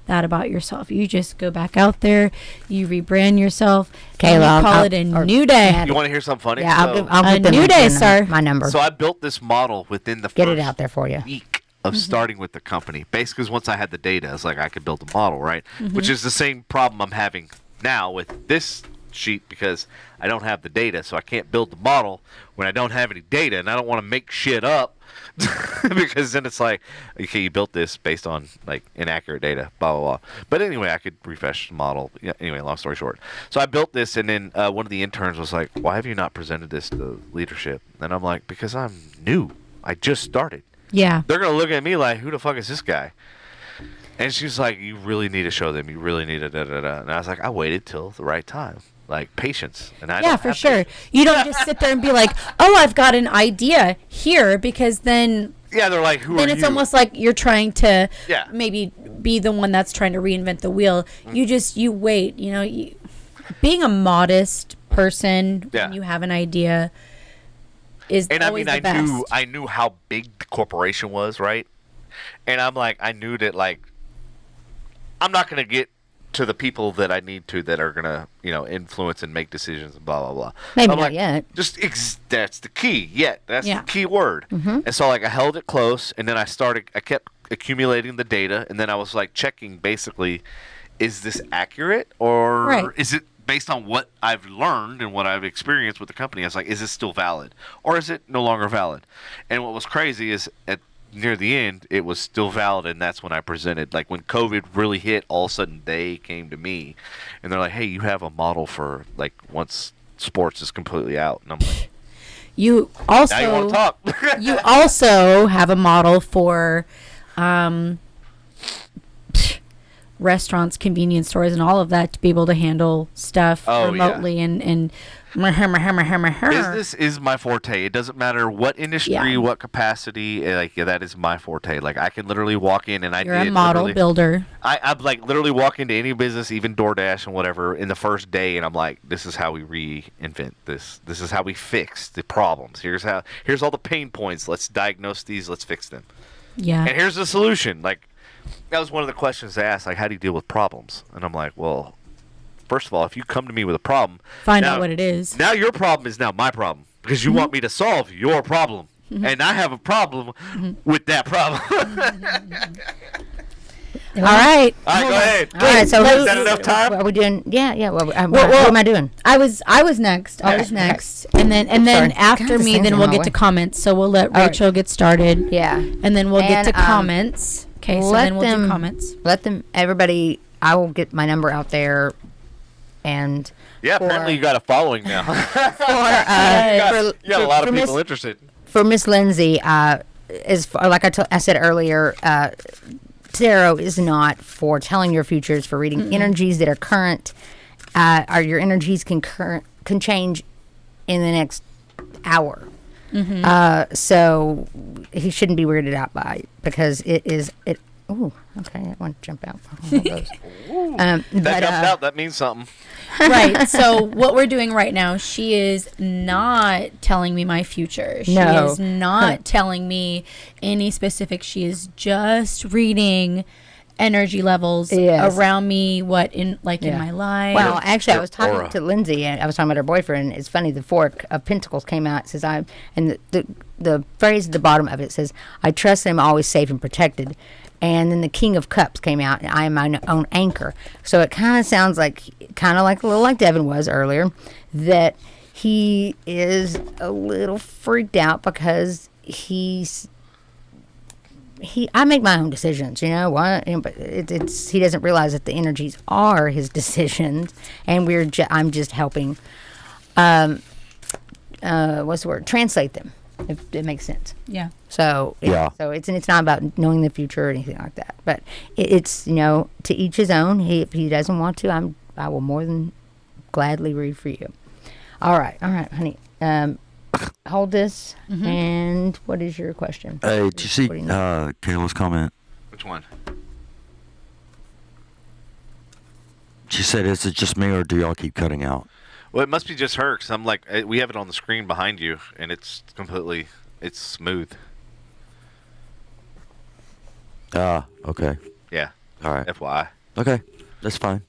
C: that about yourself. You just go back out there, you rebrand yourself, and you call it a new day.
A: You want to hear something funny?
H: Yeah,
A: So,
H: I'll
C: a new day, sir.
H: My number.
A: so I built this model within the
H: Get
A: first
H: it out there for you.
A: week of starting with the company. Basically, 'cause once I had the data, I was like, I could build a model, right? Which is the same problem I'm having now with this sheet, because I don't have the data, so I can't build the model when I don't have any data, and I don't want to make shit up. Because then it's like, okay, you built this based on like inaccurate data, blah blah blah. But anyway, I could refresh the model. Yeah, anyway, long story short, so I built this, and then one of the interns was like, "Why have you not presented this to leadership?" And I'm like, "Because I'm new. I just started.
C: Yeah.
A: They're gonna look at me like, who the fuck is this guy?" And she's like, "You really need to show them. You really need to da da da." And I was like, "I waited till the right time." Like patience, and I don't
C: for
A: have
C: sure.
A: patience.
C: You don't just sit there and be like, "Oh, I've got an idea here," because then
A: They're like, "Who are you?"
C: then it's almost like you're trying to
A: Yeah.
C: maybe be the one that's trying to reinvent the wheel. You wait. Being a modest person when you have an idea is
A: And
C: always the best.
A: I knew how big the corporation was, right? And I'm like, I knew that, like, I'm not gonna get to the people that I need to that are gonna, influence and make decisions and blah blah blah.
H: Maybe
A: I'm
H: not
A: like,
H: yet.
A: That's the key. That's
C: Yeah.
A: the key word. And so like I held it close, and then I kept accumulating the data, and then I was like checking basically, is this accurate, or is it based on what I've learned and what I've experienced with the company? I was like, is this still valid, or is it no longer valid? And what was crazy is near the end, it was still valid, and that's when I presented. Like when COVID really hit, all of a sudden they came to me, and they're like, "Hey, you have a model for like once sports is completely out," and I'm like,
C: You also
A: "Now you want to talk?"
C: you also have a model for restaurants, convenience stores, and all of that to be able to handle stuff remotely and
A: Business is my forte. It doesn't matter what industry, what capacity. That is my forte. Like I can literally walk in, and
C: You're a model builder.
A: I'm like literally walk into any business, even DoorDash and whatever, in the first day, and I'm like, this is how we reinvent this. This is how we fix the problems. Here's all the pain points. Let's diagnose these. Let's fix them.
C: Yeah.
A: And here's the solution. Like that was one of the questions they asked. Like, how do you deal with problems? And I'm like, well, first of all, if you come to me with a problem,
C: find out what it is.
A: Now your problem is now my problem, because you want me to solve your problem, and I have a problem with that problem.
C: All right.
A: All right, go ahead.
H: All right, so
A: is that enough time?
H: Are we doing? Yeah. What am I doing?
C: I was next. I was next, and then
H: Sorry.
C: after
H: God,
C: me,
H: this
C: then
H: thing's
C: we'll
H: in my
C: get to
H: way.
C: comments. So we'll let Rachel get started.
H: Yeah.
C: And then we'll get
H: And,
C: to comments. Okay, so then we'll do comments.
H: Everybody. I will get my number out there, and
A: Yeah, apparently you got a following now. you got a lot of people interested.
H: For Miss Lindsay, like I said earlier, tarot is not for telling your future. It's for reading energies that are current. Your energies can change in the next hour. So he shouldn't be weirded out by it, because it. Oh, okay. I want to jump out.
A: That jumped out. That means something.
C: Right. So what we're doing right now, she is not telling me my future. She is not telling me any specifics. She is just reading energy levels around me, in my life.
H: Well, actually, I was talking to Lindsay, and I was talking about her boyfriend. It's funny. The Four of Pentacles came out. It says, and the phrase at the bottom of it says, "I trust that I'm always safe and protected." And then the King of Cups came out, and I am my own anchor. So it kind of sounds like, a little like Devin was earlier, that he is a little freaked out because I make my own decisions, but he doesn't realize that the energies are his decisions, and I'm just helping, what's the word? Translate them, if it makes sense.
C: Yeah.
H: So it's not about knowing the future or anything like that, but it's to each his own. If he doesn't want to, I will more than gladly read for you. All right, honey. Hold this. And what is your question?
B: Hey, did you see Kayla's comment?
A: Which one?
B: She said, "Is it just me, or do y'all keep cutting out?"
A: Well, it must be just her, because I'm like, we have it on the screen behind you, and it's smooth.
B: Okay.
A: Yeah.
B: All right.
A: FYI.
B: Okay, that's fine.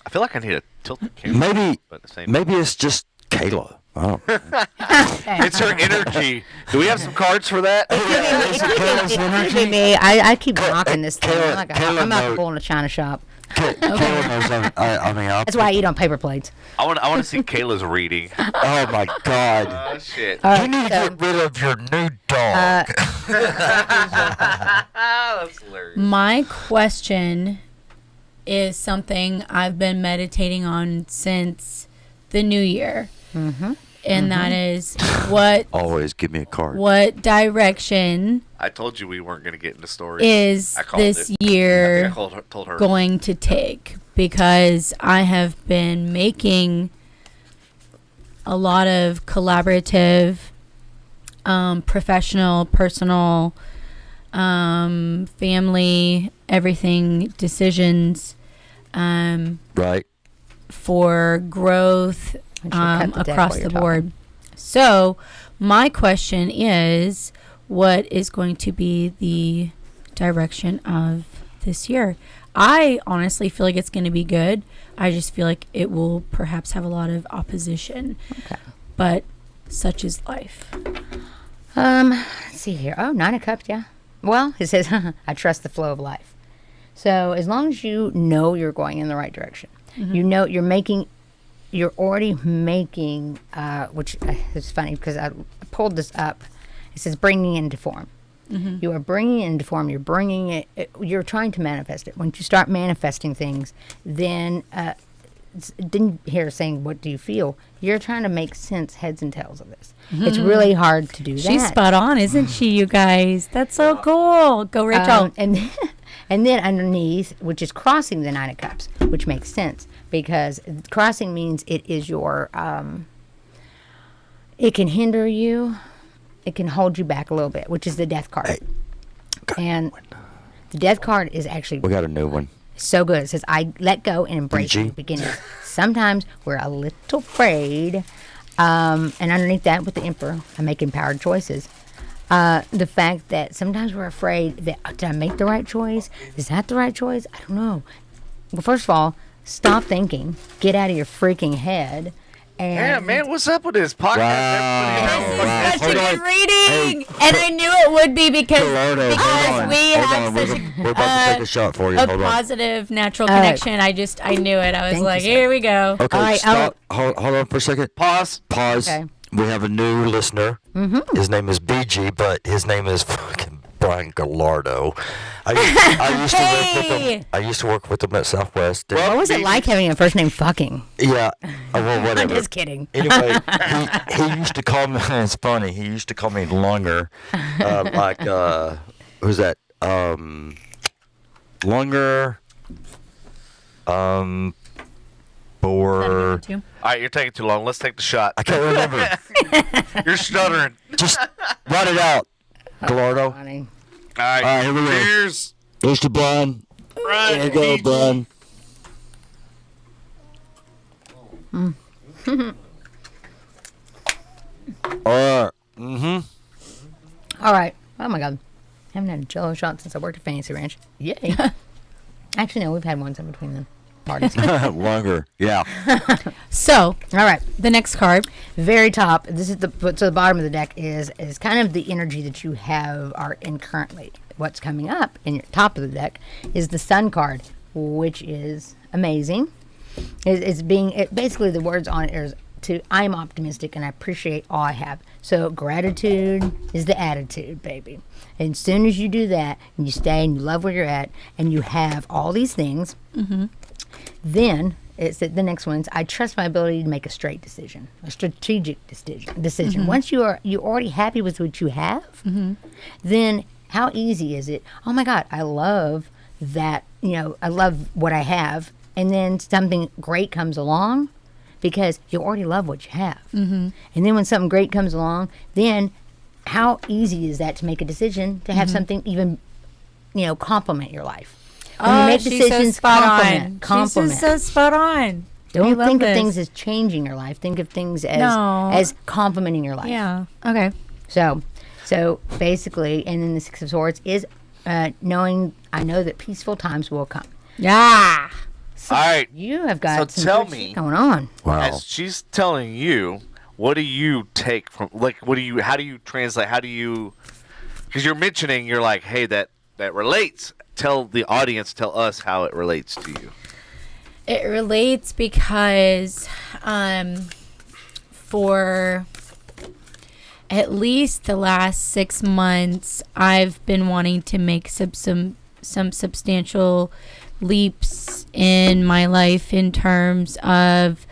A: I feel like I need to tilt the camera.
B: Maybe it's just Kayla. Oh.
A: It's her energy. Do we have some cards for that?
H: It could be me. I keep knocking this thing. I'm like a bull in a china shop.
B: Kayla knows.
H: That's why I eat on paper plates.
A: I want to see Kayla's reading.
B: Oh my God!
A: Oh shit!
B: You need to get rid of your new dog.
A: That's hilarious.
C: My question is something I've been meditating on since the new year.
H: Mm-hmm.
C: And that is what...
B: Always give me a card.
C: What direction...
A: I told you we weren't going to get into stories.
C: ...is this year
A: told her.
C: going to take? Because I have been making a lot of collaborative, professional, personal, family, everything decisions...
B: right.
C: For growth... across the board. So my question is, what is going to be the direction of this year? I honestly feel like it's going to be good. I just feel like it will perhaps have a lot of opposition.
H: Okay.
C: But such is life.
H: Let's see here. Oh, 9 of Cups, yeah. Well, it says, I trust the flow of life. So as long as you know you're going in the right direction, you know you're already making, which is funny because I pulled this up. It says bringing into form. Mm-hmm. You are bringing it into form. You're bringing it. You're trying to manifest it. Once you start manifesting things, then didn't hear saying what do you feel. You're trying to make sense, heads and tails of this. Mm-hmm. It's really hard to do that.
C: She's spot on, isn't she, you guys? That's so cool. Go, Rachel.
H: And then underneath, which is crossing the 9 of Cups, which makes sense because crossing means it is your, it can hinder you, it can hold you back a little bit, which is the Death card.
B: Hey,
H: and the Death card is actually...
B: We got a new one.
H: So good. It says, I let go and embrace the beginning. Sometimes we're a little afraid. And underneath that, with the Emperor, I make empowered choices. The fact that sometimes we're afraid that, did I make the right choice? Is that the right choice? I don't know. Well, first of all, stop thinking. Get out of your freaking head. And
A: yeah, man, what's up with this podcast?
C: This is such a good reading, and I knew it would be because we have such
B: we're about to take a shot for you.
C: A positive natural connection. I knew it. I was like, here we go.
B: Okay,
H: right,
B: stop. Hold on for a second.
A: Pause.
B: Okay. We have a new listener. Mm-hmm. His name is BG, but his name is fucking Brian Gallardo. I used to work with him at Southwest.
H: What was it like having a first name fucking?
B: Yeah. Well, whatever.
H: I'm just kidding.
B: Anyway, he used to call me, it's funny, he used to call me Lunger. Who's that? Lunger.
A: All right, you're taking too long. Let's take the shot.
B: I can't remember.
A: You're stuttering.
B: Just write it out, Gallardo.
H: Funny.
A: All right,
B: here we go.
A: Cheers.
B: Here's to Brian. There you go, Brian. All right. Mm-hmm.
H: All right. Oh, my God. I haven't had a Jello shot since I worked at Fancy Ranch. Yay. Actually, no, we've had ones in between them.
B: Longer, yeah.
H: So, all right,
C: the next card,
H: very top. This is the bottom of the deck is kind of the energy that you are in currently. What's coming up in your top of the deck is the Sun card, which is amazing. Basically the words on it is I'm optimistic and I appreciate all I have. So gratitude is the attitude, baby. And as soon as you do that and you stay and you love where you're at and you have all these things. Mm-hmm. Then it's the next one's I trust my ability to make a straight decision, a strategic decision. Mm-hmm. Once you're already happy with what you have, then how easy is it? Oh my God, I love that. I love what I have, and then something great comes along because you already love what you have. Mm-hmm. And then when something great comes along, then how easy is that to make a decision to have something even complement your life? When you make
K: she's
H: decisions,
K: so spot
H: compliment.
K: She's just so spot on.
H: Don't think of
K: this.
H: things as changing your life. Think of things as
K: No.
H: as complimenting your life.
K: Yeah. Okay.
H: So basically, and then the Six of Swords is knowing. I know that peaceful times will come.
K: Yeah.
H: So
A: all right.
H: You have got
A: So
H: some
A: tell
H: good
A: me,
H: shit going on.
B: Wow.
A: as she's telling you, what do you take from, like, how do you translate, because you're mentioning, you're like, hey, that relates. Tell the audience, tell us how it relates to you.
C: It relates because for at least the last 6 months, I've been wanting to make some substantial leaps in my life in terms of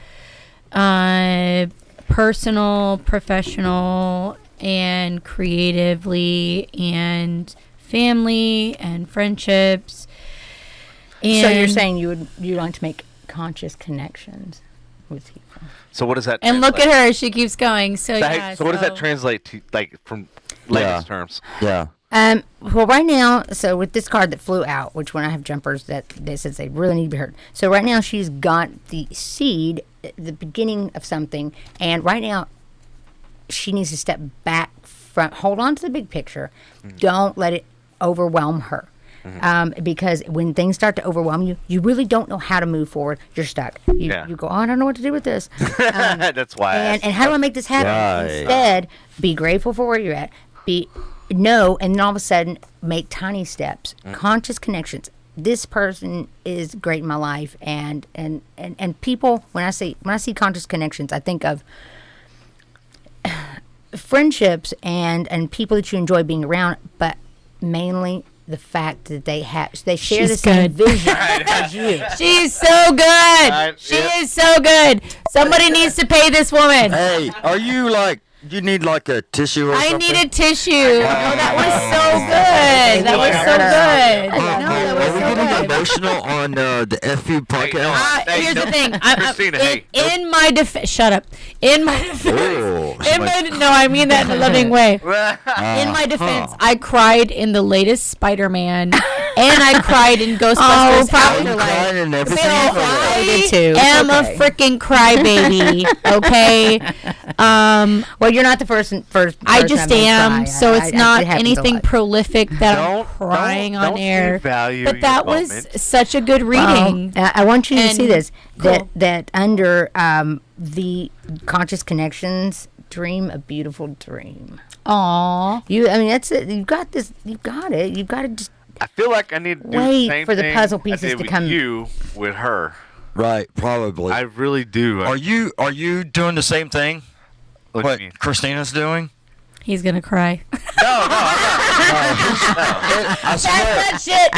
C: personal, professional, and creatively, and family and friendships. And
H: So you're saying you like to make conscious connections with people.
A: So what does that
C: and look
A: translate?
C: at her, she keeps going. So yeah.
A: So what does that translate to, like, from layman's terms?
B: Yeah.
H: Well, right now, so with this card that flew out, which when I have jumpers that says they really need to be heard. So right now she's got the seed, the beginning of something, and right now she needs to step back from, hold on to the big picture. Don't let it overwhelm her. Because when things start to overwhelm you, you really don't know how to move forward. You're stuck. You go, I don't know what to do with this.
A: That's why.
H: And how do I make this happen?
B: Right.
H: Instead, be grateful for where you're at. And then all of a sudden make tiny steps, conscious connections. This person is great in my life, and people. When I see conscious connections, I think of friendships and people that you enjoy being around, but mainly the fact that they share the same vision as you.
C: She's so good. She is so good. Somebody needs to pay this woman.
B: Hey, are you like? You need like a tissue or something?
C: I need a tissue. No, that was so good. That was so good. No, that was
B: Are we
C: so
B: getting
C: good.
B: emotional on the FU podcast?
C: Here's the thing.
A: Christina,
C: in my defense, shut up. In my defense, no, I mean that in a loving way. In my defense, I cried in the latest Spider-Man, and I cried in Ghostbusters Afterlife.
B: And everything.
C: So I am a freaking crybaby. Okay.
H: Well, you're not the first
C: I just am.
H: cry.
C: So it's
H: it
C: not
H: happens a
C: anything
H: lot.
C: prolific that I'm crying on air. But that was such a good reading.
H: I want you to see this.
C: Cool.
H: That under the conscious connections, dream a beautiful dream.
C: Aw.
H: That's it. You got this. You got it. You got to just
A: I feel like I need to do
H: wait
A: the same
H: for the
A: thing
H: puzzle
A: I
H: pieces
A: did
H: to
A: with
H: come.
A: you with her.
B: Right, probably.
A: I really do.
B: Are you doing the same thing? What Christina's doing?
C: He's gonna cry.
B: I swear.
C: That shit.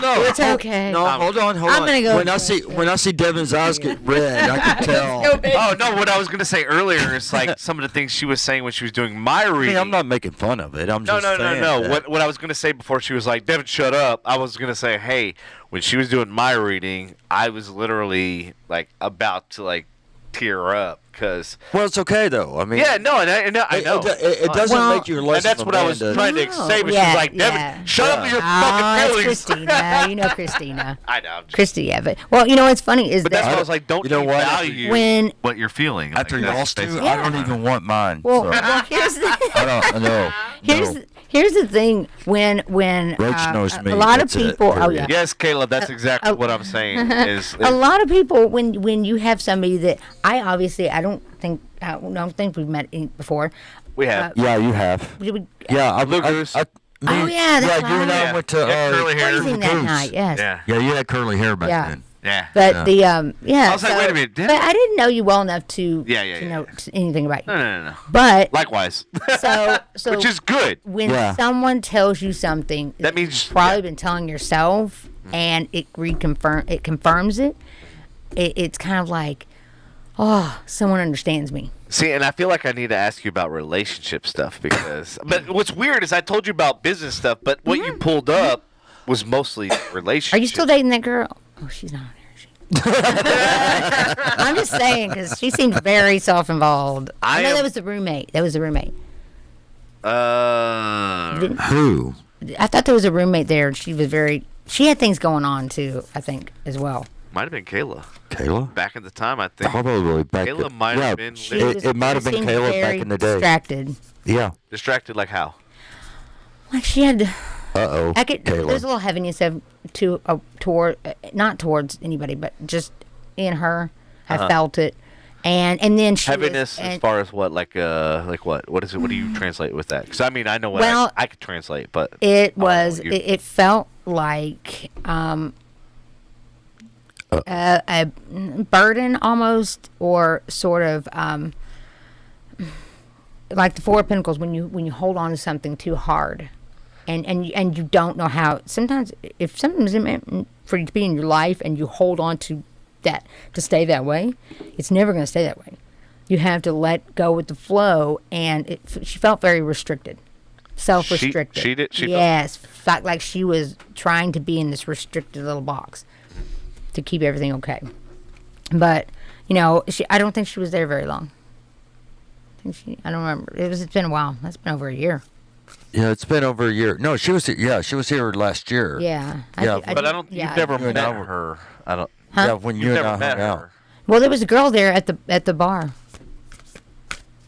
B: No.
H: It's okay.
B: No, hold on.
C: I'm gonna go.
B: When I see Devin's eyes get red, I can tell.
A: Oh no! What I was gonna say earlier is like some of the things she was saying when she was doing my reading.
B: I'm not making fun of it. I'm just saying.
A: No. What I was gonna say before she was like, "Devin, shut up." I was gonna say, "Hey, when she was doing my reading, I was literally like about to like tear up because."
B: Well, it's okay though. I mean.
A: Yeah, no, I know.
B: It doesn't make you less.
A: And that's
B: of a
A: what I was
B: man to-
A: trying to say. But she was like, "Devin, shut up with your fucking
H: It's
A: feelings."
H: Christina. You know Christina.
A: I know.
H: Christina, but you know what's funny is
A: But
H: that
A: that's what I was like. Don't
B: You know
A: you
B: what?
A: value
H: when
A: what you're feeling
B: After
A: like,
B: y'all
A: that's
B: two,
A: basically-
B: I don't even want mine.
H: well,
B: so.
H: well here's the
B: I don't know.
H: here's the thing when
B: Roach knows me.
H: a lot
B: That's
H: of
B: it,
H: people
B: period.
A: Yes, Caleb, that's exactly what I'm saying. Is
H: a lot of people when you have somebody that I don't think we've met before.
A: we have.
B: Yeah, you have. Yeah,
A: Blue Goose.
H: Oh, yeah, that's
B: you and I
A: right.
B: went to
A: Yeah, curly hair.
H: Closing that night, yes.
A: Yeah.
B: Yeah, you had curly hair back
H: Yeah.
B: then.
A: Yeah.
H: But
B: Yeah.
H: I
A: was like, wait a minute,
H: But I didn't know you well enough to know anything about you.
A: No.
H: But
A: Likewise.
H: so
A: Which is good.
H: when someone tells you something
A: That means
H: you've probably been telling yourself, and it confirms it. It's kind of like, oh, someone understands me.
A: See, and I feel like I need to ask you about relationship stuff because. But what's weird is I told you about business stuff, but what you pulled up was mostly relationship.
H: Are you still dating that girl? Oh, she's not on here. I'm just saying because she seemed very self-involved. I know that was the roommate.
B: Who?
H: I thought there was a roommate there, and she She had things going on too, I think, as well.
A: Might have been Kayla.
B: Kayla?
A: Back at the time, I think.
B: Probably back.
A: Kayla might have been.
B: It might have been
H: seemed
B: Kayla
H: very
B: back in the day.
H: Distracted.
B: Yeah.
A: Distracted like how?
H: Like she had.
B: Uh-oh.
H: There's a little heaviness toward not towards anybody, but just in her. I felt it, and then she
A: heaviness as far as what, like what? What is it? What do you translate with that? Because I mean, I know what I could translate, but
H: it was. It felt like a burden almost, or sort of like the Four of Pentacles when you hold on to something too hard. And you don't know how. Sometimes if something's meant for you to be in your life and you hold on to that to stay that way, it's never going to stay that way. You have to let go with the flow. And she felt very restricted, self-restricted.
A: She did.
H: Yes, felt like she was trying to be in this restricted little box to keep everything okay. But I don't think she was there very long. I don't remember. It's been a while. It's been over a year.
B: Yeah, it's been over a year. No, she was. Yeah, she was here last year.
H: Yeah.
A: But I don't. You've never met her. I don't.
H: Huh?
B: Yeah, when you
A: never
B: and I
A: met
B: hung
A: her.
B: out.
H: Well, there was a girl there at the bar.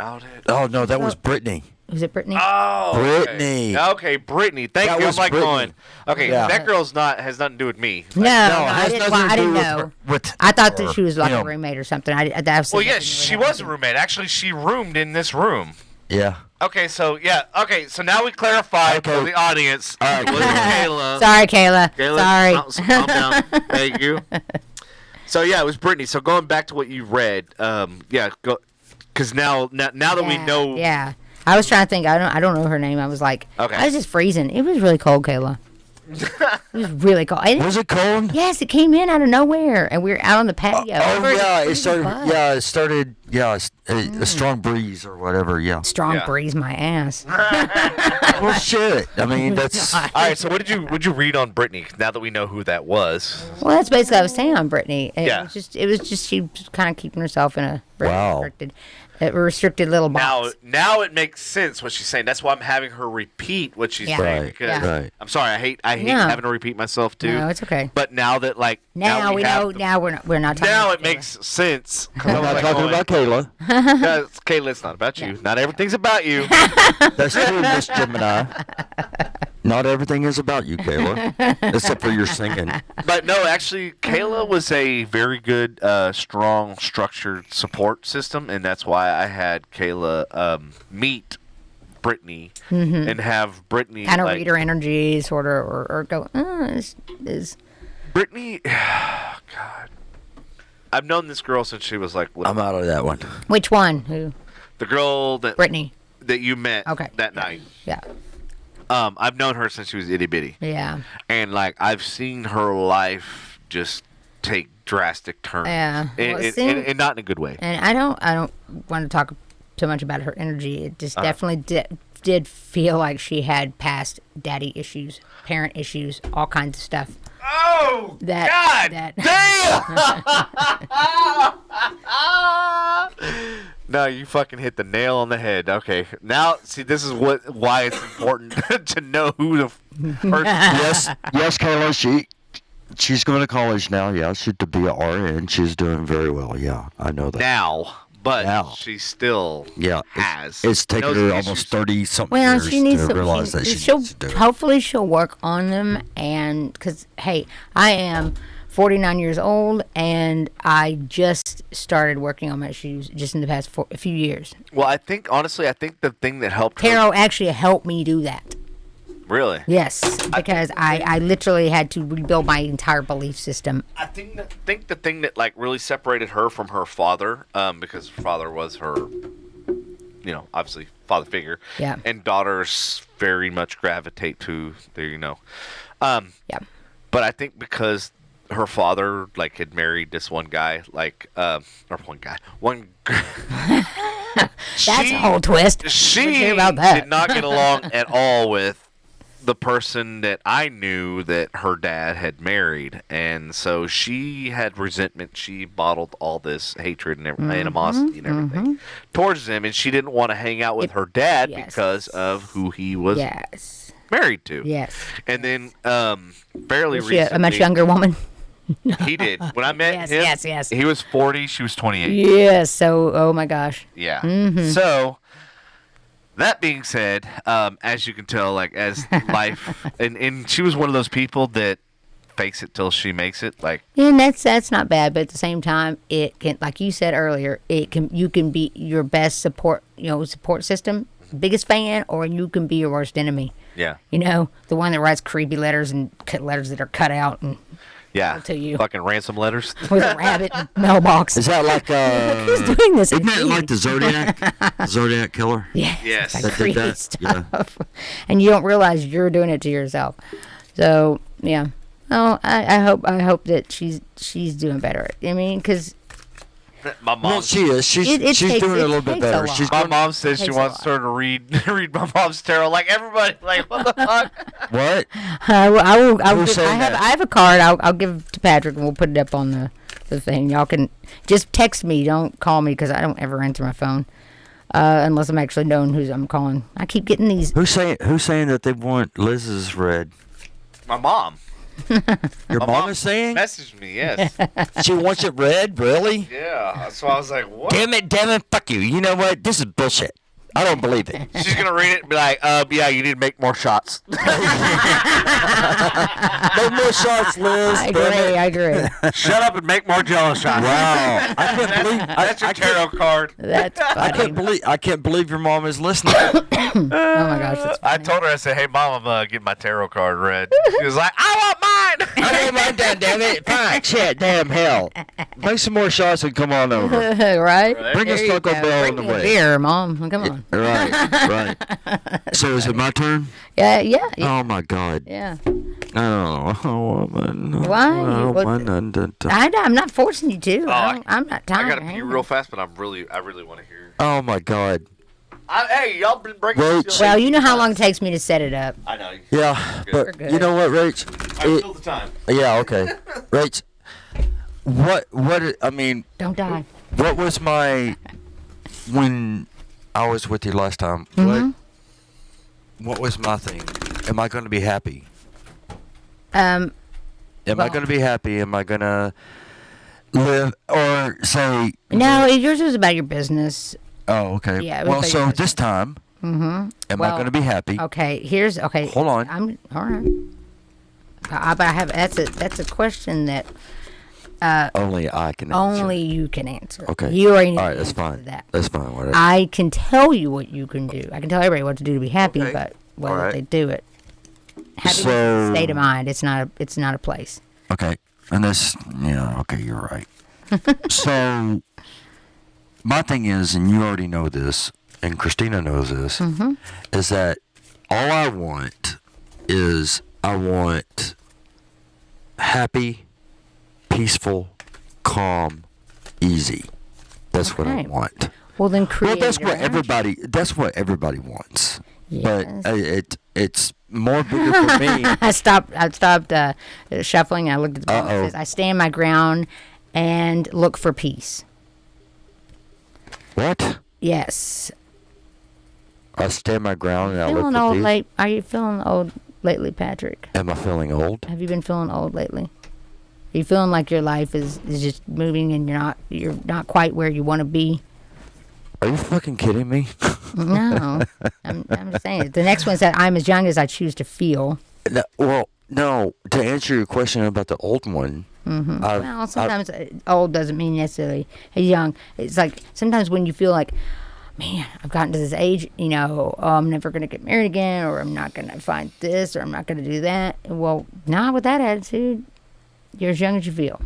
B: Oh no, that was Brittany.
H: Was it Brittany?
A: Oh,
B: Brittany.
A: Okay, Brittany. Thank you. I'm like going. Okay,
B: Yeah.
A: that girl's has nothing to do with me.
H: No, I
B: has
H: didn't,
B: nothing to
H: I didn't
B: do with
H: know.
B: her- with
H: I thought that
B: her,
H: she was like
B: you
H: a
B: know.
H: roommate or something.
A: Well, yes, she was a roommate. Actually, she roomed in this room.
B: Yeah.
A: Okay, so now we clarify for the audience.
B: All right,
A: it wasn't Kayla.
H: Sorry, Kayla.
A: Sorry. Calm down. Thank you. So yeah, it was Brittany. So going back to what you read, go because now that we know.
H: Yeah, I was trying to think. I don't know her name. I was like,
A: okay.
H: I was just freezing. It was really cold, Kayla. It was really cold.
B: Was it cold?
H: Yes, it came in out of nowhere, and we were out on the patio.
B: It started. Yeah, a strong breeze or whatever. Yeah.
H: Strong breeze, my ass.
B: Well, shit. I mean, that's
A: all right. So what did you read on Brittany? Now that we know who that was.
H: Well, that's basically what I was saying on Brittany.
A: Yeah.
H: It was just she was kind of keeping herself in a very
B: Wow.
H: restricted little box.
A: Now it makes sense what she's saying. That's why I'm having her repeat what she's saying.
B: Right.
A: Because
B: Right.
A: I'm sorry, I hate having to repeat myself too.
H: No, it's okay.
A: But now that
H: now we know. Now we're not talking.
A: Now
H: about
A: it makes sense.
B: I'm not talking about Kayla.
A: Kayla, it's not about you. Not everything's about you.
B: That's true, Miss Gemini. Not everything is about you, Kayla, except for your singing.
A: But no, actually, Kayla was a very good, strong, structured support system, and that's why I had Kayla meet Brittany and have Brittany
H: kind of read her energy, sort of, or go. Is
A: Brittany? God, I've known this girl since she was like.
B: I'm out of that one.
H: Which one? Who?
A: The girl that
H: Brittany.
A: That you met. That night.
H: Yeah.
A: I've known her since she was itty bitty.
H: Yeah.
A: And I've seen her life just take drastic turns.
H: Yeah.
A: And not in a good way.
H: And I don't want to talk too much about her energy. It just definitely did feel like she had past daddy issues, parent issues, all kinds of stuff.
A: Oh, God damn! No, you fucking hit the nail on the head. Okay, now see, this is why it's important to know who the person.
B: Yes, Kayla. She's going to college now. Yeah, she's to be an RN. She's doing very well. Yeah, I know that
A: now. She still has.
B: It's taken her almost 30-something years
H: she needs
B: to realize that she
H: she'll
B: needs to do it.
H: hopefully she'll work on them, and because hey, I am 49 years old, and I just started working on my issues just in the past a few years.
A: Well, I think the thing that helped
H: Tarot actually helped me do that.
A: Really?
H: Yes, because I literally had to rebuild my entire belief system.
A: I think the thing that really separated her from her father, because her father was her, obviously father figure.
H: Yeah.
A: And daughters very much gravitate to their,
H: Yeah.
A: But I think because her father had married this one guy,
H: That's a whole twist.
A: She
H: hear about that.
A: did not get along at all with the person that I knew that her dad had married, and so she had resentment. She bottled all this hatred and animosity and everything towards him, and she didn't want to hang out with her dad because of who he was married to.
H: Yes.
A: And then fairly
H: Was she
A: recently,
H: a much younger woman?
A: he did. When I met him,
H: yes.
A: he was 40, she was 28.
H: Yes. So, oh my gosh.
A: Yeah.
H: Mm-hmm.
A: So, that being said, as you can tell, like as life, and she was one of those people that fakes it till she makes it. Like,
H: And that's not bad, but at the same time, it can, like you said earlier, you can be your best support system, biggest fan, or you can be your worst enemy.
A: yeah,
H: The one that writes creepy letters and letters that are cut out and
A: yeah,
H: to you.
A: fucking ransom letters.
H: with a rabbit mailbox.
B: Is that like
H: Who's doing this?
B: Isn't that like the Zodiac killer?
H: Yeah,
A: Yes.
H: it's like
B: That did
H: creepy
B: that?
H: stuff, and you don't realize you're doing it to yourself. So yeah, oh, I hope that she's doing better. I mean, because
A: My mom.
B: Well, she is. She's doing a little bit better. She's
A: My
B: going,
A: mom says she
H: takes a
A: wants
H: lot.
A: her to read my mom's tarot. Like everybody, like what the fuck?
B: what?
H: I will.
B: Who's saying that?
H: I have a card. I'll give it to Patrick, and we'll put it up on the thing. Y'all can just text me. Don't call me because I don't ever answer my phone unless I'm actually knowing who I'm calling. I keep getting these.
B: Who's saying that they want Liz's read?
A: My mom.
B: Your
A: My
B: mom is saying
A: messaged me. Yes.
B: she wants it read. Really?
A: Yeah. So I was like, what?
B: Damn it, fuck you. You know what? This is bullshit. I don't believe it.
A: She's gonna read it and be like, yeah, you need to make more shots.
B: No more shots, Liz.
H: I agree.
A: Shut up and make more Jello shots.
B: Wow. I can't believe
A: That's your tarot card.
H: That's funny.
B: I can't believe your mom is listening.
H: Oh my gosh, that's
A: I
H: funny.
A: told her, I said, hey, Mom, I'm getting my tarot card read. She was like, I want mine.
B: I want mine done, damn it. Fine, shit, damn hell. Make some more shots and come on over.
H: right?
B: Bring
H: There
B: us
H: you
B: Taco
H: go.
B: Bell on
H: Bring
B: the
H: me a
B: way.
H: beer, Mom. Come on.
B: Right. So is it my turn?
H: Yeah.
B: Oh my God.
H: Yeah.
B: Oh,
H: Why? I'm not forcing you to.
A: I-
H: I'm not
A: I
H: tired.
A: got to pee real fast, but I really want to hear.
B: Oh my God.
A: Hey, y'all been breaking
B: Roach.
H: Well, you know how long it takes me to set it up.
A: I know.
B: Yeah,
H: We're
B: but
H: good.
B: you know what, Rach?
A: I feel the time.
B: Yeah, okay. Rach, what, I mean,
H: Don't die.
B: what was when I was with you last time,
H: Mm-hmm.
B: what was my thing? Am I going to be happy?
H: Um,
B: Am I going to be happy? Am I going to live or say?
H: no, yours was about your business.
B: Oh, okay.
H: Yeah, it was
B: Well,
H: about
B: so
H: your
B: this time, am I
H: Well,
B: going to be happy?
H: Okay,
B: Hold on.
H: I'm all right. But I have that's a question that
B: Only I can answer.
H: only you can answer.
B: Okay.
H: You already know
B: All right,
H: the
B: that's
H: answer to
B: fine.
H: that.
B: That's fine. Whatever.
H: I can tell you what you can do. I can tell everybody what to do to be happy,
B: Okay.
H: but whether
B: All right.
H: they do it, happiness is
B: So-
H: a state of mind. It's not a place.
B: Okay. And this, yeah, okay, you're right. So, my thing is, and you already know this, and Christina knows this, is that all I want is happy, peaceful, calm, easy. That's what I
H: Okay.
B: want.
H: Well, then create.
B: Well, that's
H: your
B: what
H: own.
B: everybody wants.
H: Yes.
B: But it's more bigger for me.
H: I stopped shuffling. I looked at the ball. It
B: Uh-oh.
H: says, I stand my ground and look for peace.
B: What?
H: Yes.
B: I stand my ground and I look
H: Feeling
B: for
H: old
B: peace.
H: late? Are you feeling old lately, Patrick?
B: Am I feeling old?
H: Have you been feeling old lately? Are you feeling like your life is just moving and you're not quite where you want to be?
B: Are you fucking kidding me?
H: No, I'm just saying. The next one said, "I'm as young as I choose to feel."
B: No, well, no. To answer your question about the old one,
H: Well, sometimes old doesn't mean necessarily young. It's like sometimes when you feel like, man, I've gotten to this age, oh, I'm never going to get married again, or I'm not going to find this, or I'm not going to do that. Well, not with that attitude. You're as young as you feel.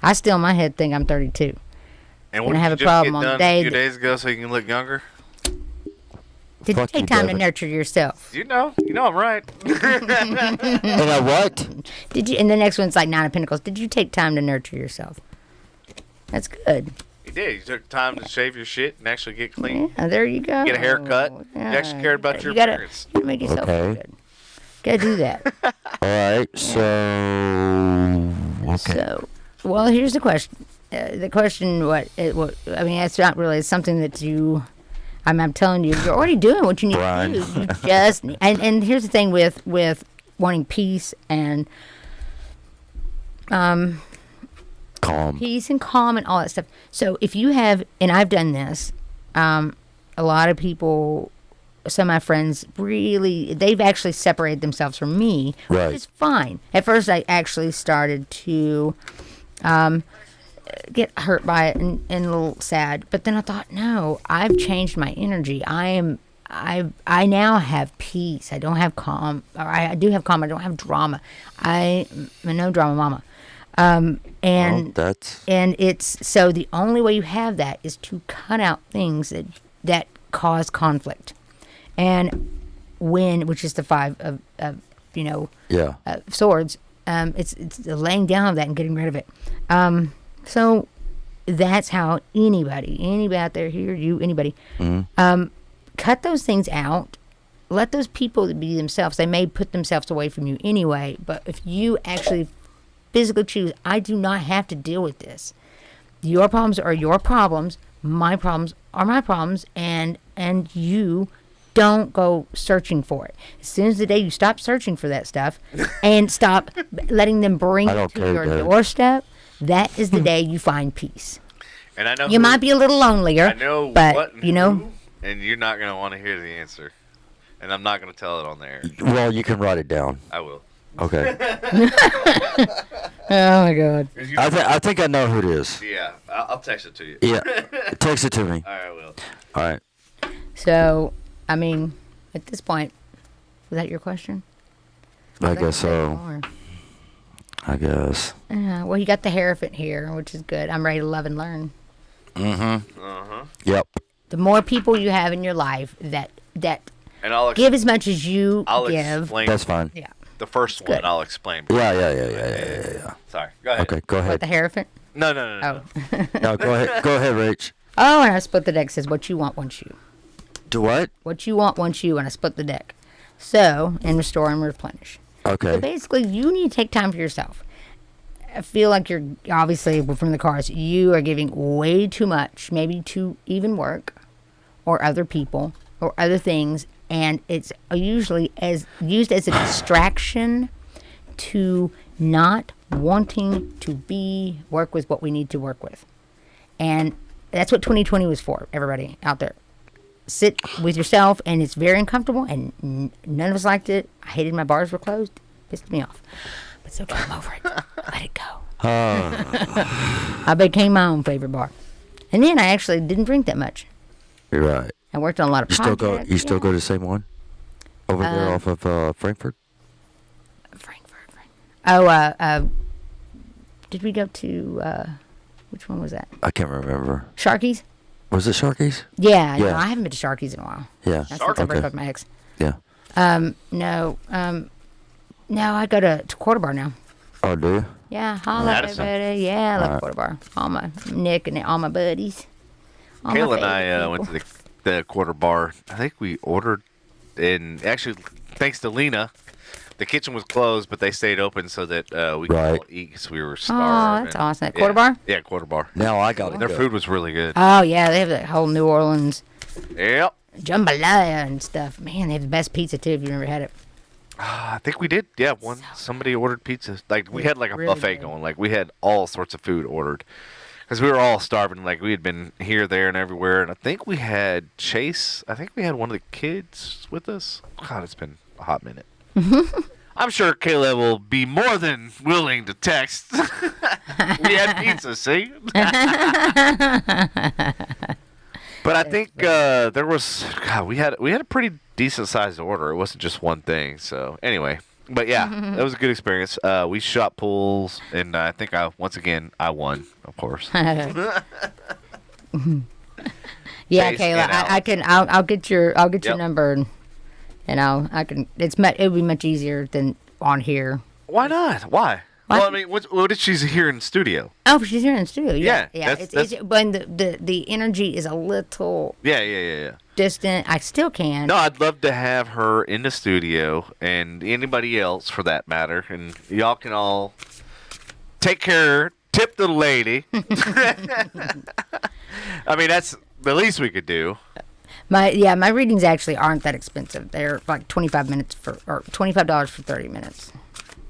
H: I still in my head think I'm 32.
A: And
H: Gonna
A: what
H: have
A: did
H: a
A: you just
H: problem
A: get
H: on the
A: done
H: day
A: a few
H: that-
A: days ago so you can look younger?
H: Did you
B: Fuck
H: take
B: you,
H: time to
B: Devin.
H: nurture yourself?
A: You know I'm right.
B: and I what?
H: Did you? And the next one's like Nine of Pentacles. Did you take time to nurture yourself? That's good.
A: You did. You took time to shave your shit and actually get clean.
H: Yeah, there you go.
A: Get a haircut. You actually cared about your appearance.
H: You gotta make yourself feel
B: Okay.
H: good. Gotta do that.
B: All right. So okay.
H: So, well, here's the question. The question, I mean, it's not really. It's something that I'm telling you, you're already doing what you need
B: Brian.
H: to do. You just and here's the thing with wanting peace and
B: Calm.
H: peace and calm and all that stuff. So if you have, and I've done this, a lot of people, some of my friends really, they've actually separated themselves from me,
B: Right.
H: which is fine. At first, I actually started to get hurt by it and a little sad. But then I thought, no, I've changed my energy. I now have peace. I don't have calm. Or I do have calm. I don't have drama. I'm a no drama mama. And it's so the only way you have that is to cut out things that cause conflict. And which is the 5 of swords. It's the laying down of that and getting rid of it. So that's how anybody out there, here, you, anybody, cut those things out. Let those people be themselves. They may put themselves away from you anyway, but if you actually physically choose, I do not have to deal with this. Your problems are your problems. My problems are my problems, and you don't go searching for it. As soon as the day you stop searching for that stuff and stop letting them bring it to your doorstep, that is the day you find peace.
A: And I know
H: you might be a little lonelier.
A: I know
H: but
A: what and
H: you know,
A: who, and you're not gonna want to hear the answer, and I'm not gonna tell it on there.
B: Well, you can write it down.
A: I will.
B: Okay.
H: Oh my God.
B: I think I know who it is.
A: Yeah, I'll text it to you.
B: Yeah, text it to me.
A: All right, I will.
B: All right.
H: So, I mean, at this point, was that your question?
B: I guess so. I guess.
H: Well, you got the Hierophant here, which is good. I'm ready to love and learn.
A: Mm-hmm.
B: Yep.
H: The more people you have in your life that
A: and I'll
H: give as much as you
A: I'll
H: give.
A: Explain
B: That's fine.
H: Yeah.
A: The first one, I'll explain.
B: Yeah.
A: Sorry. Go ahead.
B: Okay, go ahead.
H: What, the Hierophant?
A: No.
H: Oh.
B: No, go ahead. Go ahead, Rach.
H: Oh, and I split the deck. Says what you want, wants you.
B: Do what?
H: What you want, wants you, and I split the deck. So, and restore and replenish.
B: Okay.
H: So basically, you need to take time for yourself. I feel like you're, obviously, from the cards, you are giving way too much, maybe to even work or other people or other things, and it's usually used as a distraction to not wanting to work with what we need to work with. And that's what 2020 was for, everybody out there. Sit with yourself, and it's very uncomfortable, and none of us liked it. I hated my bars were closed. Pissed me off. But it's okay, I'm over it. Let it go. I became my own favorite bar. And then I actually didn't drink that much.
B: You're right.
H: I worked on a lot of projects.
B: You still go to the same one? Over there off of Frankfurt?
H: Oh, did we go to, which one was that?
B: I can't remember.
H: Sharky's?
B: Was it Sharky's?
H: Yeah. No, I haven't been to Sharky's in a while.
B: Yeah.
H: That's since I broke up with my ex.
B: Yeah.
H: No, I go to Quarter Bar now.
B: Oh, do you?
H: Yeah, holla, everybody. Yeah, I love Quarter Bar. All my Nick and all my buddies. All
A: Kayla
H: my
A: and I
H: favorite
A: went to
H: people.
A: the Quarter Bar. I think we ordered, and actually, thanks to Lena, the kitchen was closed, but they stayed open so that we could all eat because we were starving.
H: Oh, that's awesome. Quarter Bar?
A: Yeah, Quarter Bar.
B: Now I got it.
A: Their food was really good.
H: Oh, yeah, they have that whole New Orleans
A: Yep.
H: jambalaya and stuff. Man, they have the best pizza, too, if you've never had it.
A: I think we did. Yeah, somebody ordered pizza. Like we had like a
H: really
A: buffet
H: good.
A: going. Like we had all sorts of food ordered because we were all starving. Like we had been here, there, and everywhere. And I think we had Chase. I think we had one of the kids with us. God, it's been a hot minute. I'm sure Kayla will be more than willing to text. We had pizza, see? But I think there was we had a pretty decent sized order. It wasn't just one thing. So anyway, but yeah, that was a good experience. We shot pools, and I think I won, of course.
H: Yeah,
A: Chase
H: Kayla,
A: and
H: I'll get your number, and I can. It would be much easier than on here.
A: Why not? Why?
H: What?
A: Well, I mean, what if she's here in studio?
H: Oh, she's here in the studio. Yeah.
A: that's-
H: When the energy is a little
A: Yeah.
H: distant, I still can.
A: No, I'd love to have her in the studio, and anybody else for that matter, and y'all can all take care, tip the lady. I mean, that's the least we could do.
H: My readings actually aren't that expensive. They're like $25 for 30 minutes,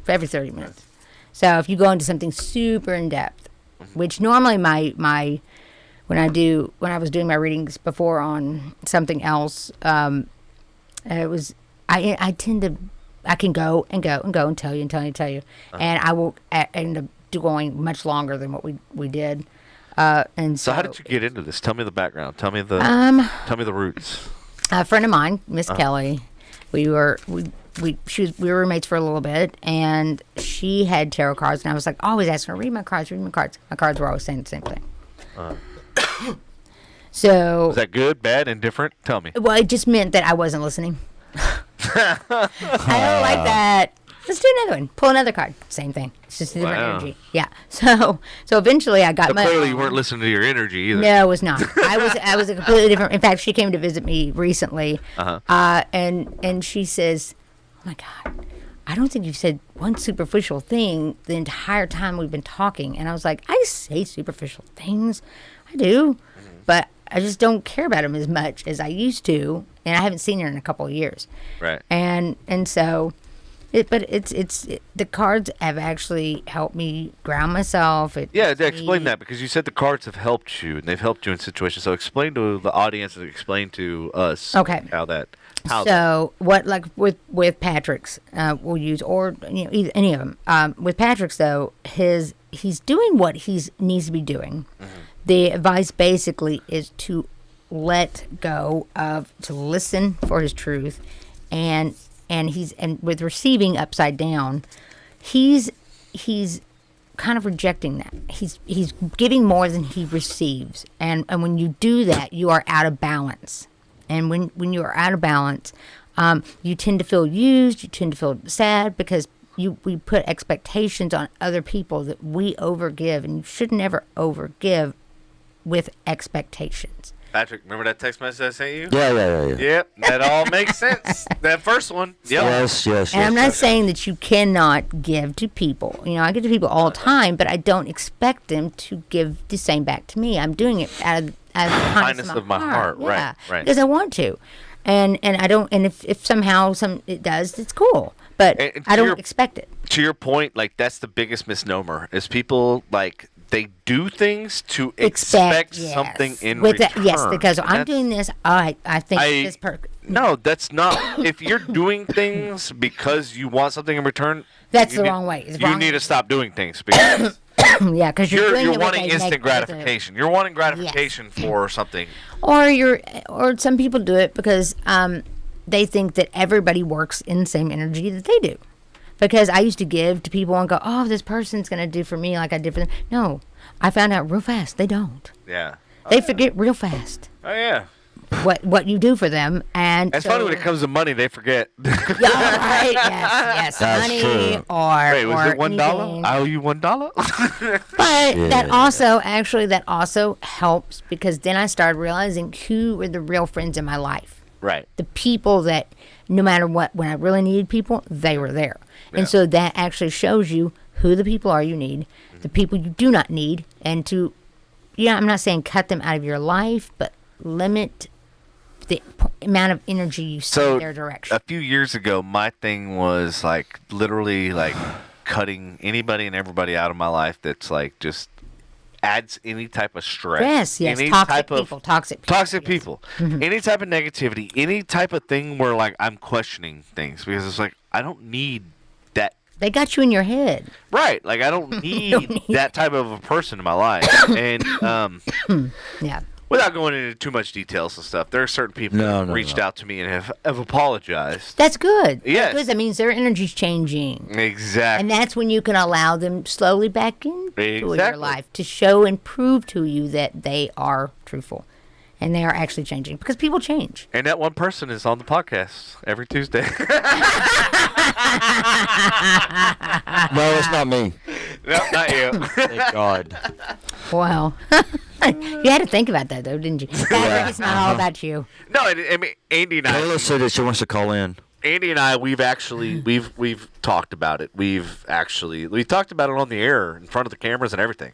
H: for every 30 minutes. So if you go into something super in depth, which normally when I was doing my readings before on something else, I can go and tell you, and I will end up going much longer than what we did. And
A: So how did you get into this? Tell me the background. Tell me the roots.
H: A friend of mine, Miss Kelly, we were roommates for a little bit, and she had tarot cards, and I was like always asking her, read my cards. My cards were always saying the same thing. So
A: is that good, bad, indifferent? Tell me.
H: Well, it just meant that I wasn't listening. I don't like that. Let's do another one. Pull another card. Same thing. It's just a different energy. Yeah. So eventually I got my.
A: Clearly, you weren't listening to your energy either.
H: No, I was not. I was a completely different. In fact, she came to visit me recently, and she says, "Oh my God, I don't think you've said one superficial thing the entire time we've been talking." And I was like, "I say superficial things, I do, but I just don't care about them as much as I used to, and I haven't seen her in a couple of years."
A: Right.
H: And so. The cards have actually helped me ground myself.
A: Explain that, because you said the cards have helped you and they've helped you in situations. So explain to the audience and explain to us.
H: Okay.
A: What
H: like with Patrick's, we'll use, or either, any of them. With Patrick's though, he's doing what he needs to be doing. Mm-hmm. The advice basically is to let go to listen for his truth, and with receiving upside down, he's kind of rejecting that. He's giving more than he receives, and when you do that, you are out of balance. And when you are out of balance, you tend to feel used. You tend to feel sad because we put expectations on other people that we overgive, and you should never overgive with expectations.
A: Patrick, remember that text message I sent you?
B: Yeah.
A: Yep, that all makes sense. That first one. Yep.
B: Yes.
H: And I'm not saying that you cannot give to people. I give to people all the time, but I don't expect them to give the same back to me. I'm doing it out of the kindness of my heart.
A: Right.
H: Because I want to. And I don't, and if somehow it does, it's cool. But I don't expect it.
A: To your point, like, that's the biggest misnomer, is people, like, they do things to expect something in return.
H: Yes, because I'm doing this, I think this person.
A: No, that's not. If you're doing things because you want something in return,
H: that's the wrong way.
A: You need to stop doing things because
H: because you're
A: wanting instant gratification. You're wanting gratification for something.
H: Or some people do it because they think that everybody works in the same energy that they do. Because I used to give to people and go, oh, this person's going to do for me like I did for them. No, I found out real fast they don't.
A: Yeah.
H: They forget real fast.
A: Oh, yeah.
H: What you do for them. And
A: it's funny when it comes to money, they forget.
H: Yeah, right. Yes.
B: That's
H: money
B: true.
A: Wait, was it $1?
H: Anything.
A: I owe you $1?
H: But that also helps, because then I started realizing who were the real friends in my life.
A: Right.
H: The people that no matter what, when I really needed people, they were there. Yeah. And so that actually shows you who the people are you need, the people you do not need, and I'm not saying cut them out of your life, but limit the amount of energy you send in their direction.
A: A few years ago, my thing was like literally like cutting anybody and everybody out of my life that's like just adds any type of stress.
H: Yes.
A: Any
H: toxic
A: type
H: people.
A: Of,
H: toxic
A: people. Mm-hmm. Any type of negativity. Any type of thing where like I'm questioning things, because it's like I don't need that.
H: They got you in your head.
A: Right. Like I don't need that type of a person in my life. And
H: yeah.
A: Without going into too much details and stuff, there are certain people that reached out to me and have apologized.
H: That's good.
A: Yes.
H: Because that means their energy's changing.
A: Exactly.
H: And that's when you can allow them slowly back into your life to show and prove to you that they are truthful. And they are actually changing. Because people change.
A: And that one person is on the podcast every Tuesday.
B: No, it's not me.
A: No, not you.
B: Thank God.
H: Wow. You had to think about that, though, didn't you? It's not all about you.
A: No, I mean, Andy and I.
B: Kayla said that she wants to call in.
A: Andy and I, we've talked about it. We talked about it on the air in front of the cameras and everything.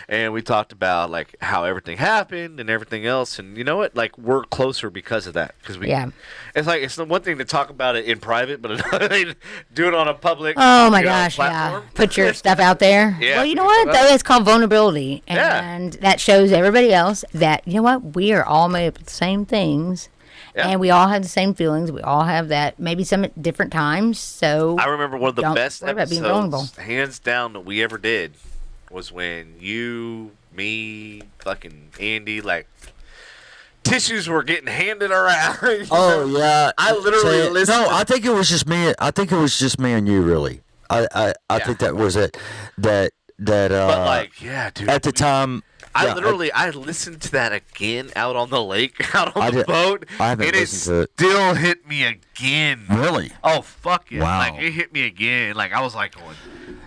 A: And we talked about like how everything happened and everything else. And you know what? Like we're closer because of that. It's like it's the one thing to talk about it in private, but another thing to do it on a public.
H: Oh my gosh! Platform. Yeah, put your stuff out there.
A: Yeah.
H: Well, you know what? That's called vulnerability, and that shows everybody else that you know what? We are all made up of the same things. Yeah. And we all have the same feelings. We all have that, maybe some at different times. So
A: I remember one of the best episodes, hands down, that we ever did was when you, me, fucking Andy, like tissues were getting handed around.
B: Oh yeah,
A: I literally listened.
B: No, I think it was just me. I think it was just me and you, really. I think that was it. But like, yeah, dude. At the time.
A: I listened to that again out on the lake, out on the boat,
B: and it
A: still hit me again.
B: Really?
A: Oh, fuck yeah.
B: Wow.
A: Like, it hit me again. Like, I was like going,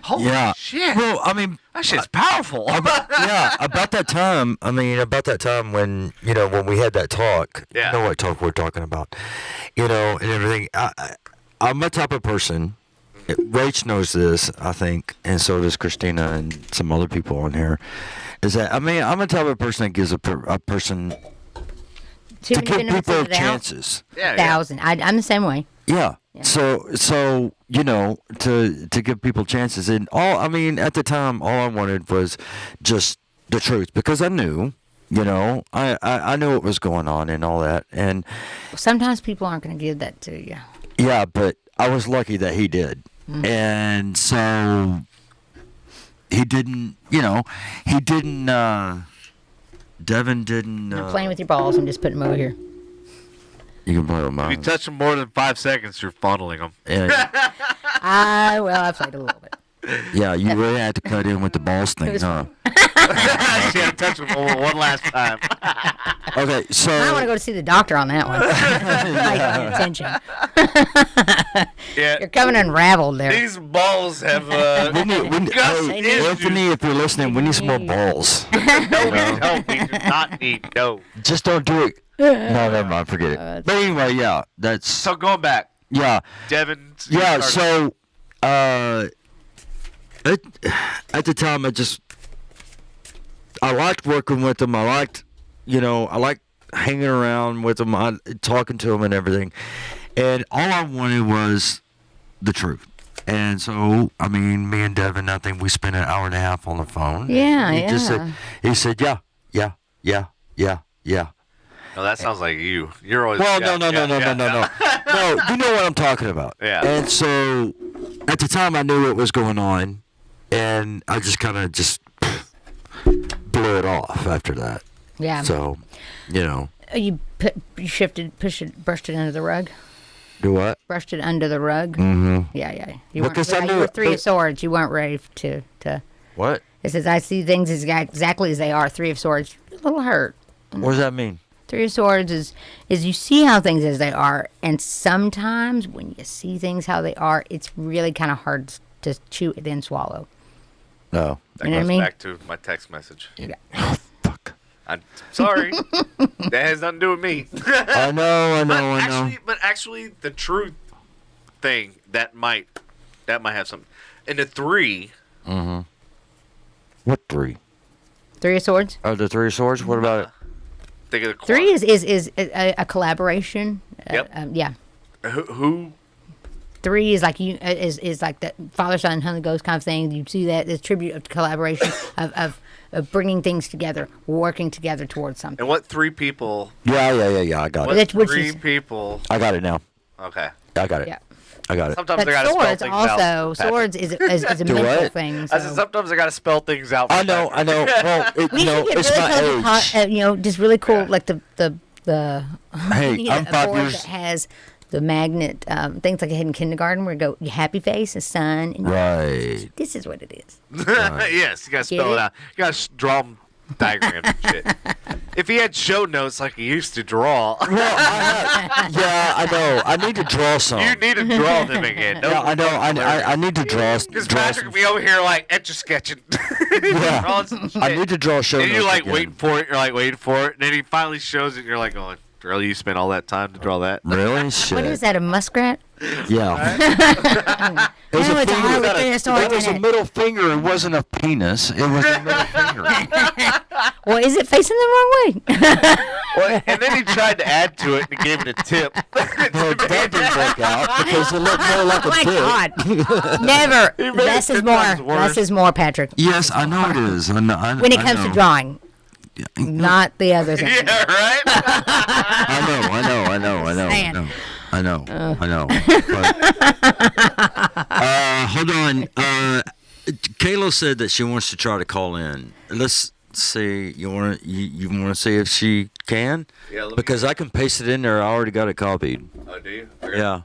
A: holy shit.
B: Well, I mean,
A: that shit's powerful.
B: About that time, when, when we had that talk, you know what talk we're talking about, and everything. I'm a type of person, Rach knows this, I think, and so does Christina and some other people on here. Is that I'm a type of person that gives a person to give people chances.
H: Yeah, 1,000. I'm the same way.
B: Yeah. So to give people chances, and at the time, all I wanted was just the truth, because I knew, I knew what was going on and all that, and
H: sometimes people aren't going to give that to you.
B: Yeah, but I was lucky that he did, and so. He didn't, Devin didn't.
H: I'm playing with your balls and just putting them over here.
B: You can play with mine.
A: If you touch them more than 5 seconds, you're fondling them.
B: Yeah.
H: I played a little bit.
B: Yeah, you really had to cut in with the balls thing, huh?
A: She had to touch them one last time.
B: Okay, so
H: I want to go to see the doctor on that one. Pay attention.
A: Yeah,
H: you're coming unraveled there.
A: These balls have
B: Anthony, if you're listening, we need some more balls.
A: No, we do not need. No,
B: just don't do it. No, never mind. Forget it. But anyway, yeah, that's
A: so going back.
B: Yeah,
A: Devin.
B: Yeah, so at the time, I liked working with them. I liked hanging around with them, talking to them and everything. And all I wanted was the truth. And so, me and Devin, I think we spent an hour and a half on the phone.
H: Yeah,
B: He said, yeah.
A: No, that sounds like you. You're always.
B: Well, no. No, you know what I'm talking about.
A: Yeah.
B: And so, at the time, I knew what was going on, and I just kind of blew it off after that.
H: Yeah.
B: So,
H: You brushed it under the rug.
B: Do what?
H: Brushed it under the rug.
B: Mm-hmm.
H: Yeah.
B: You
H: were 3 of Swords. You weren't ready to.
B: What?
H: It says, I see things exactly as they are. 3 of Swords. A little hurt.
B: What does that mean?
H: 3 of Swords is you see how things as they are, and sometimes when you see things how they are, it's really kind of hard to chew and then swallow.
B: No.
A: That goes back to my text message.
H: Yeah.
B: Oh, fuck.
A: I'm sorry. That has nothing to do with me.
B: I know.
A: But actually, the truth thing, that might have something. And the 3.
B: Mm-hmm. What 3?
H: 3 of Swords?
B: Oh, the 3 of Swords? What about it?
A: Think of the
H: 3 is a collaboration.
A: Yep.
H: Yeah.
A: Who?
H: 3 is like is like the Father, Son, Holy Ghost kind of thing. You see that as tribute of collaboration of bringing things together, working together towards something.
A: And what 3 people?
B: Yeah. I got
A: it. What 3 people?
B: I got it now.
A: Okay.
B: I got it.
H: Yeah.
B: I got it.
A: Sometimes I gotta spell things out.
H: Swords is a mental thing. So.
A: I said sometimes I gotta spell things out.
B: I know. Well, it's my age.
H: Just really cool, like the
B: hey, I'm 5 years.
H: That has the magnet things like I had in kindergarten, where you go your happy face, a sun, and
B: right.
H: This is what it is.
B: Right.
A: Yes, you gotta spell it out. You gotta draw diagrams and shit. If he had show notes like he used to draw.
B: Well, I know. I need to draw some.
A: You need to draw them again.
B: Yeah, I know. I need to draw.
A: Because Patrick will be over here like etch-a-sketching.
B: Yeah. I need to draw show notes.
A: And you're like
B: again.
A: waiting for it. You're like waiting for it. And then he finally shows it. And you're like going, really? You spent all that time to draw that?
B: Really? Shit.
H: What is that? A muskrat?
B: Yeah. It was
H: No,
B: a
H: it's a
B: finger.
H: hard with this or
B: It was a
H: that.
B: middle finger. It wasn't a penis. It was a middle finger.
H: Well, is it facing the wrong way?
A: Well, and then he tried to add to it and gave it a tip.
B: No, that didn't work out because it looked more like
H: Oh
B: a
H: my
B: tip.
H: God! Never.
A: He made
H: Less
A: it
H: is
A: 10
H: more.
A: times worse.
H: Less is more, Patrick.
B: Yes, I know it is. I know,
H: When it
B: I
H: comes
B: know.
H: to drawing, not the other thing.
A: Yeah, right?
B: I
H: Saying.
B: know. But, hold on. Kayla said that she wants to try to call in. Let's see. You want to see if she can?
A: Yeah, let me-
B: Because I can paste it in there. I already got it copied.
A: Oh, do you?
B: Yeah.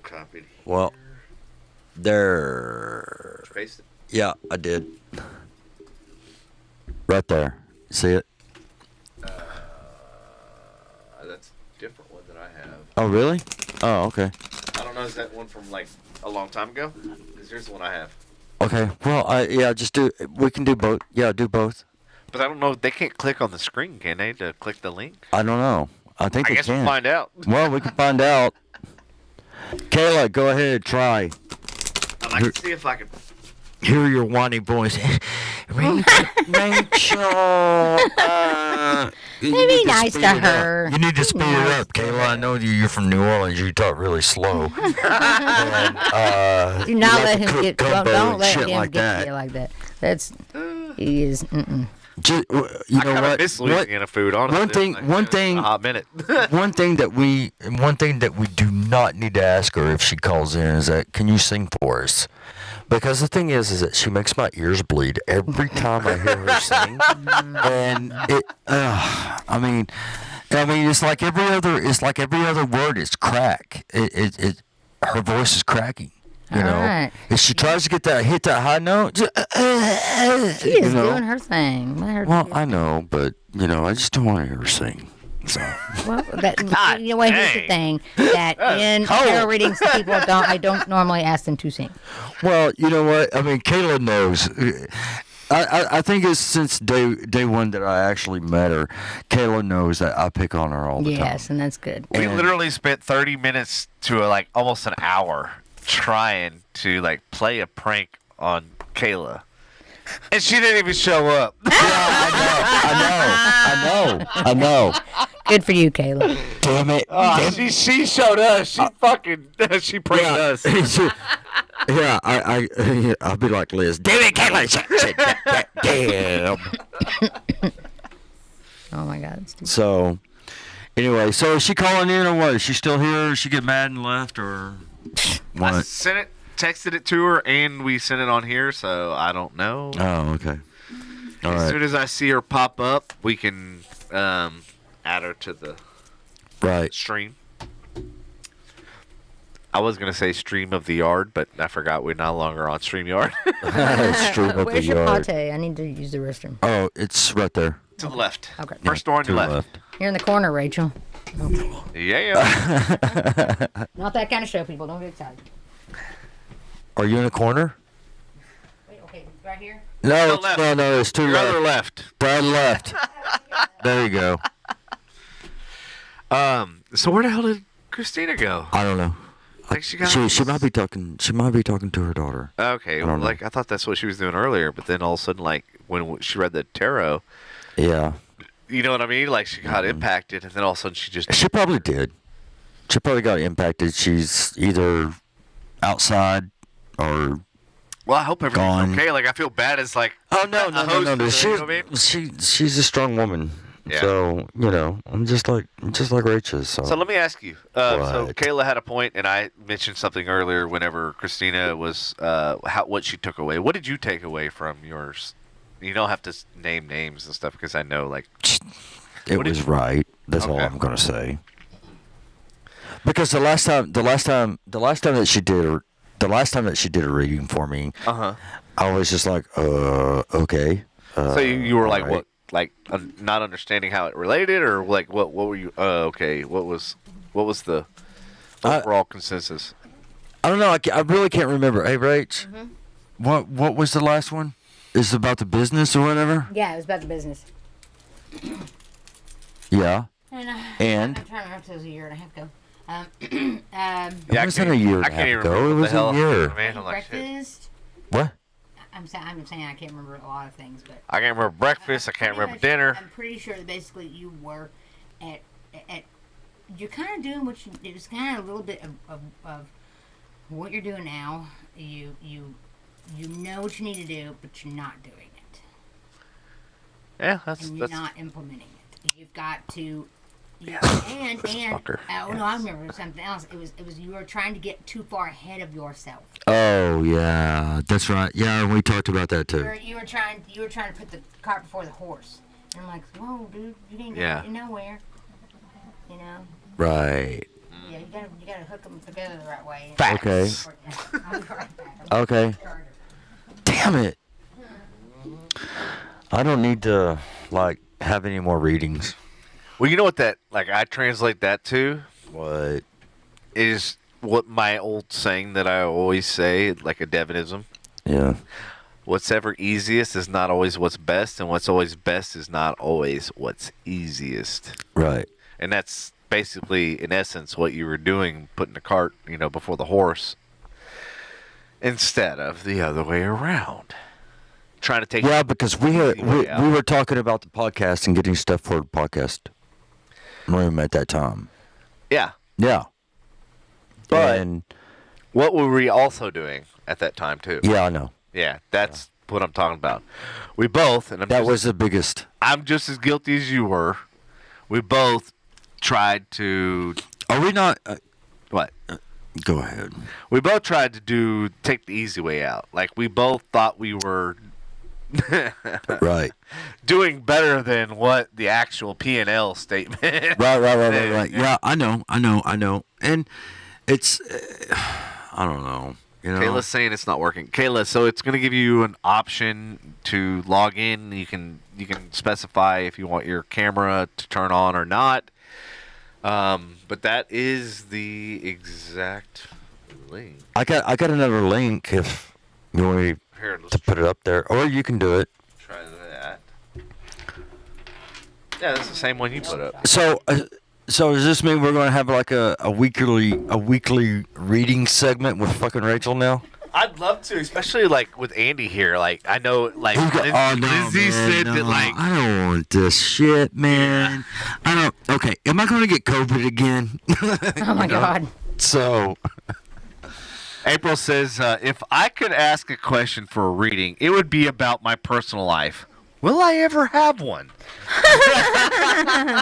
A: Copied.
B: Well, there.
A: Paste it.
B: Yeah, I did. Right there. See it?
A: That's a different one that I have.
B: Oh, really? Oh, okay.
A: I don't know. Is that one from like a long time ago? Because here's the one I have.
B: Okay. Well, yeah, just do. We can do both. Yeah, do both.
A: But I don't know. They can't click on the screen, can they, to click the link?
B: I don't know. I think
A: I
B: they
A: guess
B: can.
A: we'll find out.
B: Well, we can find out. Kayla, go ahead, try.
A: I can see if I can.
B: Hear your whiny voice. Rachel. You
H: Maybe
B: need
H: nice
B: speed
H: to
B: it up.
H: her.
B: You need to speed it up, Kayla. I know you're from New Orleans. You talk really slow. And,
H: Do not
B: you
H: let
B: like to
H: him
B: cook
H: get.
B: gumbo
H: Don't
B: and
H: let
B: shit
H: him
B: like
H: get
B: that.
H: you like that. That's. He is.
B: You
A: I
B: know
A: kind of
B: what?
A: miss Louisiana food, honestly.
B: One thing.
A: A hot minute.
B: One thing that we do not need to ask her if she calls in is that, can you sing for us? Because the thing is that she makes my ears bleed every time I hear her sing, and it. I mean, it's like every other word is crack. Her voice is cracking. You know,
H: Alright.
B: if she tries to hit that high note,
H: She is doing her thing. Let her
B: Well,
H: do-
B: I know, but I just don't want to hear her sing. So.
H: Well, you know what? Here's the thing: that in tarot readings, I don't normally ask them to sing.
B: Well, you know what? I mean, Kayla knows. I think it's since day one that I actually met her. Kayla knows that I pick on her all the time.
H: Yes, and that's good.
A: We literally spent 30 minutes to like almost an hour trying to like play a prank on Kayla. And she didn't even show up.
B: I know.
H: Good for you, Kayla.
B: Damn it.
A: She showed us. She fucking she pranked us.
B: Yeah, I'll be like Liz. Damn it, Kayla. Damn.
H: Oh my God. It's too-
B: So, anyway, so is she calling in or what? Is she still here? Or she get mad and left or
A: I
B: what?
A: texted it to her, and we sent it on here, so I don't know.
B: Oh, okay. All
A: As
B: right.
A: soon as I see her pop up, we can add her to the stream. I was going to say stream of the yard, but I forgot we're no longer on StreamYard.
B: Stream of
H: Where's
B: the
H: your
B: yard.
H: pate? I need to use the restroom.
B: Oh, it's right there.
A: To the left.
H: Okay.
A: First door on
B: To
A: your
B: the
A: left.
H: You're in the corner, Rachel.
A: Yeah.
H: Not that kind of show, people. Don't get excited.
B: Are you in the corner?
H: Wait, okay, right here.
B: No,
A: left.
B: no, it's to
A: Your
B: left.
A: other left.
B: To the left. There you go.
A: So where the hell did Christina go?
B: I don't know.
A: Like she got.
B: She might be talking. She might be talking to her daughter.
A: Okay,
B: I don't know.
A: like I thought that's what she was doing earlier, but then all of a sudden, like when she read the tarot,
B: Yeah.
A: you know what I mean? Like she got impacted, and then all of a sudden she just.
B: She probably did. She probably got impacted. She's either outside or.
A: Well, I hope everything's
B: Gone.
A: okay. Like I feel bad as like.
B: Oh no,
A: a
B: no,
A: host
B: no, no!
A: of it, you know what I mean?
B: She's a strong woman.
A: Yeah.
B: So I'm just like Rachel. So,
A: So let me ask you. So
B: What?
A: Kayla had a point, and I mentioned something earlier. Whenever Christina was, what she took away. What did you take away from yours? You don't have to name names and stuff because I know, like.
B: it
A: what did
B: was
A: you-
B: right. That's all
A: Okay.
B: I'm gonna say. Because the last time that she did a reading for me, I was just like, okay.
A: So you were like,
B: alright.
A: what? Like not understanding how it related, or like what were you? Okay. What was the overall consensus?
B: I don't know. I really can't remember. Hey, Rach, what was the last one? Is it about the business or whatever?
H: Yeah, it was about the business.
B: Yeah.
H: And
B: And
H: I'm trying to remember if it was a year and a half ago.
A: Yeah,
B: It wasn't a year and a half ago. It was a year.
A: Man, I'm like, shit.
H: Breakfast.
B: What?
H: I'm saying I can't remember a lot of things, but
A: I can't remember breakfast. I can't remember dinner.
H: I'm pretty sure that basically you were at you're kind of doing what it was kind of a little bit of what you're doing now. You know what you need to do, but you're not doing it.
A: Yeah,
H: and you're not implementing it. You've got to.
A: Yeah.
H: And oh no, I remember something else. It was you were trying to get too far ahead of yourself.
B: Oh yeah, that's right. Yeah, we talked about that too.
H: You were trying to put the cart before the horse. And I'm like, whoa, dude, you ain't getting nowhere. You know.
B: Right.
H: Yeah, you gotta hook them together the right way.
B: Okay. Okay. Damn it. I don't need to have any more readings.
A: Well, you know what I translate that to?
B: What?
A: Is what my old saying that I always say, like a Devinism.
B: Yeah.
A: What's ever easiest is not always what's best, and what's always best is not always what's easiest.
B: Right.
A: And that's basically, in essence, what you were doing, putting the cart, before the horse, instead of the other way around. Trying to take.
B: Yeah, because we were talking about the podcast and getting stuff for the podcast room at that time.
A: Yeah.
B: Yeah.
A: But what were we also doing at that time too?
B: Yeah, I know.
A: Yeah, that's what I'm talking about. We both, and
B: that was the biggest.
A: I'm just as guilty as you were. We both tried to.
B: Are we not?
A: What?
B: Go ahead.
A: We both tried to take the easy way out. Like we both thought we were.
B: Right.
A: Doing better than what the actual P&L statement.
B: Right. Yeah, I know. And it's, I don't know.
A: Kayla's saying it's not working. Kayla, so it's going to give you an option to log in. You can specify if you want your camera to turn on or not. But that is the exact link.
B: I got another link if you want me to put it up there, or you can do it.
A: Try that. Yeah, that's the same one you put up.
B: So does this mean we're going to have like a weekly reading segment with fucking Rachel now?
A: I'd love to, especially like with Andy here. Like I know, like Lindsay said that like
B: I don't want this shit, man. I don't. Okay, am I going to get COVID again?
H: Oh my God.
B: So.
A: April says, if I could ask a question for a reading, it would be about my personal life. Will I ever have one?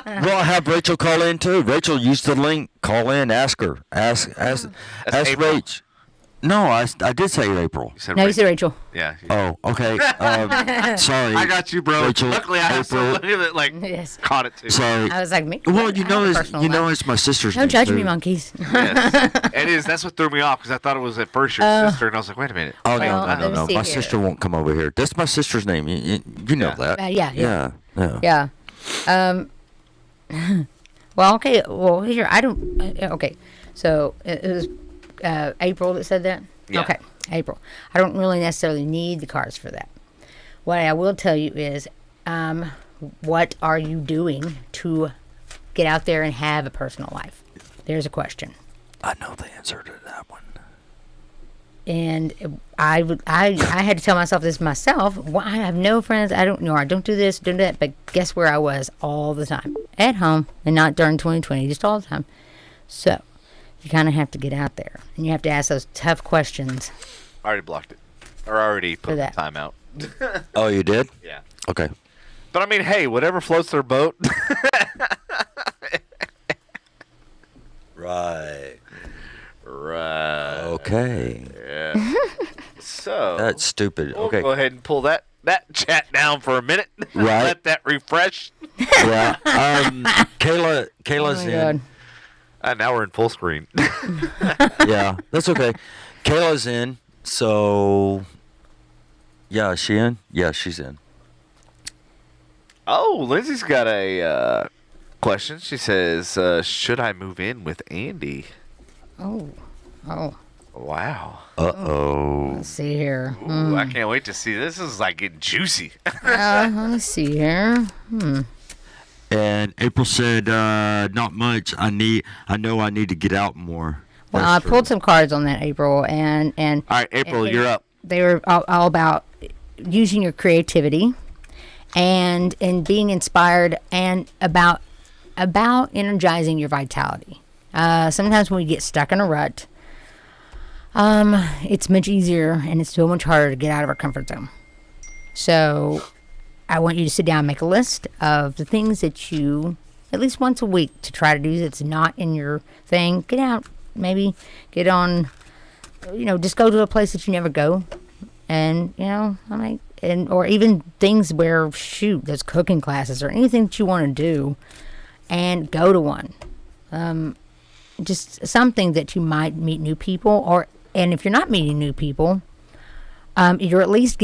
B: Well, have Rachel call in too. Rachel, use the link. Call in. Ask her. Ask Rach. No, I did say April.
H: You said Rachel.
A: Yeah.
B: Oh, okay. Sorry.
A: I got you, bro.
B: Rachel,
A: Luckily, I have somebody that
H: yes.
A: caught it too.
B: Sorry.
H: I was like, me.
B: Well, it's my sister's name.
H: Don't judge
B: too.
H: me, monkeys.
A: Yes. It is. That's what threw me off because I thought it was at first your sister, and I was like, wait a minute.
B: Oh
H: Well,
B: no. My sister won't come over here. That's my sister's name. You know that.
H: Yeah. Well, okay. Well, here I don't. Okay, so it was April that said that.
A: Yeah.
H: Okay, April. I don't really necessarily need the cards for that. What I will tell you is, what are you doing to get out there and have a personal life? There's a question.
B: I know the answer to that one.
H: And I had to tell myself this myself. Well, I have no friends. I don't do this, do that. But guess where I was all the time? At home, and not during 2020, just all the time. So you kind of have to get out there, and you have to ask those tough questions.
A: I already blocked it, or already put the time out.
B: Oh, you did?
A: Yeah.
B: Okay.
A: But I mean, hey, whatever floats their boat.
B: Right.
A: Okay. Yeah. So
B: that's stupid.
A: We'll
B: okay.
A: go ahead and pull that chat down for a minute.
B: Right.
A: Let that refresh.
B: Yeah. Kayla's in.
A: Now we're in full screen.
B: Yeah, that's okay. Kayla's in. So. Yeah, is she in? Yeah, she's in.
A: Oh, Lindsay's got a question. She says, should I move in with Andy?
H: Oh.
A: Wow.
B: Uh-oh.
H: Let's see here.
A: Ooh, I can't wait to see. This is like getting juicy.
H: Let's see here.
B: And And April said, "Not much. I know I need to get out more."
H: Well,
B: That's
H: I pulled some cards on that, April, and
A: All right, April, you're up.
H: They were all about using your creativity and being inspired and about energizing your vitality. Sometimes when we get stuck in a rut, it's much easier and it's so much harder to get out of our comfort zone. So I want you to sit down and make a list of the things that you, at least once a week, to try to do that's not in your thing. Get out, maybe get on, just go to a place that you never go. And, or even things where, there's cooking classes or anything that you want to do, and go to one. Just something that you might meet new people, and if you're not meeting new people, you're at least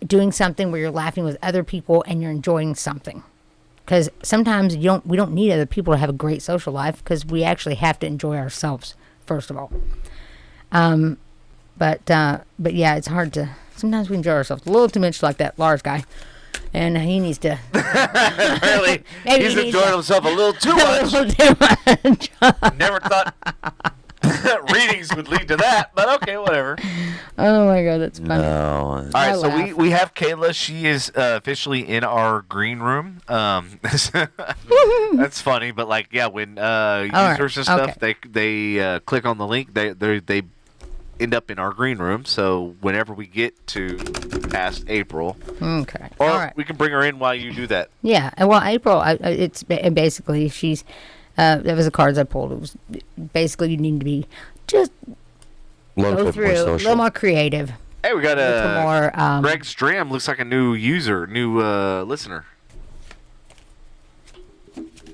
H: doing something where you're laughing with other people and you're enjoying something. Because sometimes we don't need other people to have a great social life, because we actually have to enjoy ourselves first of all. But yeah, it's hard to. Sometimes we enjoy ourselves a little too much, like that Lars guy, and he needs to.
A: Really, he's enjoying himself a little too much. Never thought readings would lead to that, but okay, whatever.
H: Oh my God, that's funny.
B: No.
A: All right, so we have Kayla. She is officially in our green room. That's funny, but when users and stuff, they click on the link, they end up in our green room. So whenever we get to past April,
H: okay,
A: or
H: all right,
A: we can bring her in while you do that.
H: Yeah, well, April, it's basically she's. That was the cards I pulled. It was basically you need to be just go through a little more creative.
A: Hey, we got
H: more.
A: Greg Stram looks like a new user, new listener.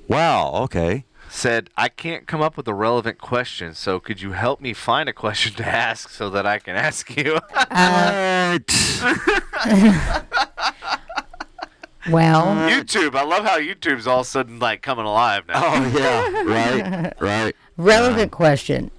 B: Wow. Okay.
A: Said, I can't come up with a relevant question, so could you help me find a question to ask so that I can ask you?
H: Well,
A: YouTube. I love how YouTube's all of a sudden coming alive now.
B: Oh yeah, right.
H: Relevant question.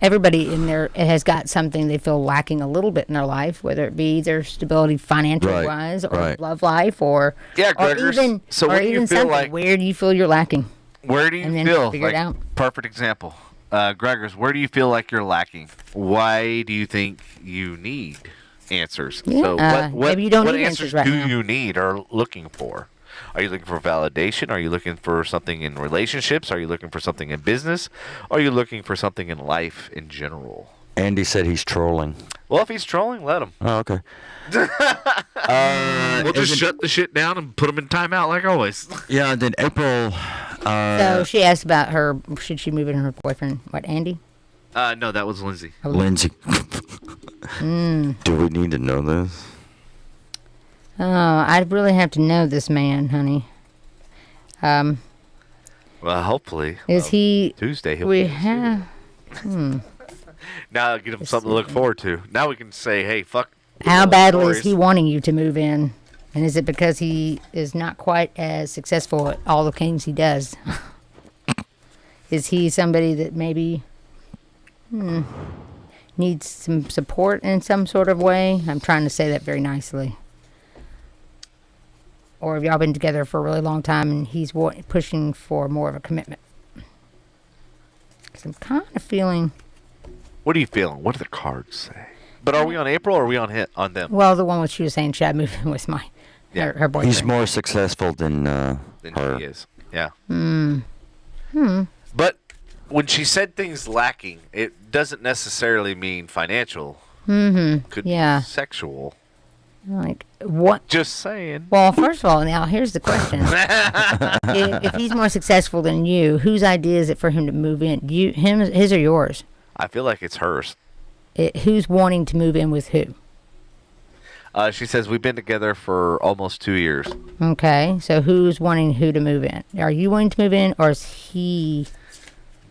H: Everybody in there has got something they feel lacking a little bit in their life, whether it be their stability financial wise, or love life, or even
A: so
H: or even
A: feel
H: something. Where do you feel you're lacking?
A: Where do you feel?
H: Figure it out.
A: Perfect example. Gregors, where do you feel like you're lacking? Why do you think you need answers?
H: Yeah,
A: so
H: maybe you don't
A: what
H: need
A: answers
H: right
A: do
H: now.
A: you need or looking for? Are you looking for validation? Are you looking for something in relationships? Are you looking for something in business? Are you looking for something in life in general?
B: Andy said he's trolling.
A: Well, if he's trolling, let him.
B: Oh, okay.
A: We'll just shut the shit down and put him in timeout like always.
B: Yeah, and then April.
H: So she asked about should she move in her boyfriend? What, Andy?
A: No, that was Lindsay.
H: Oh,
B: Lindsay. Do we need to know this?
H: Oh, I'd really have to know this man, honey.
A: Well, hopefully.
H: He
A: Tuesday?
H: We have.
A: Now get him something to look forward to. Now we can say, hey, fuck.
H: How badly is he wanting you to move in? And is it because he is not quite as successful at all the things he does? Is he somebody that maybe needs some support in some sort of way? I'm trying to say that very nicely. Or have y'all been together for a really long time and he's pushing for more of a commitment? Because I'm kind of feeling...
A: What are you feeling? What do the cards say? But are we on April or are we on them?
H: Well, the one she was saying, should I move in with her boyfriend?
B: He's more successful than her.
A: He is. Yeah. But when she said things lacking, it doesn't necessarily mean financial. Could be sexual.
H: Like, what?
A: Just saying.
H: Well, first of all, now here's the question. if he's more successful than you, whose idea is it for him to move in? His or yours?
A: I feel like it's hers.
H: Who's wanting to move in with who?
A: She says we've been together for almost 2 years.
H: Okay, so who's wanting who to move in? Are you wanting to move in, or is he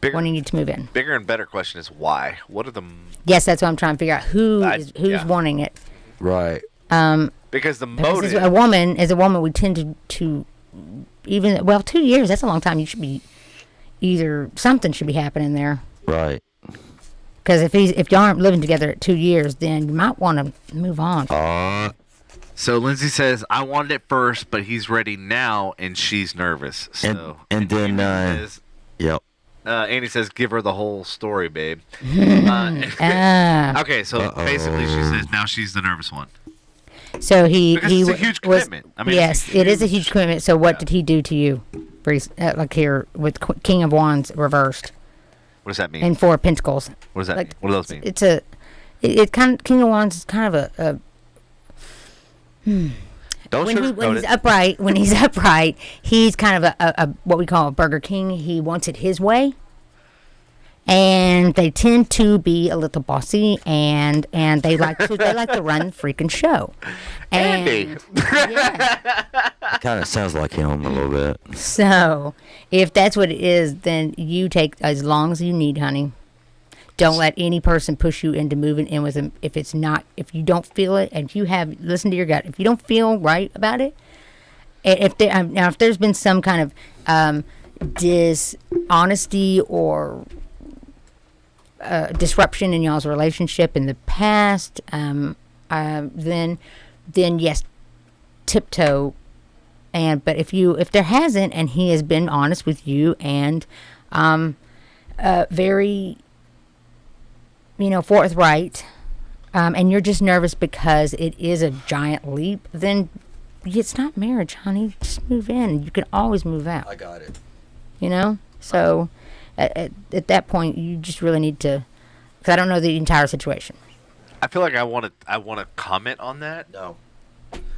H: wanting you to move in?
A: Bigger and better question is why. What are the...
H: Yes, that's what I'm trying to figure out. Who's wanting it?
B: Right.
A: Because the motive...
H: As a woman, we tend to even... Well, 2 years, that's a long time. You should be... Either something should be happening there.
B: Right.
H: Because if y'all aren't living together at 2 years, then you might want to move on.
A: So Lindsay says, I wanted it first, but he's ready now, and she's nervous. So
B: and then, yep.
A: Andy says, give her the whole story, babe. Okay, so basically she says now she's the nervous one.
H: So
A: because it's a huge commitment. I mean,
H: yes, it is a huge commitment. So what did he do to you? Like here with King of Wands reversed.
A: What does that mean?
H: And Four of Pentacles.
A: What does that mean? What do those mean?
H: It's it kind of, King of Wands is kind of when he's upright, he's kind of a what we call a Burger King. He wants it his way. And they tend to be a little bossy, and they like to run the freaking show.
A: Andy,
B: It kind of sounds like him a little bit.
H: So, if that's what it is, then you take as long as you need, honey. Don't let any person push you into moving in with them if you don't feel it, and listen to your gut. If you don't feel right about it, if there's been some kind of dishonesty or disruption in y'all's relationship in the past, then yes, tiptoe. But if there hasn't, and he has been honest with you and very forthright, and you're just nervous because it is a giant leap, then it's not marriage, honey. Just move in. You can always move out.
B: I got it.
H: So at that point, you just really need to, because I don't know the entire situation.
A: I feel like I want to comment on that.
B: No.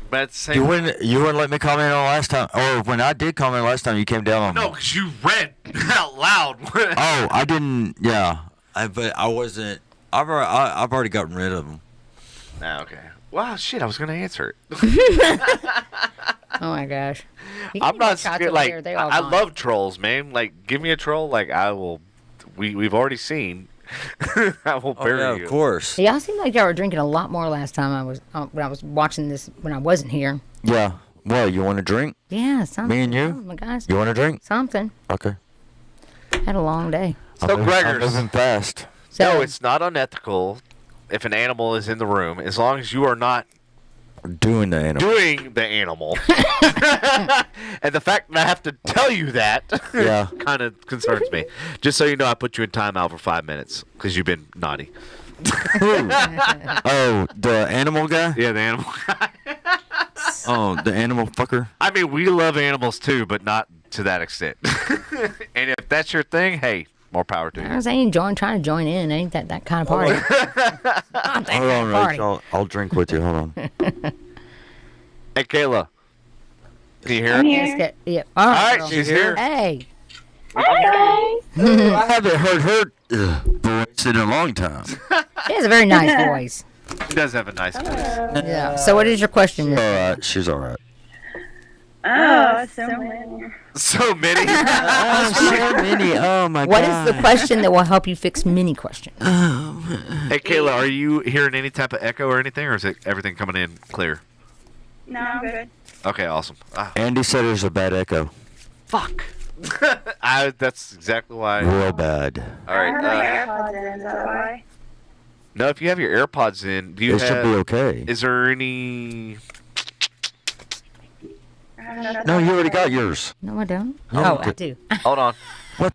A: But at the same
B: You wouldn't let me comment on last time, or when I did comment last time, you came down on me.
A: No, because you read out loud.
B: Oh, I didn't. Yeah, but I wasn't. I've already gotten rid of them.
A: Okay. Wow, shit! I was gonna answer it.
H: Oh my gosh.
A: I'm not scared. Like I love trolls, man. Like, give me a troll. Like I will. We've already seen. I will bury you.
B: Of course.
H: Y'all seem like y'all were drinking a lot more last time when I was watching this when I wasn't here.
B: Yeah. Well, you want to drink?
H: Yeah, something.
B: Me and you?
H: Oh my gosh.
B: You want to drink?
H: Something.
B: Okay.
H: Had a long day.
A: So Gregors,
B: I'm moving fast.
A: No, it's not unethical if an animal is in the room, as long as you are not
B: doing the animal.
A: And the fact that I have to tell you that kind of concerns me. Just so you know, I put you in timeout for 5 minutes because you've been naughty.
B: Oh, the animal guy?
A: Yeah, the animal guy.
B: Oh, the animal fucker.
A: I mean, we love animals too, but not to that extent. And if that's your thing, hey, more power to you.
H: I was trying to join in. Ain't that kind of party?
B: Hold on, Rachel. I'll drink with you. Hold on.
A: Hey, Kayla. Can you hear
H: I'm
A: her?
H: here. Yeah.
A: All right, she's here.
H: Hey.
J: Hi,
B: I haven't heard her voice in a long time.
H: She has a very nice voice.
A: She does have a nice voice.
H: Yeah. So what is your question?
B: All right. She's all right.
J: Oh, so many.
A: So many?
B: So many. Oh, my God.
H: What is the question that will help you fix many questions?
A: Hey, Kayla, are you hearing any type of echo or anything, or is it everything coming in clear?
J: No, I'm good.
A: Okay, awesome.
B: Andy said there's a bad echo.
A: Fuck. That's exactly why.
B: Real bad.
A: All right.
J: I have my AirPods in, is that why?
A: No, if you have your AirPods in, do you
B: It should be okay.
A: Is there any...
B: No, you already got yours.
H: No, I don't.
B: No,
H: I do.
A: Hold on.
B: What?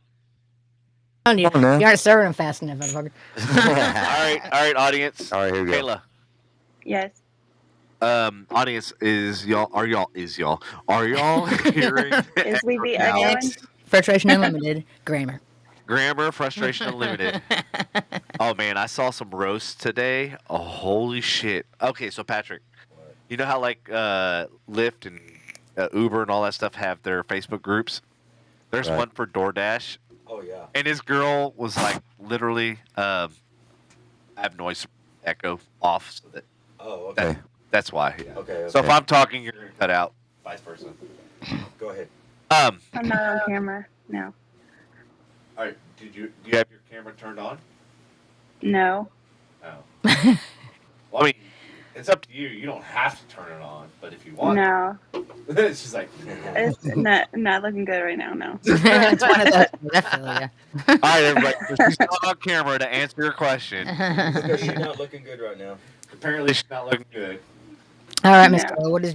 H: You
B: Oh, no.
H: aren't serving them fast enough, motherfucker.
A: All right, audience.
B: All right, here we go.
A: Kayla.
J: Yes.
A: Audience, are y'all hearing?
J: Is we be echoing?
H: Frustration Unlimited.
A: Grammar, frustration unlimited. Oh man, I saw some roasts today. Oh, holy shit. Okay, so Patrick, you know how like Lyft and Uber and all that stuff have their Facebook groups? There's one for DoorDash.
B: Oh yeah.
A: And his girl was like literally I have noise echo off so that
B: okay.
A: That's why. Yeah.
B: Okay.
A: So if I'm talking, you're gonna cut out. Vice versa.
B: Go ahead.
J: I'm not on camera. No.
A: All right. Do you have your camera turned on?
J: No.
A: Oh. Well, I mean, it's up to you. You don't have to turn it on, but if you want.
J: No.
A: She's like.
J: It's not looking good right now. No.
H: It's one of those. Definitely.
A: All right, everybody. She's not on camera to answer your question.
B: Because she's not looking good right now.
A: Apparently, she's not looking good.
H: All right, Miss
J: No.
H: Carla, what is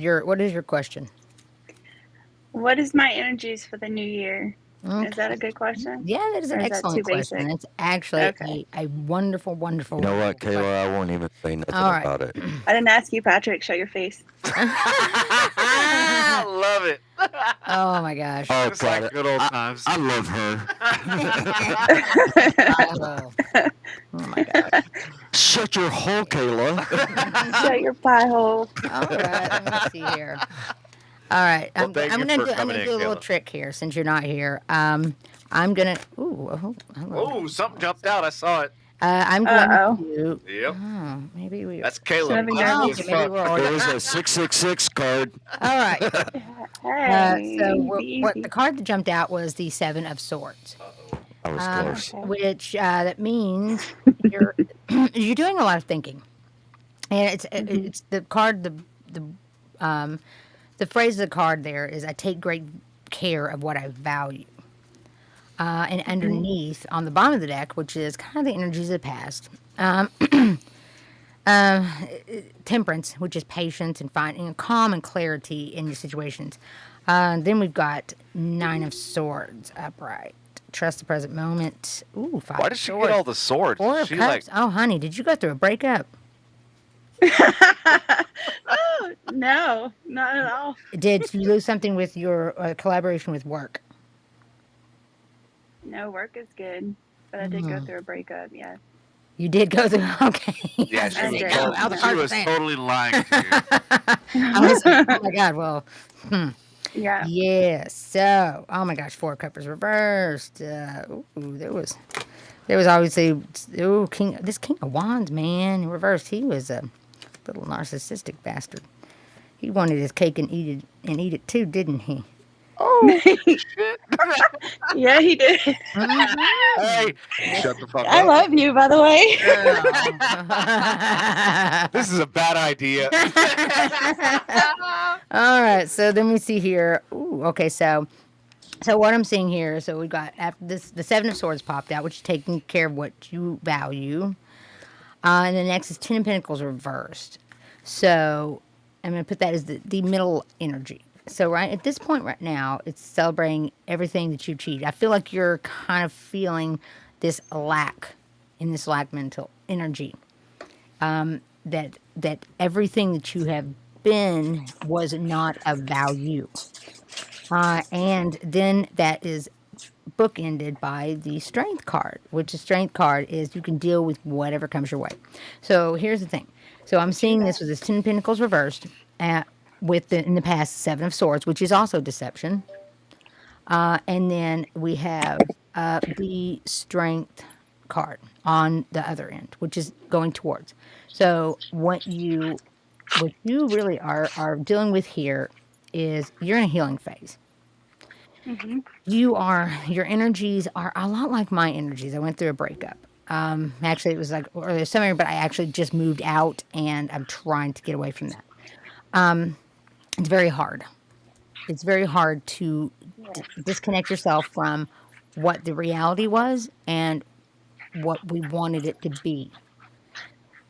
H: your question?
J: What is my energies for the new year?
H: Okay.
J: Is that a good question?
H: Yeah, that is
J: Or
H: an
J: is that too
H: excellent question.
J: basic?
H: It's actually
J: Okay.
H: a wonderful, wonderful,
B: You know what,
H: wonderful
B: Kayla? I won't even say nothing
H: All right.
B: about it.
J: I didn't ask you, Patrick. Show your face.
A: I love it.
H: Oh my gosh.
B: Oh,
A: It's like good old times.
B: I love her.
H: Oh my gosh.
B: Shut your hole, Kayla.
J: Show your pie hole.
H: All right, let me see here. All right,
A: Well,
H: I'm
A: thank
H: gonna
A: you for
H: do, I'm
A: coming
H: gonna
A: in,
H: do a little
A: Kayla.
H: trick here since you're not here. I'm gonna. Ooh, hello.
A: Oh, something jumped out. I saw it.
H: I'm going
J: Uh-oh.
H: to.
A: Yep.
H: Oh, maybe we.
A: That's Caleb.
J: Shouldn't be
H: Oh,
J: nervous.
H: okay, maybe we're already.
B: There was a 666 card.
H: All right.
J: Hey,
H: So
J: easy,
H: what
J: easy.
H: the card that jumped out was the Seven of Swords,
B: I was close.
J: Okay.
H: which that means you're you're doing a lot of thinking, and it's the card the phrase of the card there is I take great care of what I value. And underneath on the bottom of the deck, which is kind of the energies of the past, temperance, which is patience and finding calm and clarity in your situations. Then we've got Nine of Swords upright. Trust the present moment. Ooh, Five
A: Why
H: of
A: did she
H: Swords.
A: get all the swords?
H: Four of
A: She
H: Cups. Oh, honey, did you go through a breakup?
J: Oh, no, not at all.
H: Did you lose something with your collaboration with work?
J: No, work is good. But I did go through a breakup, yes.
H: You did go through. Okay.
A: Yeah,
H: There
A: she
H: you
A: was,
H: go. How the
A: she
H: cards
A: was
H: saying.
A: totally lying to you.
H: I was like, oh my God. Well,
J: Yeah.
H: yes. So, oh my gosh, Four of Cups reversed. There was obviously this King of Wands man in reversed. He was a little narcissistic bastard. He wanted his cake and eat it too, didn't he?
A: Oh, shit.
J: Yeah, he did.
A: Hey, shut the fuck
J: I
A: up.
J: love you, by the way.
A: This is a bad idea.
H: All right, so then we see here. Ooh, okay, so what I'm seeing here, so we've got after this, the Seven of Swords popped out, which is taking care of what you value, and the next is Ten of Pentacles reversed. So I'm going to put that as the middle energy. So right at this point right now, it's celebrating everything that you achieved. I feel like you're kind of feeling this lack mental energy. That everything that you have been was not of value. And then that is bookended by the Strength card, which the Strength card is you can deal with whatever comes your way. So here's the thing. So I'm seeing this with this Ten of Pentacles reversed in the past Seven of Swords, which is also deception. And then we have the Strength card on the other end, which is going towards. So what you really are dealing with here is you're in a healing phase. Your energies are a lot like my energies. I went through a breakup. Actually, it was like earlier summer, but I actually just moved out, and I'm trying to get away from that. It's very hard. It's very hard to disconnect yourself from what the reality was and what we wanted it to be.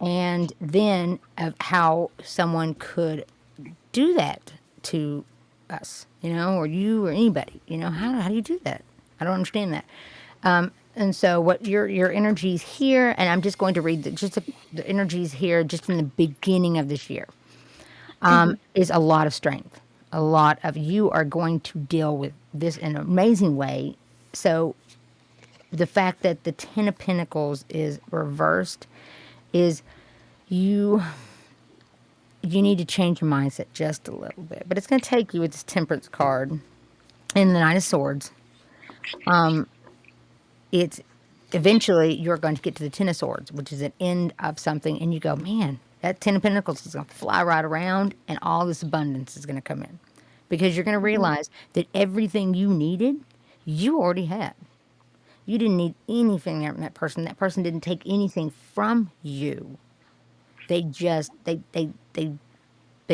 H: And then of how someone could do that to us, or you or anybody, how do you do that? I don't understand that. And so what your energies here, and I'm just going to read the energies here just in the beginning of this year, is a lot of strength. A lot of you are going to deal with this in an amazing way. So the fact that the Ten of Pentacles is reversed is you need to change your mindset just a little bit. But it's going to take you with this Temperance card and the Nine of Swords. It's eventually you're going to get to the Ten of Swords, which is an end of something, and you go, man, that Ten of Pentacles is going to fly right around, and all this abundance is going to come in. Because you're going to realize that everything you needed, you already had. You didn't need anything from that person. That person didn't take anything from you. They just, they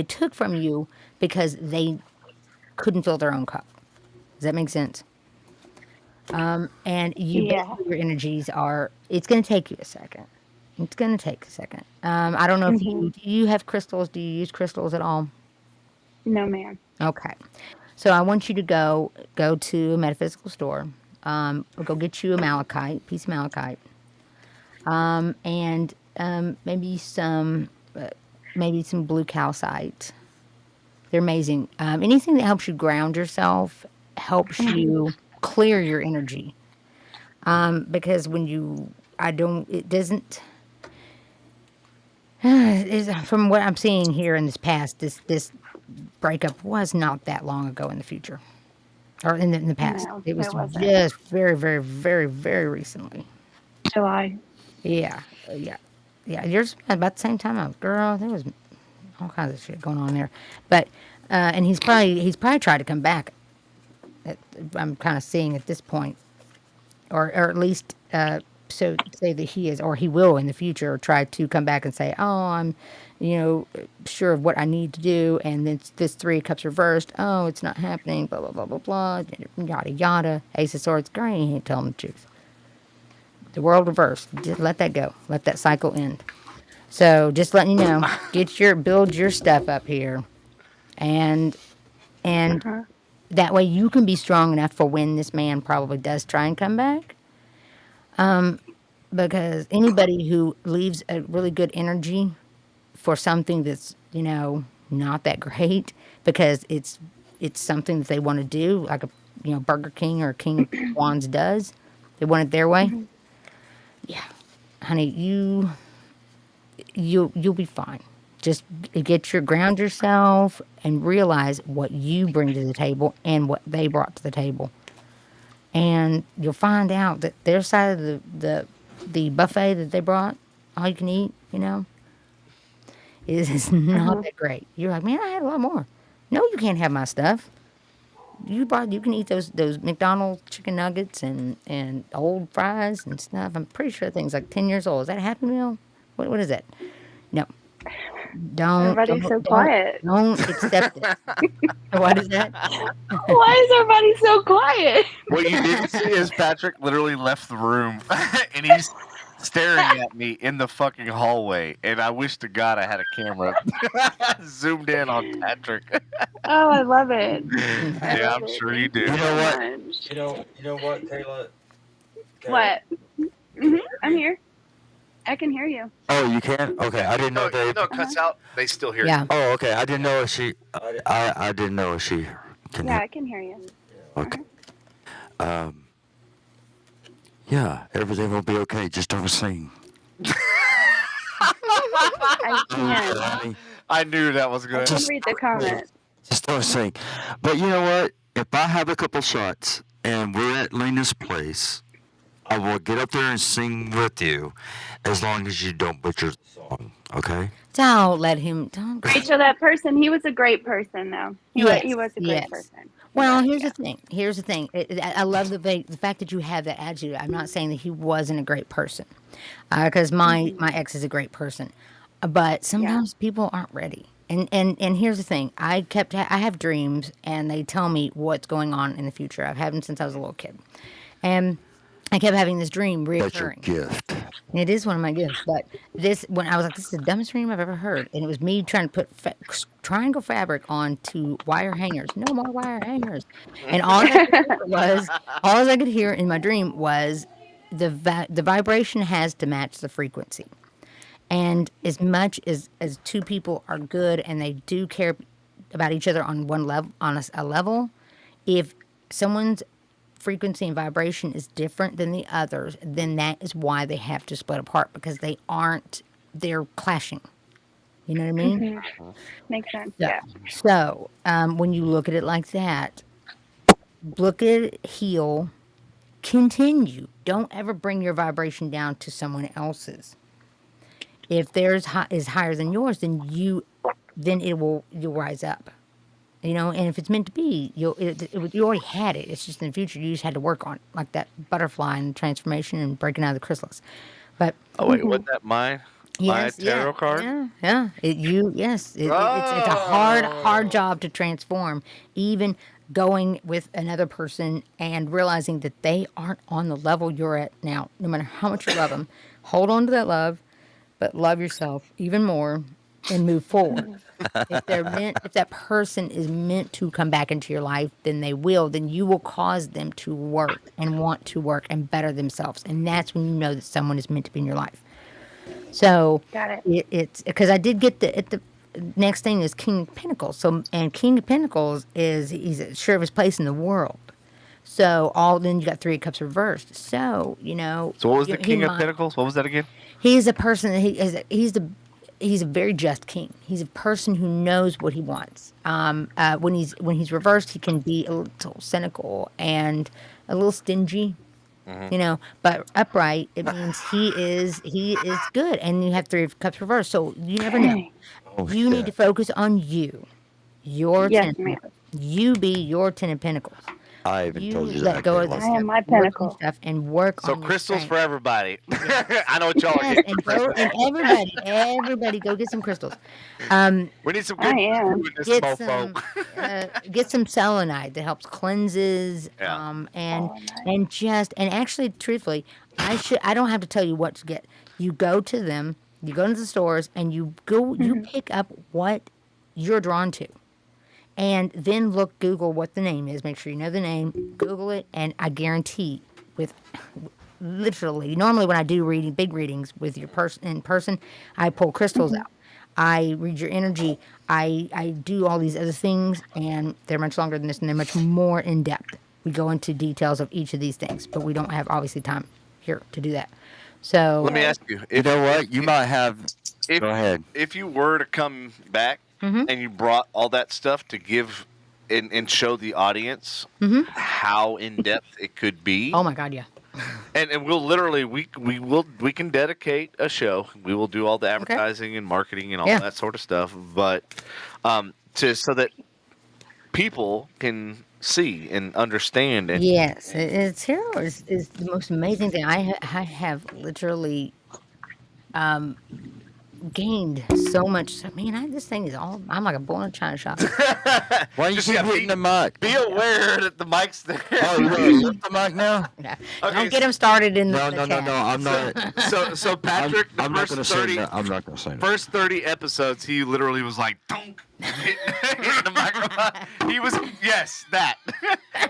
H: took from you because they couldn't fill their own cup. Does that make sense? And your energies are, it's going to take you a second. It's going to take a second. I don't know if do you have crystals? Do you use crystals at all?
J: No, ma'am.
H: Okay. So I want you to go to a metaphysical store. Go get you a malachite, piece of malachite, and maybe some blue calcite. They're amazing. Anything that helps you ground yourself helps you clear your energy. Because it doesn't. From what I'm seeing here in this past, this breakup was not that long ago in the future, or in the past.
J: No,
H: It was
J: it wasn't.
H: just very, very, very, very recently.
J: July.
H: Yeah, yeah. Yours about the same time. Girl, there was all kinds of shit going on there, but and he's probably tried to come back. I'm kind of seeing at this point, or at least so say that he is, or he will in the future try to come back and say, oh, I'm, sure of what I need to do, and then this 3 of Cups reversed. Oh, it's not happening. Blah blah blah blah blah. Yada yada. Ace of Swords. Girl, you ain't telling the truth. The world reversed. Just let that go. Let that cycle end. So just letting you know, build your stuff up here, and that way you can be strong enough for when this man probably does try and come back. Because anybody who leaves a really good energy for something that's, not that great, because it's something that they want to do, like Burger King or King of Wands does. They want it their way. Yeah. Honey, you'll be fine. Just ground yourself and realize what you bring to the table and what they brought to the table. And you'll find out that their side of the buffet that they brought, all you can eat, is not that great. You're like, man, I had a lot more. No, you can't have my stuff. You can eat those McDonald's chicken nuggets and old fries and stuff. I'm pretty sure that thing's like 10 years old. Is that a Happy Meal? What is that? No.
J: Everybody's so quiet.
H: Don't accept it. What is that?
J: Why is everybody so quiet?
A: What you didn't see is Patrick literally left the room, and he's staring at me in the fucking hallway. And I wish to God I had a camera zoomed in on Patrick.
J: Oh, I love it.
A: Yeah, I'm sure you do.
G: You know what? You know what, Kayla?
J: What? I'm here. I can hear you.
B: Oh, you can? Okay, I didn't know they.
A: No, it cuts out. They still hear
H: Yeah.
A: you.
B: Oh, okay. I didn't know if she. I didn't know if she. Can
J: Yeah, I can hear you.
B: Okay. Yeah, everything will be okay. Just don't sing.
J: I can.
A: I knew that was good.
J: I can read the comments.
B: Just don't sing. But you know what? If I have a couple shots and we're at Lena's place, I will get up there and sing with you, as long as you don't butcher the song. Okay?
H: Don't let him.
J: Rachel, that person, he was a great person, though. He was a great person.
H: Well, here's the thing. I love the fact that you have that attitude. I'm not saying that he wasn't a great person, because my ex is a great person, but sometimes people aren't ready. And here's the thing. I have dreams, and they tell me what's going on in the future. I've had them since I was a little kid, and I kept having this dream reoccurring.
B: That's your gift.
H: It is one of my gifts, but when I was like, this is the dumbest dream I've ever heard, and it was me trying to put triangle fabric onto wire hangers. No more wire hangers, and all I could hear in my dream was the vibration has to match the frequency, and as much as two people are good and they do care about each other on one level, on a level, if someone's frequency and vibration is different than the others, then that is why they have to split apart, because they're clashing. You know what I mean?
J: Mm-hmm. Makes sense. Yeah.
H: So when you look at it like that, look at it, heal, continue. Don't ever bring your vibration down to someone else's. If theirs is higher than yours, then you'll rise up. And if it's meant to be, you already had it. It's just in the future, you just had to work on it, like that butterfly and transformation and breaking out of the chrysalis. But
A: wasn't that my tarot card?
H: Yeah. It's a hard job to transform. Even going with another person and realizing that they aren't on the level you're at now. No matter how much you love them, hold on to that love. but love yourself even more and move forward. If that person is meant to come back into your life, then they will. Then you will cause them to work and want to work and better themselves, and that's when you know that someone is meant to be in your life. So
J: Got it.
H: it's because I did get the next thing is King of Pentacles. So and King of Pentacles he's sure of his place in the world. So then you got Three of Cups reversed. So
A: So what was the King of Pentacles? What was that again?
H: He's a person that he's a very just king. He's a person who knows what he wants. When he's reversed, he can be a little cynical and a little stingy. But upright, it means he is good. And you have Three of Cups reversed, so you never know. You need to focus on you, your
J: Yes,
H: ten.
J: ma'am.
H: You be your Ten of Pentacles.
B: I even told you
H: let
B: that.
H: go of
B: Kayla.
H: this
J: I am my
H: stuff, work on
J: pinnacle.
H: stuff, and work
A: So
H: on your
A: crystals
H: strength.
A: for everybody. I know what y'all are
H: Yes,
A: getting.
H: and everybody, go get some crystals.
A: We need some good
J: I am.
A: food in this
H: Get
A: mofo.
H: get some selenite that helps cleanses.
A: Yeah.
H: And actually, truthfully, I don't have to tell you what to get. You go to them. You go into the stores and you pick up what you're drawn to. And then Google what the name is. Make sure you know the name. Google it, and I guarantee, literally, normally when I do big readings with your in person, I pull crystals out. I read your energy. I do all these other things, and they're much longer than this, and they're much more in depth. We go into details of each of these things, but we don't have obviously time here to do that. So
A: Let me ask you.
B: You know what? You might have. Go ahead.
A: If you were to come back and you brought all that stuff to give and show the audience how in depth it could be.
H: Oh my God, yeah.
A: And we'll literally we can dedicate a show. We will do all the advertising and marketing and all that sort of stuff. But so that people can see and understand. And
H: yes, tarot is the most amazing thing. I have literally gained so much. Man, this thing is all. I'm like a bull in a china shop.
B: Why you keep hitting the mic?
A: Be aware that the mic's there.
B: Oh, you want the mic now?
H: Yeah. Don't get him started in the
B: No. I'm not.
A: So Patrick,
B: I'm not going to say that. I'm not going to say that.
A: First 30 episodes, he literally was like, "Dunk," hitting the microphone. He was that.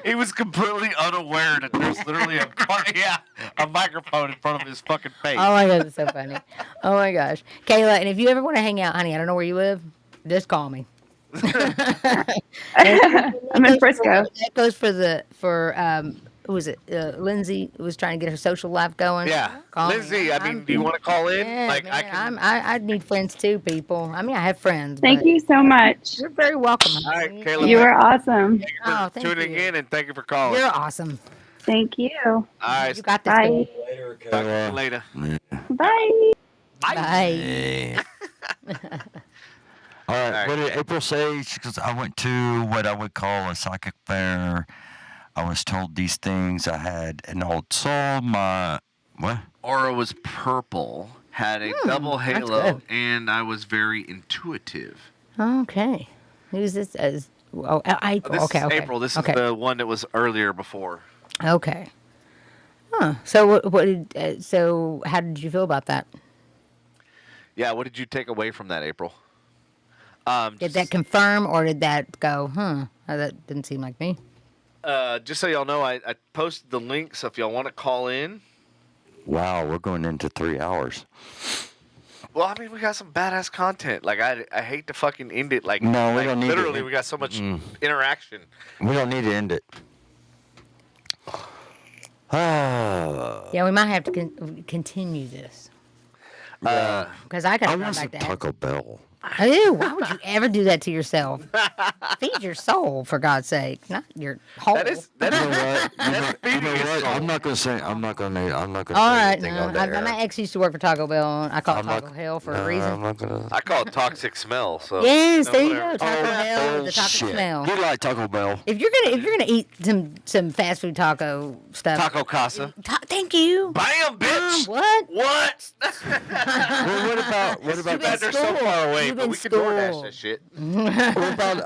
A: He was completely unaware that there's literally a microphone in front of his fucking face.
H: Oh my God, that's so funny. Oh my gosh, Kayla, and if you ever want to hang out, honey, I don't know where you live, just call me.
J: I'm in Frisco.
H: That goes for who was it? Lindsay was trying to get her social life going.
A: Yeah,
H: Call me.
A: Lindsay. Do you want to call in?
H: Yeah, I need friends too, people. I mean, I have friends.
J: Thank
H: but
J: you so much.
H: You're very welcome.
A: All right, Kayla.
J: You are awesome.
A: Thank you for tuning in and thank you for calling.
H: You're awesome.
J: Thank you.
A: All right.
H: You got this.
J: Bye.
A: Talk to you later.
J: Bye.
H: Bye.
B: All right. What did April say? Because I went to what I would call a psychic fair. I was told these things. I had an old soul. What?
A: Aura was purple, had a double halo,
H: good.
A: and I was very intuitive.
H: Okay. Who's this? April.
A: This
H: Okay.
A: is April. This is the one that was earlier before.
H: Okay. Huh. So so how did you feel about that?
A: Yeah. What did you take away from that, April?
H: Did that confirm or did that go, that didn't seem like me?
A: Just so y'all know, I posted the link, so if y'all want to call in.
B: Wow, we're going into 3 hours.
A: Well, I mean, we got some badass content. Like, I hate to fucking end it. Like,
B: no, we don't need
A: literally,
B: to.
A: we got so much interaction.
B: We don't need to end it.
H: Yeah, we might have to continue this. Because I got to go back to
B: Taco Bell.
H: Ew, why would you ever do that to yourself? Feed your soul, for God's sake, not your whole.
A: That is you know
B: what? I'm not going to say. I'm not going to.
H: All
B: say
H: right,
B: anything on there.
H: my ex used to work for Taco Bell. And I call it Taco Hell for a reason.
B: I'm not going to.
A: I call it toxic smell. So
H: yes, there you go.
A: whatever.
H: Taco Hell with the toxic smell.
B: You like Taco Bell?
H: If you're gonna eat some fast food taco stuff.
A: Taco Casa.
H: Thank you.
A: Bam, bitch.
H: What?
A: What?
B: Well, what about
A: that? They're so far away, but we can DoorDash that shit.
B: What about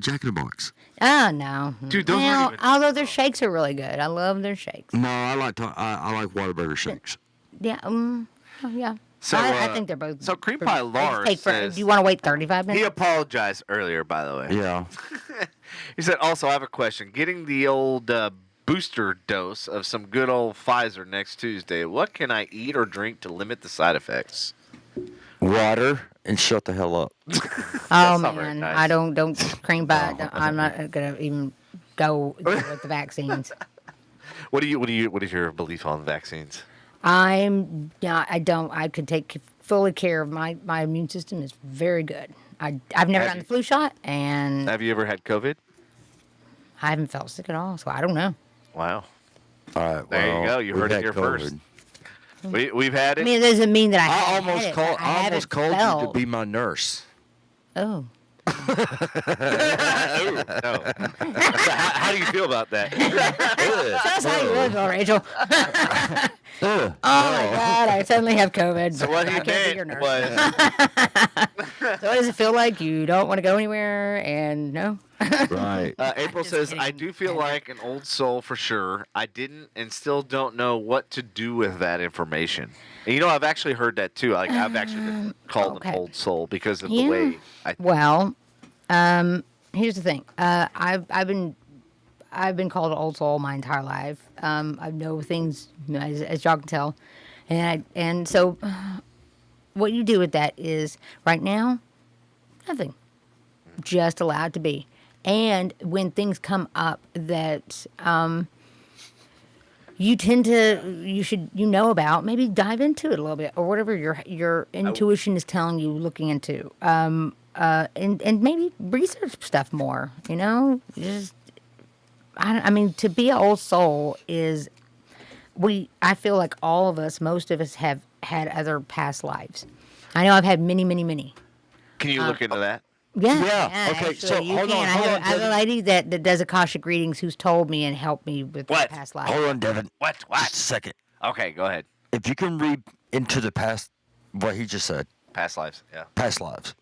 B: Jack in the Box?
H: Oh no,
A: dude, those aren't even.
H: Although their shakes are really good, I love their shakes.
B: No, I like Whataburger shakes.
H: Yeah, yeah.
A: So
H: I think they're both.
A: So Cream Pie Lars says,
H: do you want to wait 35 minutes?
A: he apologized earlier, by the way.
B: Yeah.
A: He said, also, I have a question. Getting the old booster dose of some good old Pfizer next Tuesday, what can I eat or drink to limit the side effects?
B: Water and shut the hell up.
H: Oh
A: not very
H: man,
A: nice.
H: I don't Cream Pie. I'm not gonna even go with the vaccines.
A: What is your belief on vaccines?
H: I could take fully care of my immune system is very good. I've never gotten the flu shot, and
A: Have you ever had COVID?
H: I haven't felt sick at all, so I don't know.
A: Wow.
B: All right.
A: There you go. You heard it here first. We've had it.
H: I mean, it doesn't mean that I
B: I
H: haven't
B: almost
H: had it,
B: called.
H: but
B: I almost
H: haven't
B: called you
H: felt.
B: to be my nurse.
H: Oh.
A: Ooh, no. How do you feel about that?
H: That's how you live, Rachel. Oh my God! I suddenly have COVID.
A: So what he
H: I can't be your
A: meant
H: nurse.
A: was,
H: So what does it feel like? You don't want to go anywhere, and no.
B: Right.
A: April says, I do feel like an old soul for sure. I didn't and still don't know what to do with that information. And I've actually heard that too. Like I've actually been called an old soul because of the way I.
H: Well, here's the thing. I've been called an old soul my entire life. I know things as y'all can tell, and so what you do with that is right now, nothing. Just allow it to be. And when things come up that you should about, maybe dive into it a little bit or whatever your intuition is telling you looking into. And maybe research stuff more, just, I mean, to be an old soul is, I feel like most of us have had other past lives. I know I've had many, many, many.
A: Can you look into that?
H: Yeah.
B: Okay.
H: Actually,
B: So
H: you
B: hold
H: can.
B: on.
H: I have a lady that does Akashic readings who's told me and helped me with my past life.
B: Hold on, Devin.
A: What?
B: Just a second.
A: Okay, go ahead.
B: If you can read into the past, what he just said.
A: Past lives, yeah.
B: Past lives.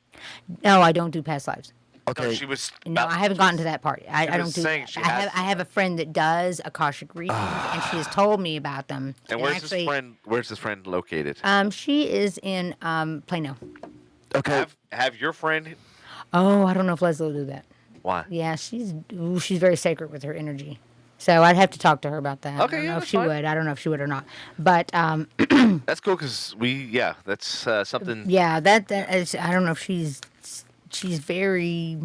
H: No, I don't do past lives.
B: Okay.
A: No, she was.
H: No, I haven't gotten to that part. I don't do.
A: saying
H: That.
A: she
H: I
A: has
H: have a friend that does Akashic readings, and she has told me about them.
A: And where's this friend located?
H: She is in Plano.
B: Okay.
A: Have your friend?
H: Oh, I don't know if Leslie will do that.
A: Why?
H: Yeah, she's very sacred with her energy. So I'd have to talk to her about that.
A: Okay,
H: I don't know if
A: that's
H: she
A: fine.
H: would. I don't know if she would or not. But
A: That's cool because that's something.
H: yeah, that is. I don't know if she's very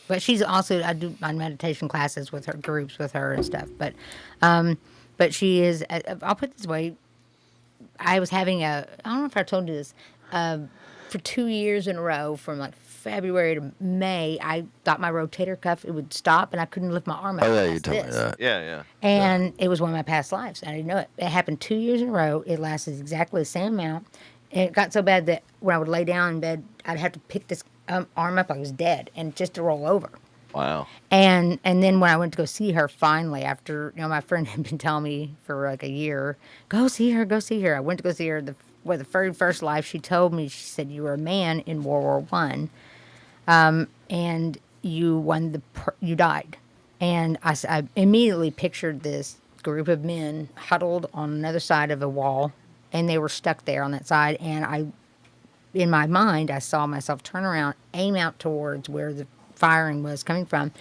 H: but she's also, I do my meditation classes with her, groups with her and stuff. But she is. I'll put it this way. I was having I don't know if I told you this. For 2 years in a row, from like February to May, I thought my rotator cuff, it would stop and I couldn't lift my arm up.
B: Oh, yeah, you told me that.
A: Yeah.
H: And it was one of my past lives. I didn't know it. It happened 2 years in a row. It lasted exactly the same amount. And it got so bad that when I would lay down in bed, I'd have to pick this arm up like I was dead and just to roll over.
A: Wow.
H: And then when I went to go see her finally, after my friend had been telling me for like a year, go see her. I went to go see her. The very first life, she told me, she said, you were a man in World War I, and you died. And I immediately pictured this group of men huddled on another side of a wall, and they were stuck there on that side. And in my mind, I saw myself turn around, aim out towards where the firing was coming from,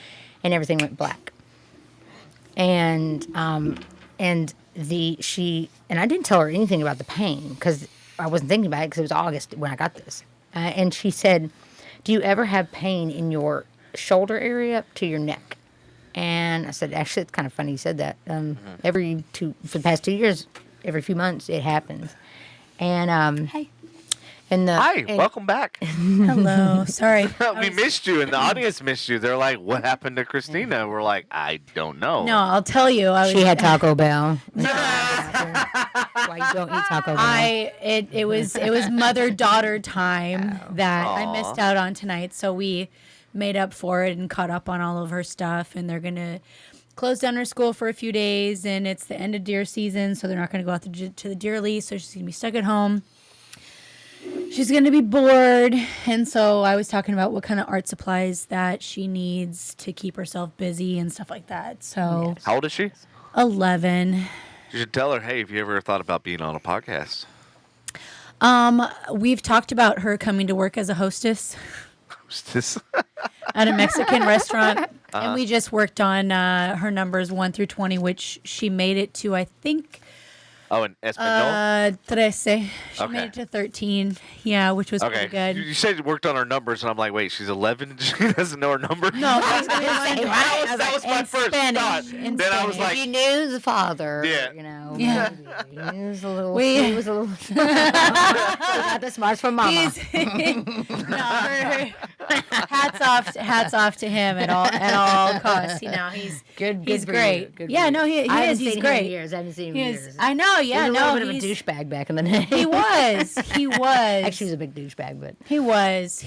H: and everything went black. And I didn't tell her anything about the pain because I wasn't thinking about it because it was August when I got this. And she said, do you ever have pain in your shoulder area up to your neck? And I said, actually, it's kind of funny you said that. For the past 2 years, every few months, it happens. And
C: Hey.
A: Hi, welcome back.
C: Hello. Sorry.
A: We missed you, and the audience missed you. They're like, "What happened to Christina?" We're like, "I don't know."
C: No, I'll tell you.
H: she had Taco Bell. Why you don't eat Taco Bell?
C: It was mother-daughter time that I missed out on tonight, so we made up for it and caught up on all of her stuff, and they're gonna close down her school for a few days, and it's the end of deer season, so they're not gonna go out to the deer lease, so she's gonna be stuck at home. She's going to be bored, and so I was talking about what kind of art supplies that she needs to keep herself busy and stuff like that. So,
A: How old is she?
C: 11.
A: You should tell her, hey, have you ever thought about being on a podcast?
C: We've talked about her coming to work as a hostess
A: Hostess.
C: at a Mexican restaurant. And we just worked on her numbers 1 through 20, which she made it to, I think,
A: Oh, in Espanol?
C: 13. She
A: Okay.
C: made it to 13. Yeah, which was
A: Okay.
C: pretty good.
A: You said you worked on her numbers, and I'm like, wait, she's 11 and she doesn't know her number?
C: No,
A: that was my first thought.
C: in
A: Then I was
C: Spanish.
A: like,
H: You knew the father.
A: Yeah.
H: You know.
C: Yeah.
H: Maybe. He was a little.
C: We-
H: He was a little. Not the smarts from Mama.
C: Hats off to him at all costs. You know, he's
H: Good.
C: he's
H: for
C: great.
H: You. Good
C: Yeah,
H: for
C: no,
H: you.
C: he
H: I haven't
C: is. He's
H: seen him in
C: great.
H: years. I haven't seen him
C: He
H: in
C: is.
H: years.
C: I know. Yeah,
H: He was
C: no,
H: a little bit of a
C: he's-
H: douchebag back in the day.
C: He was. He was.
H: Actually, he was a big douchebag, but
C: He was.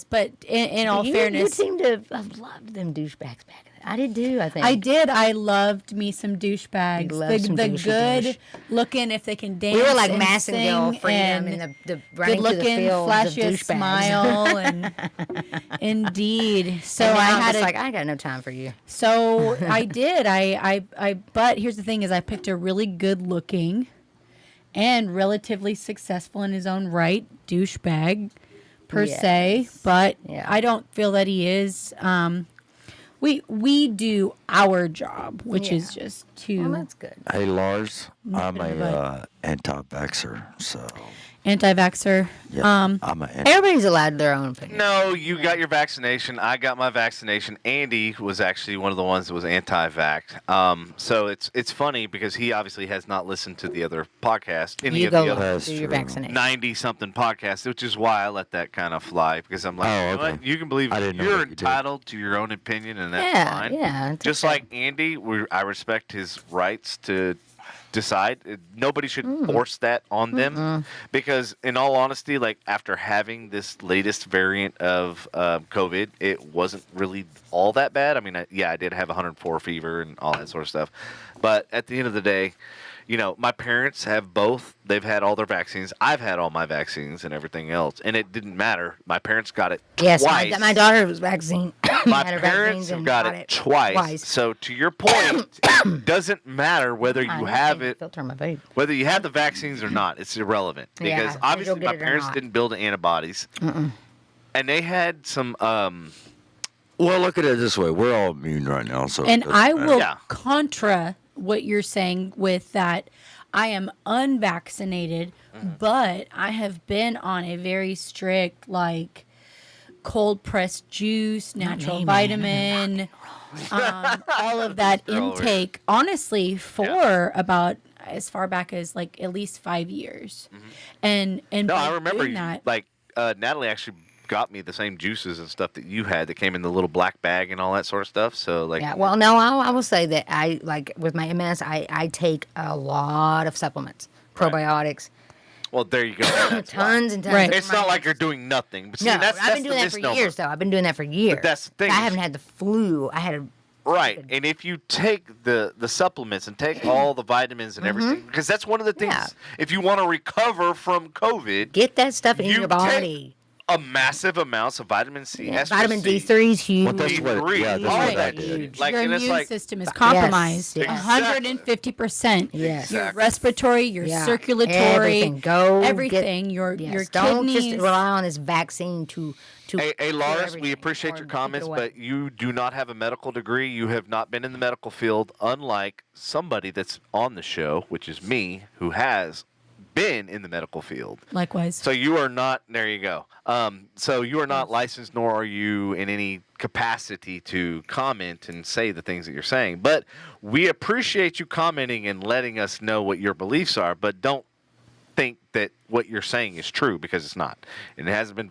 C: But in all
H: you
C: fairness,
H: seem to have loved them douchebags back then. I did too. I think
C: I did. I loved me some douchebags.
H: You loved some
C: The
H: douchey
C: good
H: douche.
C: looking, if they can dance.
H: we were like
C: and
H: Massengale
C: sing,
H: Freedom
C: and
H: and the running
C: good
H: through the
C: looking,
H: fields
C: flashy
H: of douchebags.
C: smile, and indeed. So
H: And now
C: I
H: I'm
C: had
H: just
C: a,
H: like I got no time for you.
C: So I did. I. But here's the thing: is I picked a really good looking, and relatively successful in his own right douchebag, per se.
H: Yes.
C: But
H: Yeah.
C: I don't feel that he is. We do our job, which is just to
H: Well, that's good.
B: Hey, Lars, I'm
C: Nip it in the
B: a anti-vaxxer, so
C: anti-vaxxer.
B: yeah, I'm an
H: Everybody's allowed their own opinion.
A: no, you got your vaccination. I got my vaccination. Andy was actually one of the ones that was anti-vax. So it's funny because he obviously has not listened to the other podcast, any
H: You
A: of the
H: go
A: other
B: That's
H: do your
B: true.
H: vaccination.
A: 90-something podcasts, which is why I let that kind of fly because I'm like,
B: Oh,
A: you know
B: okay.
A: what? You can believe
B: I didn't know
A: you're
B: that you did.
A: entitled to your own opinion, and that's
H: Yeah,
A: fine.
H: yeah. it's
A: Just
H: okay.
A: like Andy, I respect his rights to decide. Nobody should force that on them because, in all honesty, like after having this latest variant of COVID, it wasn't really all that bad. I mean, I did have 104 fever and all that sort of stuff, but at the end of the day, you know, my parents have both. They've had all their vaccines. I've had all my vaccines and everything else, and it didn't matter. My parents got it
H: Yes,
A: twice.
H: my daughter was vaccine.
A: My
H: had her
A: parents
H: vaccines
A: have
H: and
A: got it twice. So to your point, it doesn't matter whether
H: I
A: you
H: know,
A: have
H: I
A: it,
H: filter my vape.
A: whether you have the vaccines or not. It's irrelevant because
H: Yeah, whether
A: obviously
H: you'll get
A: my
H: it or
A: parents
H: not.
A: didn't build antibodies, and they had some.
B: Well, look at it this way: we're all immune right now, so.
C: And
B: it doesn't
C: I
B: matter.
C: will
A: Yeah.
C: contra what you're saying with that. I am unvaccinated, but I have been on a very strict, like, cold pressed juice, natural vitamin, all of that
A: Girl over here.
C: intake, honestly, for about as far back as like at least 5 years. And
A: No,
C: by
A: I remember
C: doing that,
A: like Natalie actually got me the same juices and stuff that you had that came in the little black bag and all that sort of stuff. So like,
H: Yeah, well, no, I will say that I like with my MS, I take a lot of supplements, probiotics,
A: well, there you go. That's why.
H: tons and tons.
C: Right.
H: of
A: It's not like
H: reminders.
A: you're doing nothing. But see,
H: No,
A: that's
H: I've been
A: the
H: doing that for
A: misnomer.
H: years, though. I've been doing that for years.
A: that's the thing
H: I
A: is-
H: haven't had the flu. I had a
A: Right, and if you take the supplements and take all the vitamins and everything, because that's one of the things.
H: Yeah.
A: If you want to recover from COVID,
H: get that stuff in
A: You
H: your body.
A: a massive amounts of vitamin C,
H: Yeah,
A: SGC,
H: vitamin D3 is huge.
B: Well, that's what.
A: D3,
B: Yeah, that's
A: all
B: what
A: of
B: I
A: that
B: did.
H: huge.
A: Like,
C: your
A: and it's
C: immune
A: like,
C: system is compromised
H: yes.
C: 150%.
H: Yes.
C: Your
A: Exactly.
C: respiratory, your
H: Yeah,
C: circulatory,
H: everything. Go get-
C: everything. Your
H: Yes,
C: kidneys.
H: don't just rely on this vaccine to
A: Hey,
H: cure
A: Lars,
H: everything
A: we appreciate
H: or
A: your
H: keep it
A: comments,
H: away.
A: but you do not have a medical degree. You have not been in the medical field, unlike somebody that's on the show, which is me, who has been in the medical field.
C: Likewise.
A: So you are not. There you go. So you are not licensed, nor are you in any capacity to comment and say the things that you're saying. But we appreciate you commenting and letting us know what your beliefs are. But don't think that what you're saying is true because it's not, and it hasn't been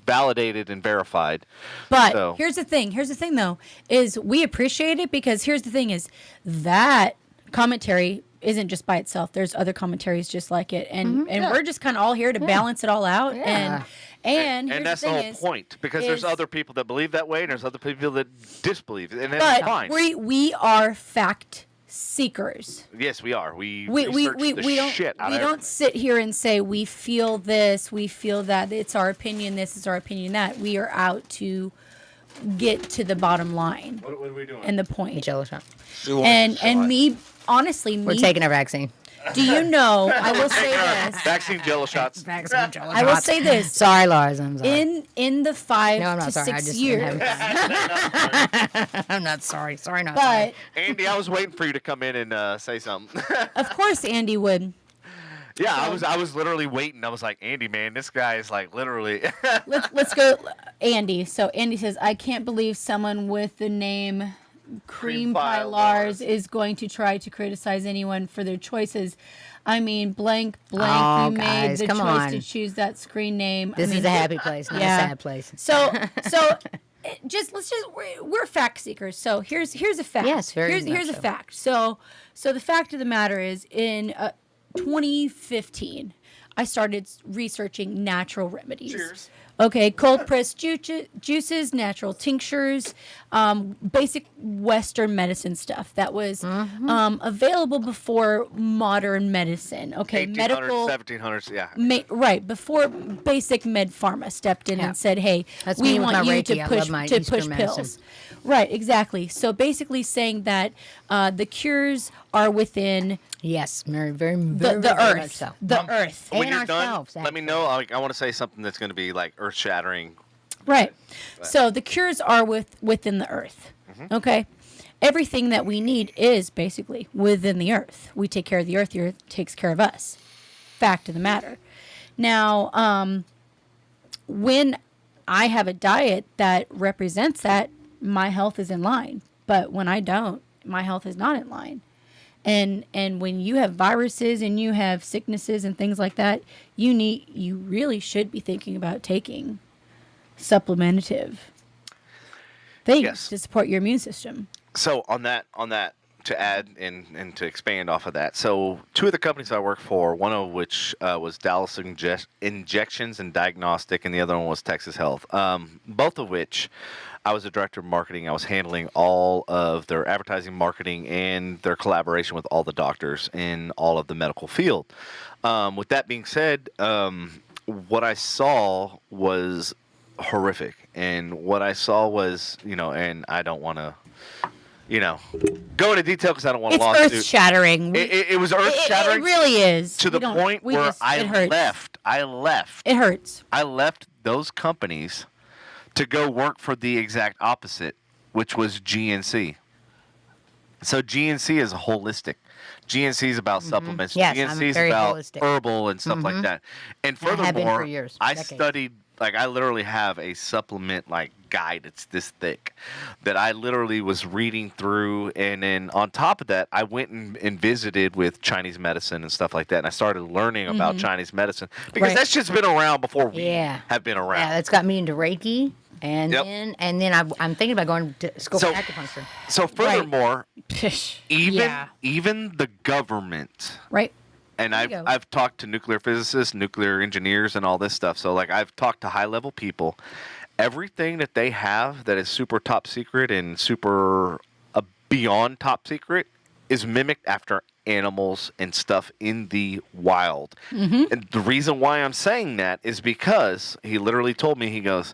A: validated and verified.
C: But
A: So-
C: here's the thing. Here's the thing, though, is we appreciate it because here's the thing: is that commentary isn't just by itself. There's other commentaries just like it, and we're just kind of all here to balance it all out.
H: Yeah.
C: And here's
A: that's
C: the
A: the
C: thing
A: whole
C: is,
A: point, because there's
C: is-
A: other people that believe that way, and there's other people that disbelieve, and that's
C: But
A: fine.
C: we are fact seekers.
A: Yes, we are. We
C: We
A: research the
C: don't
A: shit out
C: we
A: of
C: don't sit here and say we feel this, we feel that. It's our opinion. This is our opinion. That we are out to get to the bottom line
E: What are we doing?
C: and the point.
H: Jello shot.
C: And me honestly,
H: We're taking our vaccine.
C: Do you know? I will say this.
A: Vaccine jello shots.
H: Vaccine jello
C: I will
H: shots.
C: say this.
H: Sorry, Lars. I'm sorry.
C: In the 5
H: No, I'm
C: to
H: not sorry. I
C: 6
H: just
C: years.
H: I'm not sorry. Sorry, not
C: But
H: sorry.
A: Andy, I was waiting for you to come in and say something.
C: of course, Andy would.
A: Yeah, I was literally waiting. I was like, Andy, man, this guy is like literally.
C: Let's go, Andy. So Andy says, I can't believe someone with the name Cream Pie Lars is going to try to criticize anyone for their choices. I mean, blank, you
H: guys,
C: made the
H: come
C: choice
H: on.
C: to choose that screen name.
H: This is a happy place, not a sad place.
C: So we're fact seekers. So here's a fact.
H: Yes, very much
C: here's a
H: so.
C: fact. So the fact of the matter is, in 2015, I started researching natural remedies.
A: Cheers.
C: Okay, cold pressed juices, natural tinctures, basic Western medicine stuff that was available before modern medicine. Okay,
A: 1800s,
C: medical
A: 1700s, yeah.
C: Right, before basic med pharma stepped in and said, "Hey,
H: That's
C: we
H: me with
C: want
H: my
C: you
H: Reiki. I
C: to
H: love my
C: push
H: Eastern medicine.
C: pills." Right, exactly. So basically saying that the cures are within
H: Yes, very, very,
C: the
H: very much
C: earth,
H: so.
C: the earth.
A: When
H: And
A: you're done,
H: ourselves,
A: let me know. I want to say something that's going to be like earth shattering.
C: Right. So the cures are within the earth. Okay. Everything that we need is basically within the earth. We take care of the earth takes care of us. Fact of the matter. Now, when I have a diet that represents that, my health is in line. But when I don't, my health is not in line. And when you have viruses and you have sicknesses and things like that, you really should be thinking about taking supplementative things to support your immune system.
A: So on that, to add and to expand off of that, so two of the companies I work for, one of which was Dallas Injections and Diagnostic, and the other one was Texas Health. Both of which I was the director of marketing. I was handling all of their advertising, marketing, and their collaboration with all the doctors in all of the medical field. With that being said, what I saw was horrific, and what I saw was, and I don't want to, go into detail because I don't want to lawsuit.
C: It's earth-shattering.
A: It was earth-shattering.
C: It really is.
A: To the point where I left.
C: It hurts.
A: I left those companies to go work for the exact opposite, which was GNC. So GNC is holistic. GNC is about supplements.
H: Yes,
A: GNC
H: I'm
A: is
H: very
A: about
H: holistic.
A: herbal and stuff like that. And
H: I have been
A: furthermore,
H: for years,
A: I
H: decades.
A: studied, I literally have a supplement guide. It's this thick that I literally was reading through. And then on top of that, I went and visited with Chinese medicine and stuff like that. And I started learning about Chinese medicine because that's just been around before we have been around.
H: Yeah, that's got me into Reiki. And then I'm thinking about going to school for acupuncture.
A: So furthermore, even the government,
C: right?
A: And I've talked to nuclear physicists, nuclear engineers, and all this stuff. So I've talked to high level people. Everything that they have that is super top secret and super beyond top secret is mimicked after animals and stuff in the wild. And the reason why I'm saying that is because he literally told me, he goes,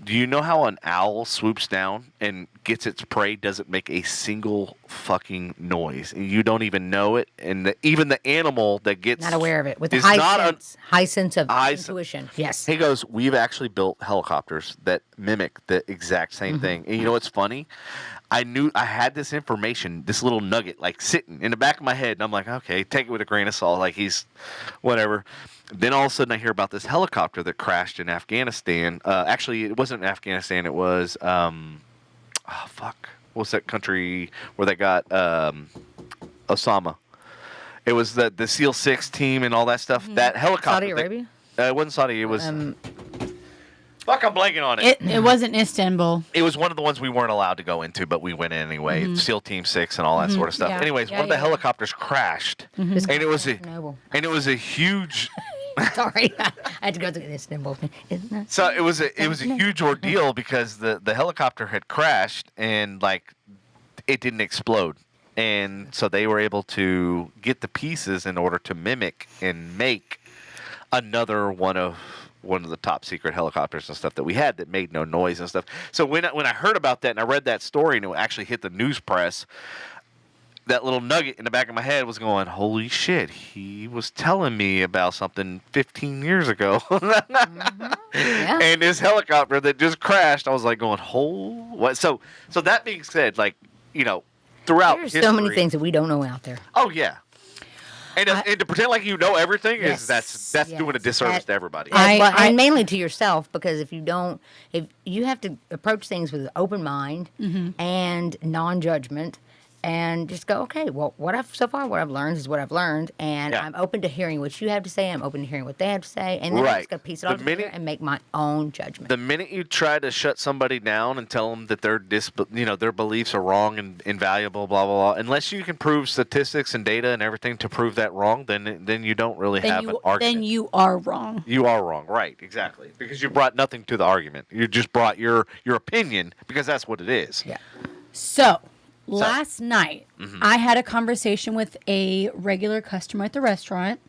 A: do you know how an owl swoops down and gets its prey, doesn't make a single fucking noise? And you don't even know it. And even the animal that gets...
H: Not aware of it. With a high sense of intuition. Yes.
A: He goes, we've actually built helicopters that mimic the exact same thing. And you know what's funny? I knew I had this information, this little nugget, sitting in the back of my head. And I'm like, okay, take it with a grain of salt. He's whatever. Then all of a sudden I hear about this helicopter that crashed in Afghanistan. Actually, it wasn't Afghanistan. It was, what's that country where they got Osama? It was the SEAL 6 team and all that stuff. That helicopter.
H: Saudi Arabia?
A: It wasn't Saudi. It was... I'm blanking on it.
C: It wasn't Istanbul.
A: It was one of the ones we weren't allowed to go into, but we went in anyway. SEAL Team 6 and all that sort of stuff.
C: Yeah.
A: Anyways, one of the helicopters crashed, and it was a huge.
H: Sorry, I had to go to Istanbul.
A: So it was a huge ordeal because the helicopter had crashed and it didn't explode, and so they were able to get the pieces in order to mimic and make another one of the top secret helicopters and stuff that we had that made no noise and stuff. So when I heard about that and I read that story and it actually hit the news press, that little nugget in the back of my head was going, holy shit, he was telling me about something 15 years ago.
H: Yeah.
A: And this helicopter that just crashed, I was like going, what? So that being said, like, throughout
H: There's
A: history,
H: so many things that we don't know out there.
A: Oh, yeah. And to pretend like you know everything
H: Yes,
A: that's doing a disservice to everybody.
H: And mainly to yourself, because if you have to approach things with an open mind and non-judgment, and just go, okay, well, what I've learned is what I've learned, and I'm open to hearing what you have to say. I'm open to hearing what they have to say, and then I'm just gonna piece it all together and make my own judgment.
A: The minute you try to shut somebody down and tell them that their beliefs are wrong and invaluable, blah blah blah, unless you can prove statistics and data and everything to prove that wrong, then you don't really have an argument.
C: Then you are wrong.
A: You are wrong, right? Exactly, because you brought nothing to the argument. You just brought your opinion, because that's what it is.
H: Yeah.
C: So. Last night, I had a conversation with a regular customer at the restaurant.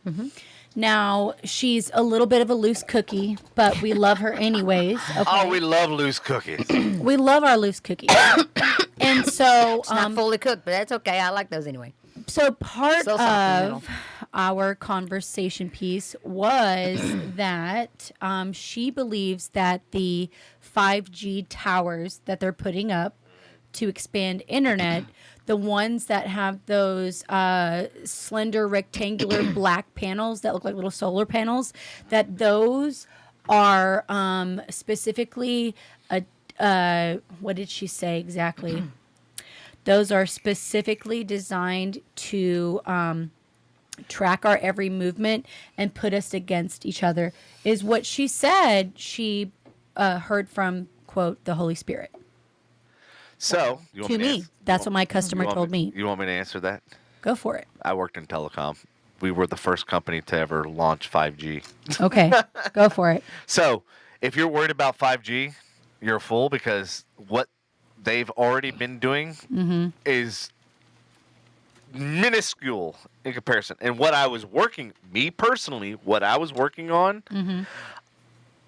C: Now, she's a little bit of a loose cookie, but we love her anyways. Okay?
A: Oh, we love loose cookies.
C: We love our loose cookies. And so...
H: It's not fully cooked, but that's okay. I like those anyway.
C: So part of our conversation piece was that she believes that the 5G towers that they're putting up to expand internet, the ones that have those slender rectangular black panels that look like little solar panels, that those are specifically what did she say exactly? Those are specifically designed to track our every movement and put us against each other, is what she said she heard from, quote, the Holy Spirit.
A: So,
C: to me, that's what my customer told me.
A: You want me to answer that?
C: Go for it.
A: I worked in telecom. We were the first company to ever launch 5G.
C: Okay, go for it.
A: So, if you're worried about 5G, you're a fool, because what they've already been doing is minuscule in comparison. And what I was working on,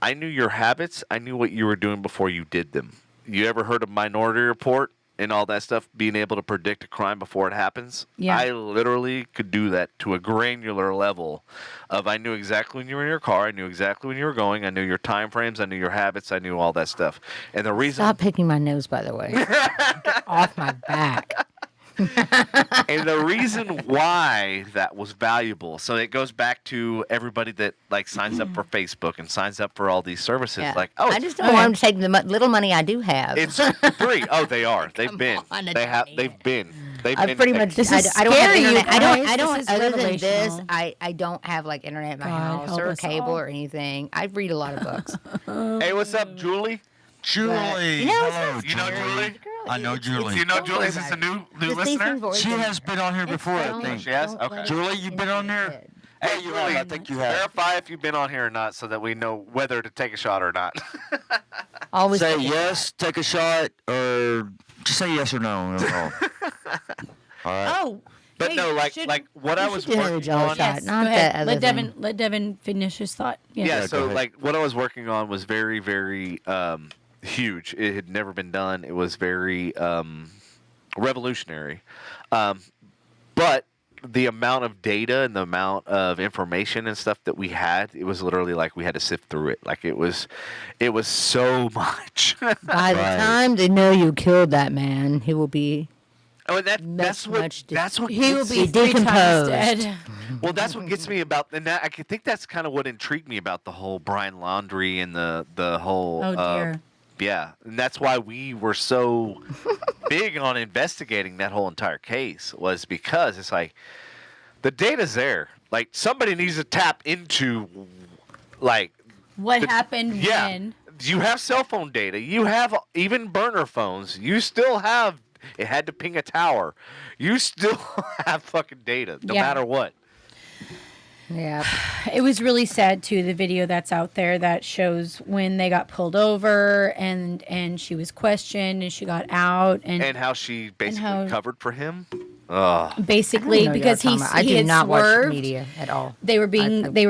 A: I knew your habits. I knew what you were doing before you did them. You ever heard of Minority Report and all that stuff, being able to predict a crime before it happens?
C: Yeah.
A: I literally could do that to a granular level of, I knew exactly when you were in your car, I knew exactly when you were going, I knew your time frames, I knew your habits, I knew all that stuff. And the reason...
H: Stop picking my nose, by the way. Get off my back.
A: And the reason why that was valuable, so it goes back to everybody that like signs up for Facebook and signs up for all these services.
H: Yeah.
A: Like, oh,
H: I just don't want them to take the little money I do have.
A: It's free. Oh, they are. They've been. They've been.
H: I pretty much.
C: This
H: I
C: is
H: don't have
C: scary,
H: internet.
C: you guys.
H: I don't.
C: This is
H: Other than this,
C: revelational.
H: I don't have like internet in my
C: God,
H: house
C: help
H: or
C: us
H: cable
C: all.
H: or anything. I read a lot of books.
A: Hey, what's up, Julie?
B: Julie.
H: You know,
B: Hello,
A: You know Julie?
B: I know Julie.
A: Do you know
H: Don't
A: Julie?
H: worry
A: Is this a
H: about
A: new listener?
B: She has been on here before, I think.
A: She has? Okay.
B: Julie, you've been on there?
A: Hey,
B: you have. I think you have.
A: Verify if you've been on here or not, so that we know whether to take a shot or not.
H: Always
B: Say yes, take a shot, or just say yes or no. That's all. All right.
C: Oh.
A: But
C: hey,
A: no, like what I was working on.
C: Yes,
H: Not
C: go ahead.
H: that
C: Let
H: other
C: Devin. Let Devin finish his thought.
A: Yeah,
B: go
A: so
B: ahead.
A: like what I was working on was very, very huge. It had never been done. It was very revolutionary. But the amount of data and the amount of information and stuff that we had, it was literally like we had to sift through it. Like it was so much.
H: By the time they know you killed that man, he will be.
A: Oh, and that's what
C: He will
A: gets
C: be
A: me-
C: 3 times
H: decomposed.
C: dead.
A: Well, that's what gets me about, and I think that's kind of what intrigued me about the whole Brian Laundrie and the whole.
C: Oh dear.
A: Yeah, and that's why we were so big on investigating that whole entire case, was because it's like the data's there. Like somebody needs to tap into, like
C: What happened when?
A: You have cell phone data. You have even burner phones. You still have. It had to ping a tower. You still have fucking data, no matter what.
H: Yeah.
C: It was really sad too, the video that's out there that shows when they got pulled over and she was questioned and she got out and
A: how she basically covered for him. Ugh.
C: basically because he
H: I do
C: had
H: not watch
C: swerved.
H: media at all.
C: They were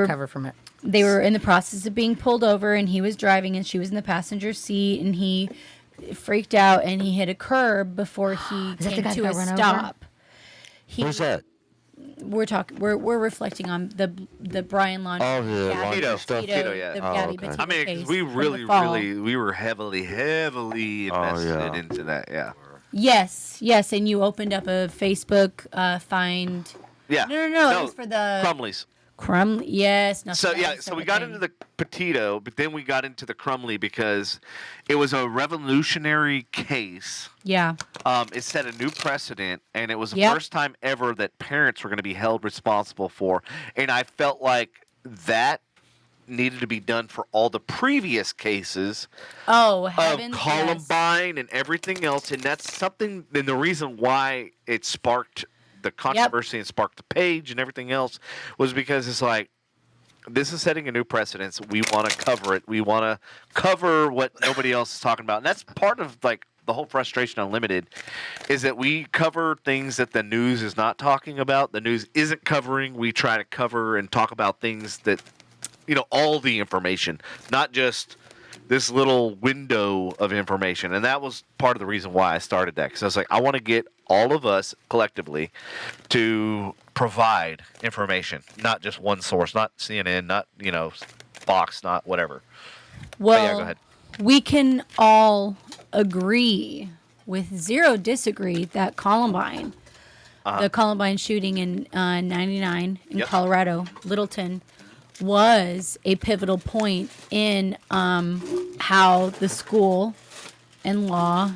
H: cover from it.
C: They were in the process of being pulled over and he was driving and she was in the passenger seat and he freaked out and he hit a curb before he
H: Is that the
C: came
H: guy
C: to
H: that
C: a
H: got run over?
C: stop.
B: Who's that?
C: We're talking. We're reflecting on the Brian Laundrie.
B: Oh, the Laundrie stuff.
A: Tito, yeah.
C: The
B: Oh,
C: Gabby
B: okay.
C: Petito
A: I mean, 'cause
C: case
A: we
C: from the
A: really,
C: fall.
A: we were heavily invested into that. Yeah.
C: Yes, and you opened up a Facebook find.
A: Yeah.
C: No, it was for the
A: Crumleys.
C: Yes.
A: So so we got into the Petito, but then we got into the Crumley because it was a revolutionary case.
C: Yeah.
A: It set a new precedent, and it was the
C: Yep.
A: first time ever that parents were going to be held responsible for. And I felt like that needed to be done for all the previous cases
C: of
A: Columbine and everything else. And that's something, and the reason why it sparked the controversy and sparked the page and everything else was because it's like, this is setting a new precedence. We want to cover it. We want to cover what nobody else is talking about. And that's part of like the whole frustration Unlimited is that we cover things that the news is not talking about. The news isn't covering. We try to cover and talk about things that, all the information, not just this little window of information. And that was part of the reason why I started that. Because I was like, I want to get all of us collectively to provide information, not just one source, not CNN, not, Fox, not whatever.
C: Well,
A: yeah, go ahead.
C: We can all agree with zero disagree that Columbine, the Columbine shooting in 99 in Colorado, Littleton, was a pivotal point in how the school and law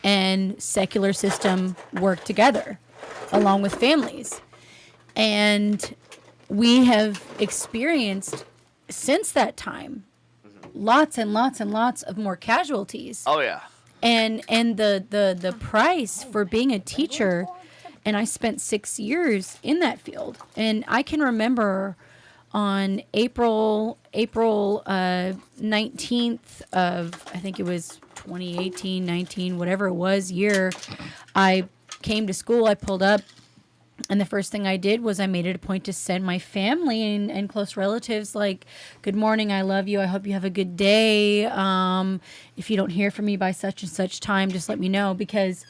C: and secular system work together along with families. And we have experienced since that time lots and lots and lots of more casualties.
A: Oh yeah.
C: And the price for being a teacher, and I spent 6 years in that field, and I can remember on April 19th of, I think it was 2018, 19, whatever it was, year, I came to school, I pulled up, and the first thing I did was I made it a point to send my family and close relatives like, good morning, I love you, I hope you have a good day. If you don't hear from me by such and such time, just let me know, because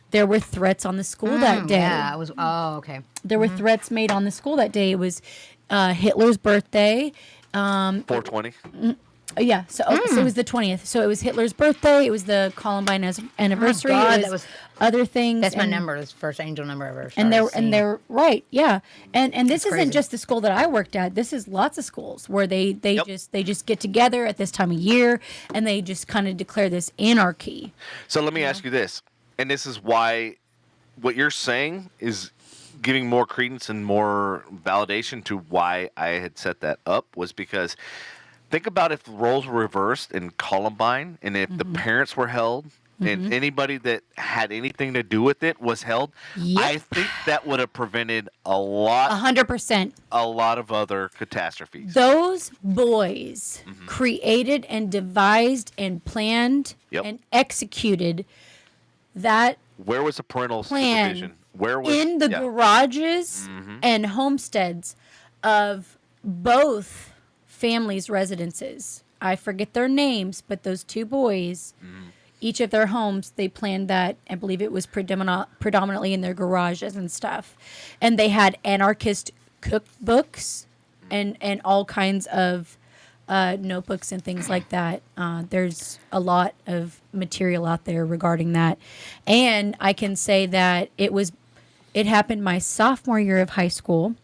C: there were threats on the school that day.
H: Yeah, it was, okay.
C: There were threats made on the school that day. It was Hitler's birthday.
A: 420.
C: Yeah, so it was the 20th. So it was Hitler's birthday. It was the Columbine anniversary.
H: Oh God,
C: it
H: that was
C: other things.
H: That's my number. That's the first angel number I've ever
C: And
H: started
C: they're right, yeah. And this
H: That's
C: isn't
H: crazy.
C: just the school that I worked at. This is lots of schools where they just get together at this time of year and they just kind of declare this anarchy.
A: So let me ask you this, and this is why what you're saying is giving more credence and more validation to why I had set that up, was because think about if the roles were reversed in Columbine and if the parents were held and anybody that had anything to do with it was held, I think that would have prevented a lot
C: 100%.
A: A lot of other catastrophes.
C: Those boys created and devised and planned and executed that
A: Where was the parental
C: plan
A: supervision? Where was
C: in the garages and homesteads of both families' residences. I forget their names, but those two boys, each of their homes, they planned that. I believe it was predominantly in their garages and stuff. And they had anarchist cookbooks and all kinds of notebooks and things like that. There's a lot of material out there regarding that. And I can say that it happened my sophomore year of high school.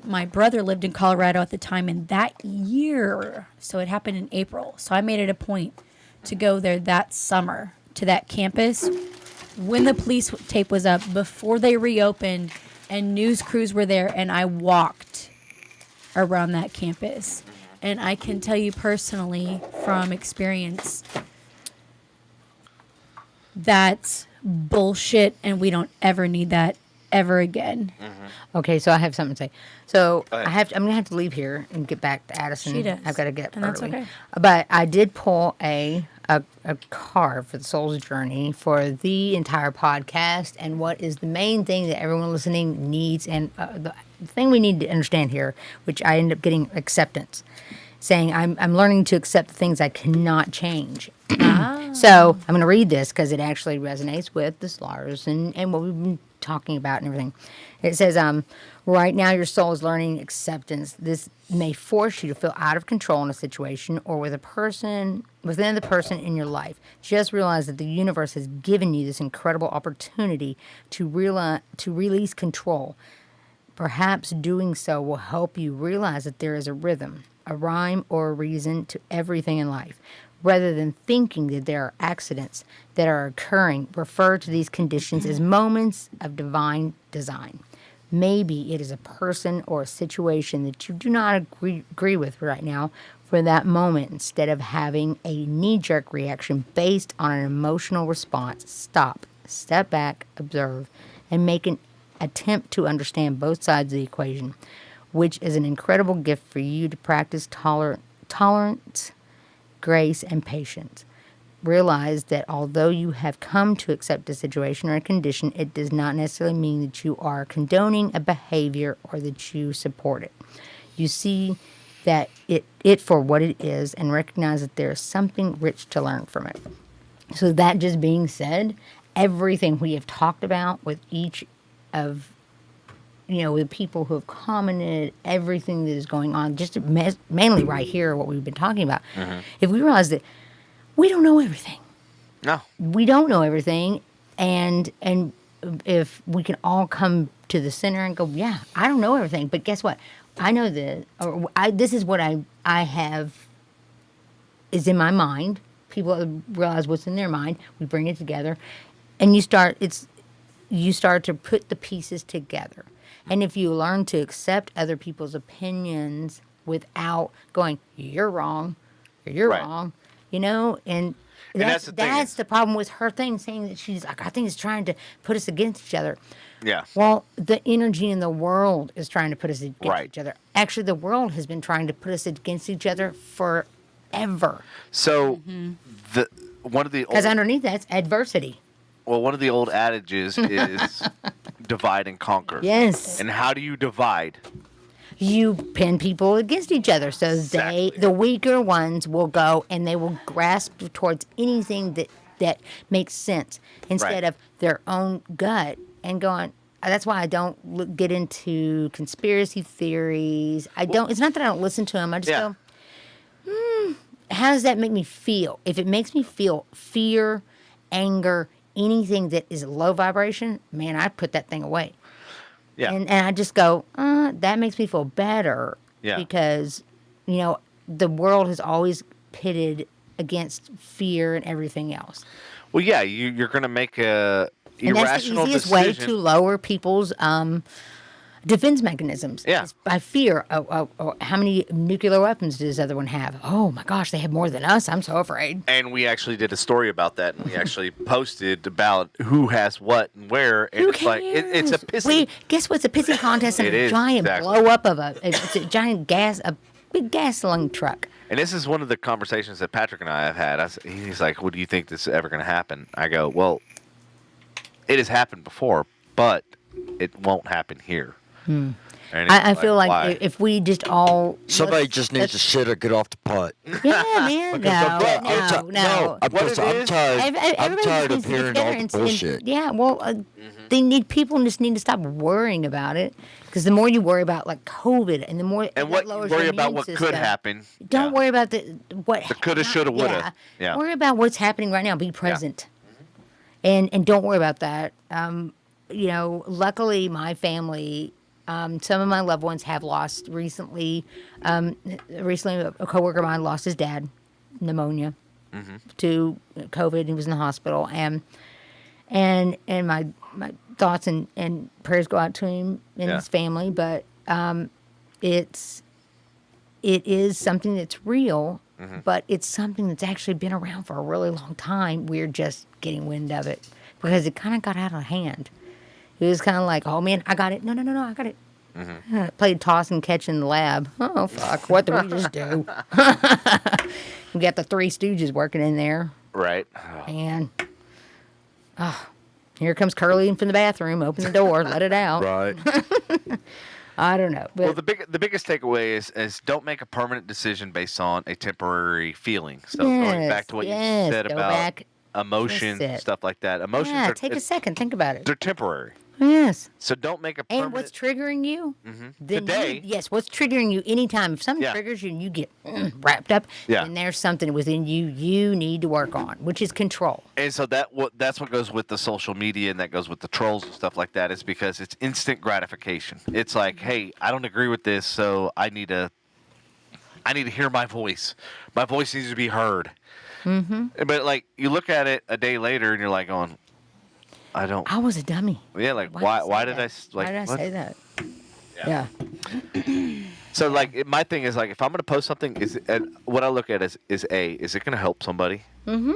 C: My brother lived in Colorado at the time, and that year, so it happened in April. So I made it a point to go there that summer to that campus when the police tape was up, before they reopened, and news crews were there, and I walked around that campus. And I can tell you personally from experience, that's bullshit, and we don't ever need that ever again.
H: Okay, so I have something to say. So I'm gonna have to leave here and get back to Addison.
C: She does.
H: I've got to get up
C: And
H: early.
C: that's okay.
H: But I did pull a card for the Soul's Journey for the entire podcast, and what is the main thing that everyone listening needs, and the thing we need to understand here, which I end up getting acceptance, saying I'm learning to accept the things I cannot change. So I'm going to read this because it actually resonates with the Slars and what we've been talking about and everything. It says, right now your soul is learning acceptance. This may force you to feel out of control in a situation or with a person, within the person in your life. Just realize that the universe has given you this incredible opportunity to release control. Perhaps doing so will help you realize that there is a rhythm, a rhyme, or a reason to everything in life. Rather than thinking that there are accidents that are occurring, refer to these conditions as moments of divine design. Maybe it is a person or a situation that you do not agree with right now for that moment. Instead of having a knee-jerk reaction based on an emotional response, stop, step back, observe, and make an attempt to understand both sides of the equation, which is an incredible gift for you to practice tolerance, grace, and patience. Realize that although you have come to accept a situation or a condition, it does not necessarily mean that you are condoning a behavior or that you support it. You see that it for what it is and recognize that there is something rich to learn from it. So that just being said, everything we have talked about with each of, with people who have commented, everything that is going on, just mainly right here, what we've been talking about. Mm-hmm. If we realize that we don't know everything.
A: No.
H: We don't know everything. And if we can all come to the center and go, yeah, I don't know everything, but guess what? I know this, or this is what I have is in my mind. People realize what's in their mind. We bring it together, and you start to put the pieces together. And if you learn to accept other people's opinions without going, you're wrong, or you're wrong, and that's the problem with her thing, saying that she's like, I think it's trying to put us against each other.
A: Yeah.
H: Well, the energy in the world is trying to put us against each other. Actually, the world has been trying to put us against each other forever.
A: So,
H: because underneath that's adversity.
A: Well, one of the old adages is divide and conquer.
H: Yes.
A: And how do you divide?
H: You pin people against each other. So the weaker ones will go and they will grasp towards anything that makes sense instead of their own gut and going. That's why I don't get into conspiracy theories. It's not that I don't listen to them. I just go, how does that make me feel? If it makes me feel fear, anger, anything that is low vibration, man, I put that thing away. Yeah. And I just go, that makes me feel better. Yeah. Because, the world has always pitted against fear and everything else.
A: Well, yeah, you're going to make a irrational decision.
H: And that's the easiest way to lower people's defense mechanisms.
A: Yeah.
H: Is by fear. Oh, how many nuclear weapons does the other one have? Oh, my gosh, they have more than us. I'm so afraid.
A: And we actually did a story about that, and we actually posted about who has what and where. And it's like, it's a pissing.
H: Guess what's a pissing contest and a giant blow up of it's a giant a big gasoline truck.
A: And this is one of the conversations that Patrick and I have had. He's like, well, do you think this is ever going to happen? I go, well, it has happened before, but it won't happen here.
H: I feel like if we just all...
B: Somebody just needs to shit or get off the pot.
H: Yeah, man. No.
B: I'm tired of hearing all the bullshit.
H: People just need to stop worrying about it. Because the more you worry about like COVID and the more...
A: And what you worry about what could happen.
H: Don't worry about the
A: coulda, shoulda, woulda.
H: Yeah. Worry about what's happening right now. Be present. Yeah. And don't worry about that. Luckily my family... some of my loved ones have lost recently. Recently, a coworker of mine lost his dad, pneumonia, to COVID. He was in the hospital, and my thoughts and prayers go out to him and his family. But it is something that's real, but it's something that's actually been around for a really long time. We're just getting wind of it because it kind of got out of hand. It was kind of like, oh, man, I got it. No, I got it. Mm-hmm. Played toss and catch in the lab. Oh, fuck. What did we just do? We got the Three Stooges working in there.
A: Right.
H: And here comes Curly from the bathroom. Open the door. Let it out.
B: Right.
H: I don't know. But
A: well, the biggest takeaway is don't make a permanent decision based on a temporary feeling. So going back to what you said about emotions, stuff like that. Emotions are...
H: take a second. Think about it.
A: They're temporary.
H: Yes.
A: So don't make a permanent.
H: And what's triggering you? Then
A: Today.
H: yes, what's triggering you anytime. If something
A: Yeah.
H: triggers you and you get wrapped up,
A: Yeah.
H: then there's something within you need to work on, which is control.
A: And so that's what goes with the social media and that goes with the trolls and stuff like that is because it's instant gratification. It's like, hey, I don't agree with this, so I need to hear my voice. My voice needs to be heard. But like you look at it a day later and you're like going, I
H: was a dummy.
A: Yeah, like why did I
H: Why did I say that? Yeah.
A: So like my thing is like if I'm gonna post something and what I look at is is it gonna help somebody?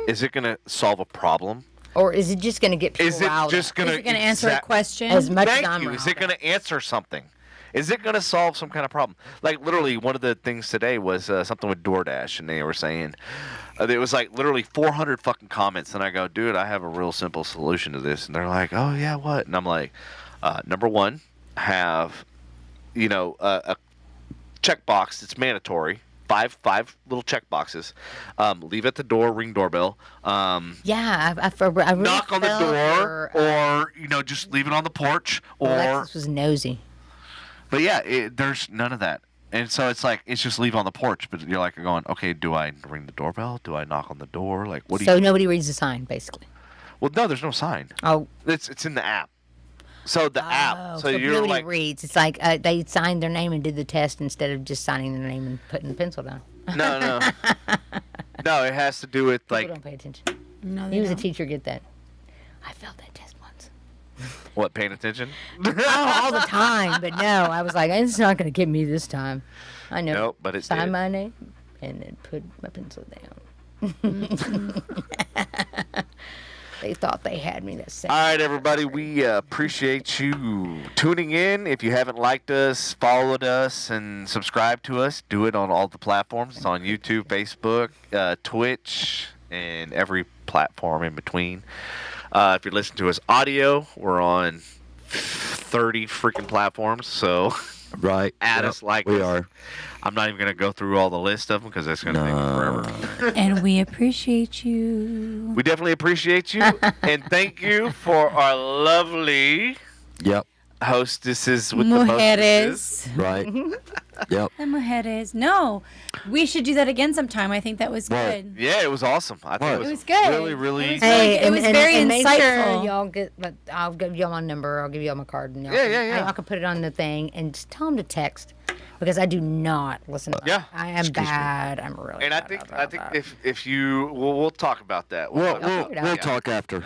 A: Is it gonna solve a problem?
H: Or is it just going to get people
A: Is it
H: riled
A: just
H: up?
A: gonna
C: Is it going to answer a question?
H: As much as
A: Thank
H: I'm
A: you.
H: riled
A: Is it
H: up.
A: gonna answer something? Is it gonna solve some kind of problem? Like literally one of the things today was something with DoorDash and they were saying it was like literally 400 fucking comments and I go, dude, I have a real simple solution to this and they're like, oh yeah, what? And I'm like, number one, have a checkbox that's mandatory. Five really check boxes. Leave at the door, ring doorbell.
H: Yeah, I really
A: Knock on the
H: felt
A: door,
H: for,
A: or just leave it on the porch, or.
H: Alexis was nosy.
A: But yeah, there's none of that, and so it's like it's just leave on the porch. But you're like going, okay, do I ring the doorbell? Do I knock on the door? Like what do you?
H: So nobody reads the sign, basically.
A: Well, no, there's no sign.
H: Oh,
A: it's in the app. So the app. So you're
H: nobody
A: like
H: reads. It's like they signed their name and did the test instead of just signing their name and putting the pencil down.
A: no. No, it has to do with
H: People
A: like
H: don't pay attention.
C: No,
H: He was a teacher. Get that? I failed that test once.
A: what? Paying attention?
H: Oh, all the time, but no. I was like, it's not going to get me this time. I know.
A: Nope, but it
H: Sign
A: did.
H: my name and then put my pencil down. They thought they had me that second.
A: All right, everybody, we appreciate you tuning in. If you haven't liked us, followed us, and subscribed to us, do it on all the platforms. It's on YouTube, Facebook, Twitch, and every platform in between. If you're listening to us audio, we're on 30 freaking platforms, so
B: Right.
A: add us, like
B: we
A: us.
B: are.
A: I'm not even going to go through all the list of them because that's going to take forever.
C: And we appreciate you.
A: We definitely appreciate you, and thank you for our lovely
B: Yep.
A: hostesses with the hostesses.
C: Mujeres.
B: Right. Yep.
C: The mujeres. No, we should do that again sometime. I think that was good.
A: Yeah, it was awesome. I think
B: What?
C: It was good.
A: really, really.
C: It was
H: Hey,
C: it was very
H: make sure
C: insightful.
H: y'all get. But I'll give y'all my number. I'll give y'all my card. And y'all
A: Yeah,
H: can,
A: yeah, yeah.
H: Y'all can put it on the thing and just tell them to text because I do not listen.
A: Yeah.
H: I am bad. I'm really.
A: And I
H: bad
A: think
H: about
A: I think
H: that.
A: if you we'll talk about that.
B: We'll
A: talk about
B: we'll
A: that.
B: talk after.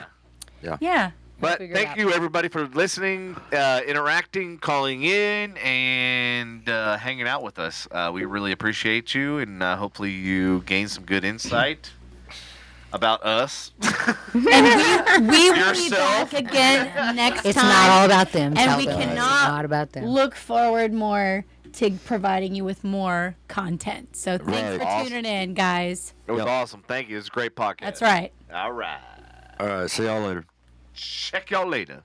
C: Yeah.
A: But
H: figure it
A: thank
H: out.
A: you everybody for listening, interacting, calling in, and hanging out with us. We really appreciate you, and hopefully you gain some good insight about us.
C: We will be
A: Yourself.
C: back again next
H: It's
C: time.
H: not all about them.
C: And
H: tell
C: we
H: them. It's
C: cannot
H: not about them.
C: look forward more to providing you with more content. So thanks
B: Right.
C: for
A: Awesome.
C: tuning in, guys.
A: It was
B: Yep.
A: awesome. Thank you. It was a great podcast.
C: That's right.
A: All right.
B: All right. See y'all later.
A: Check y'all later.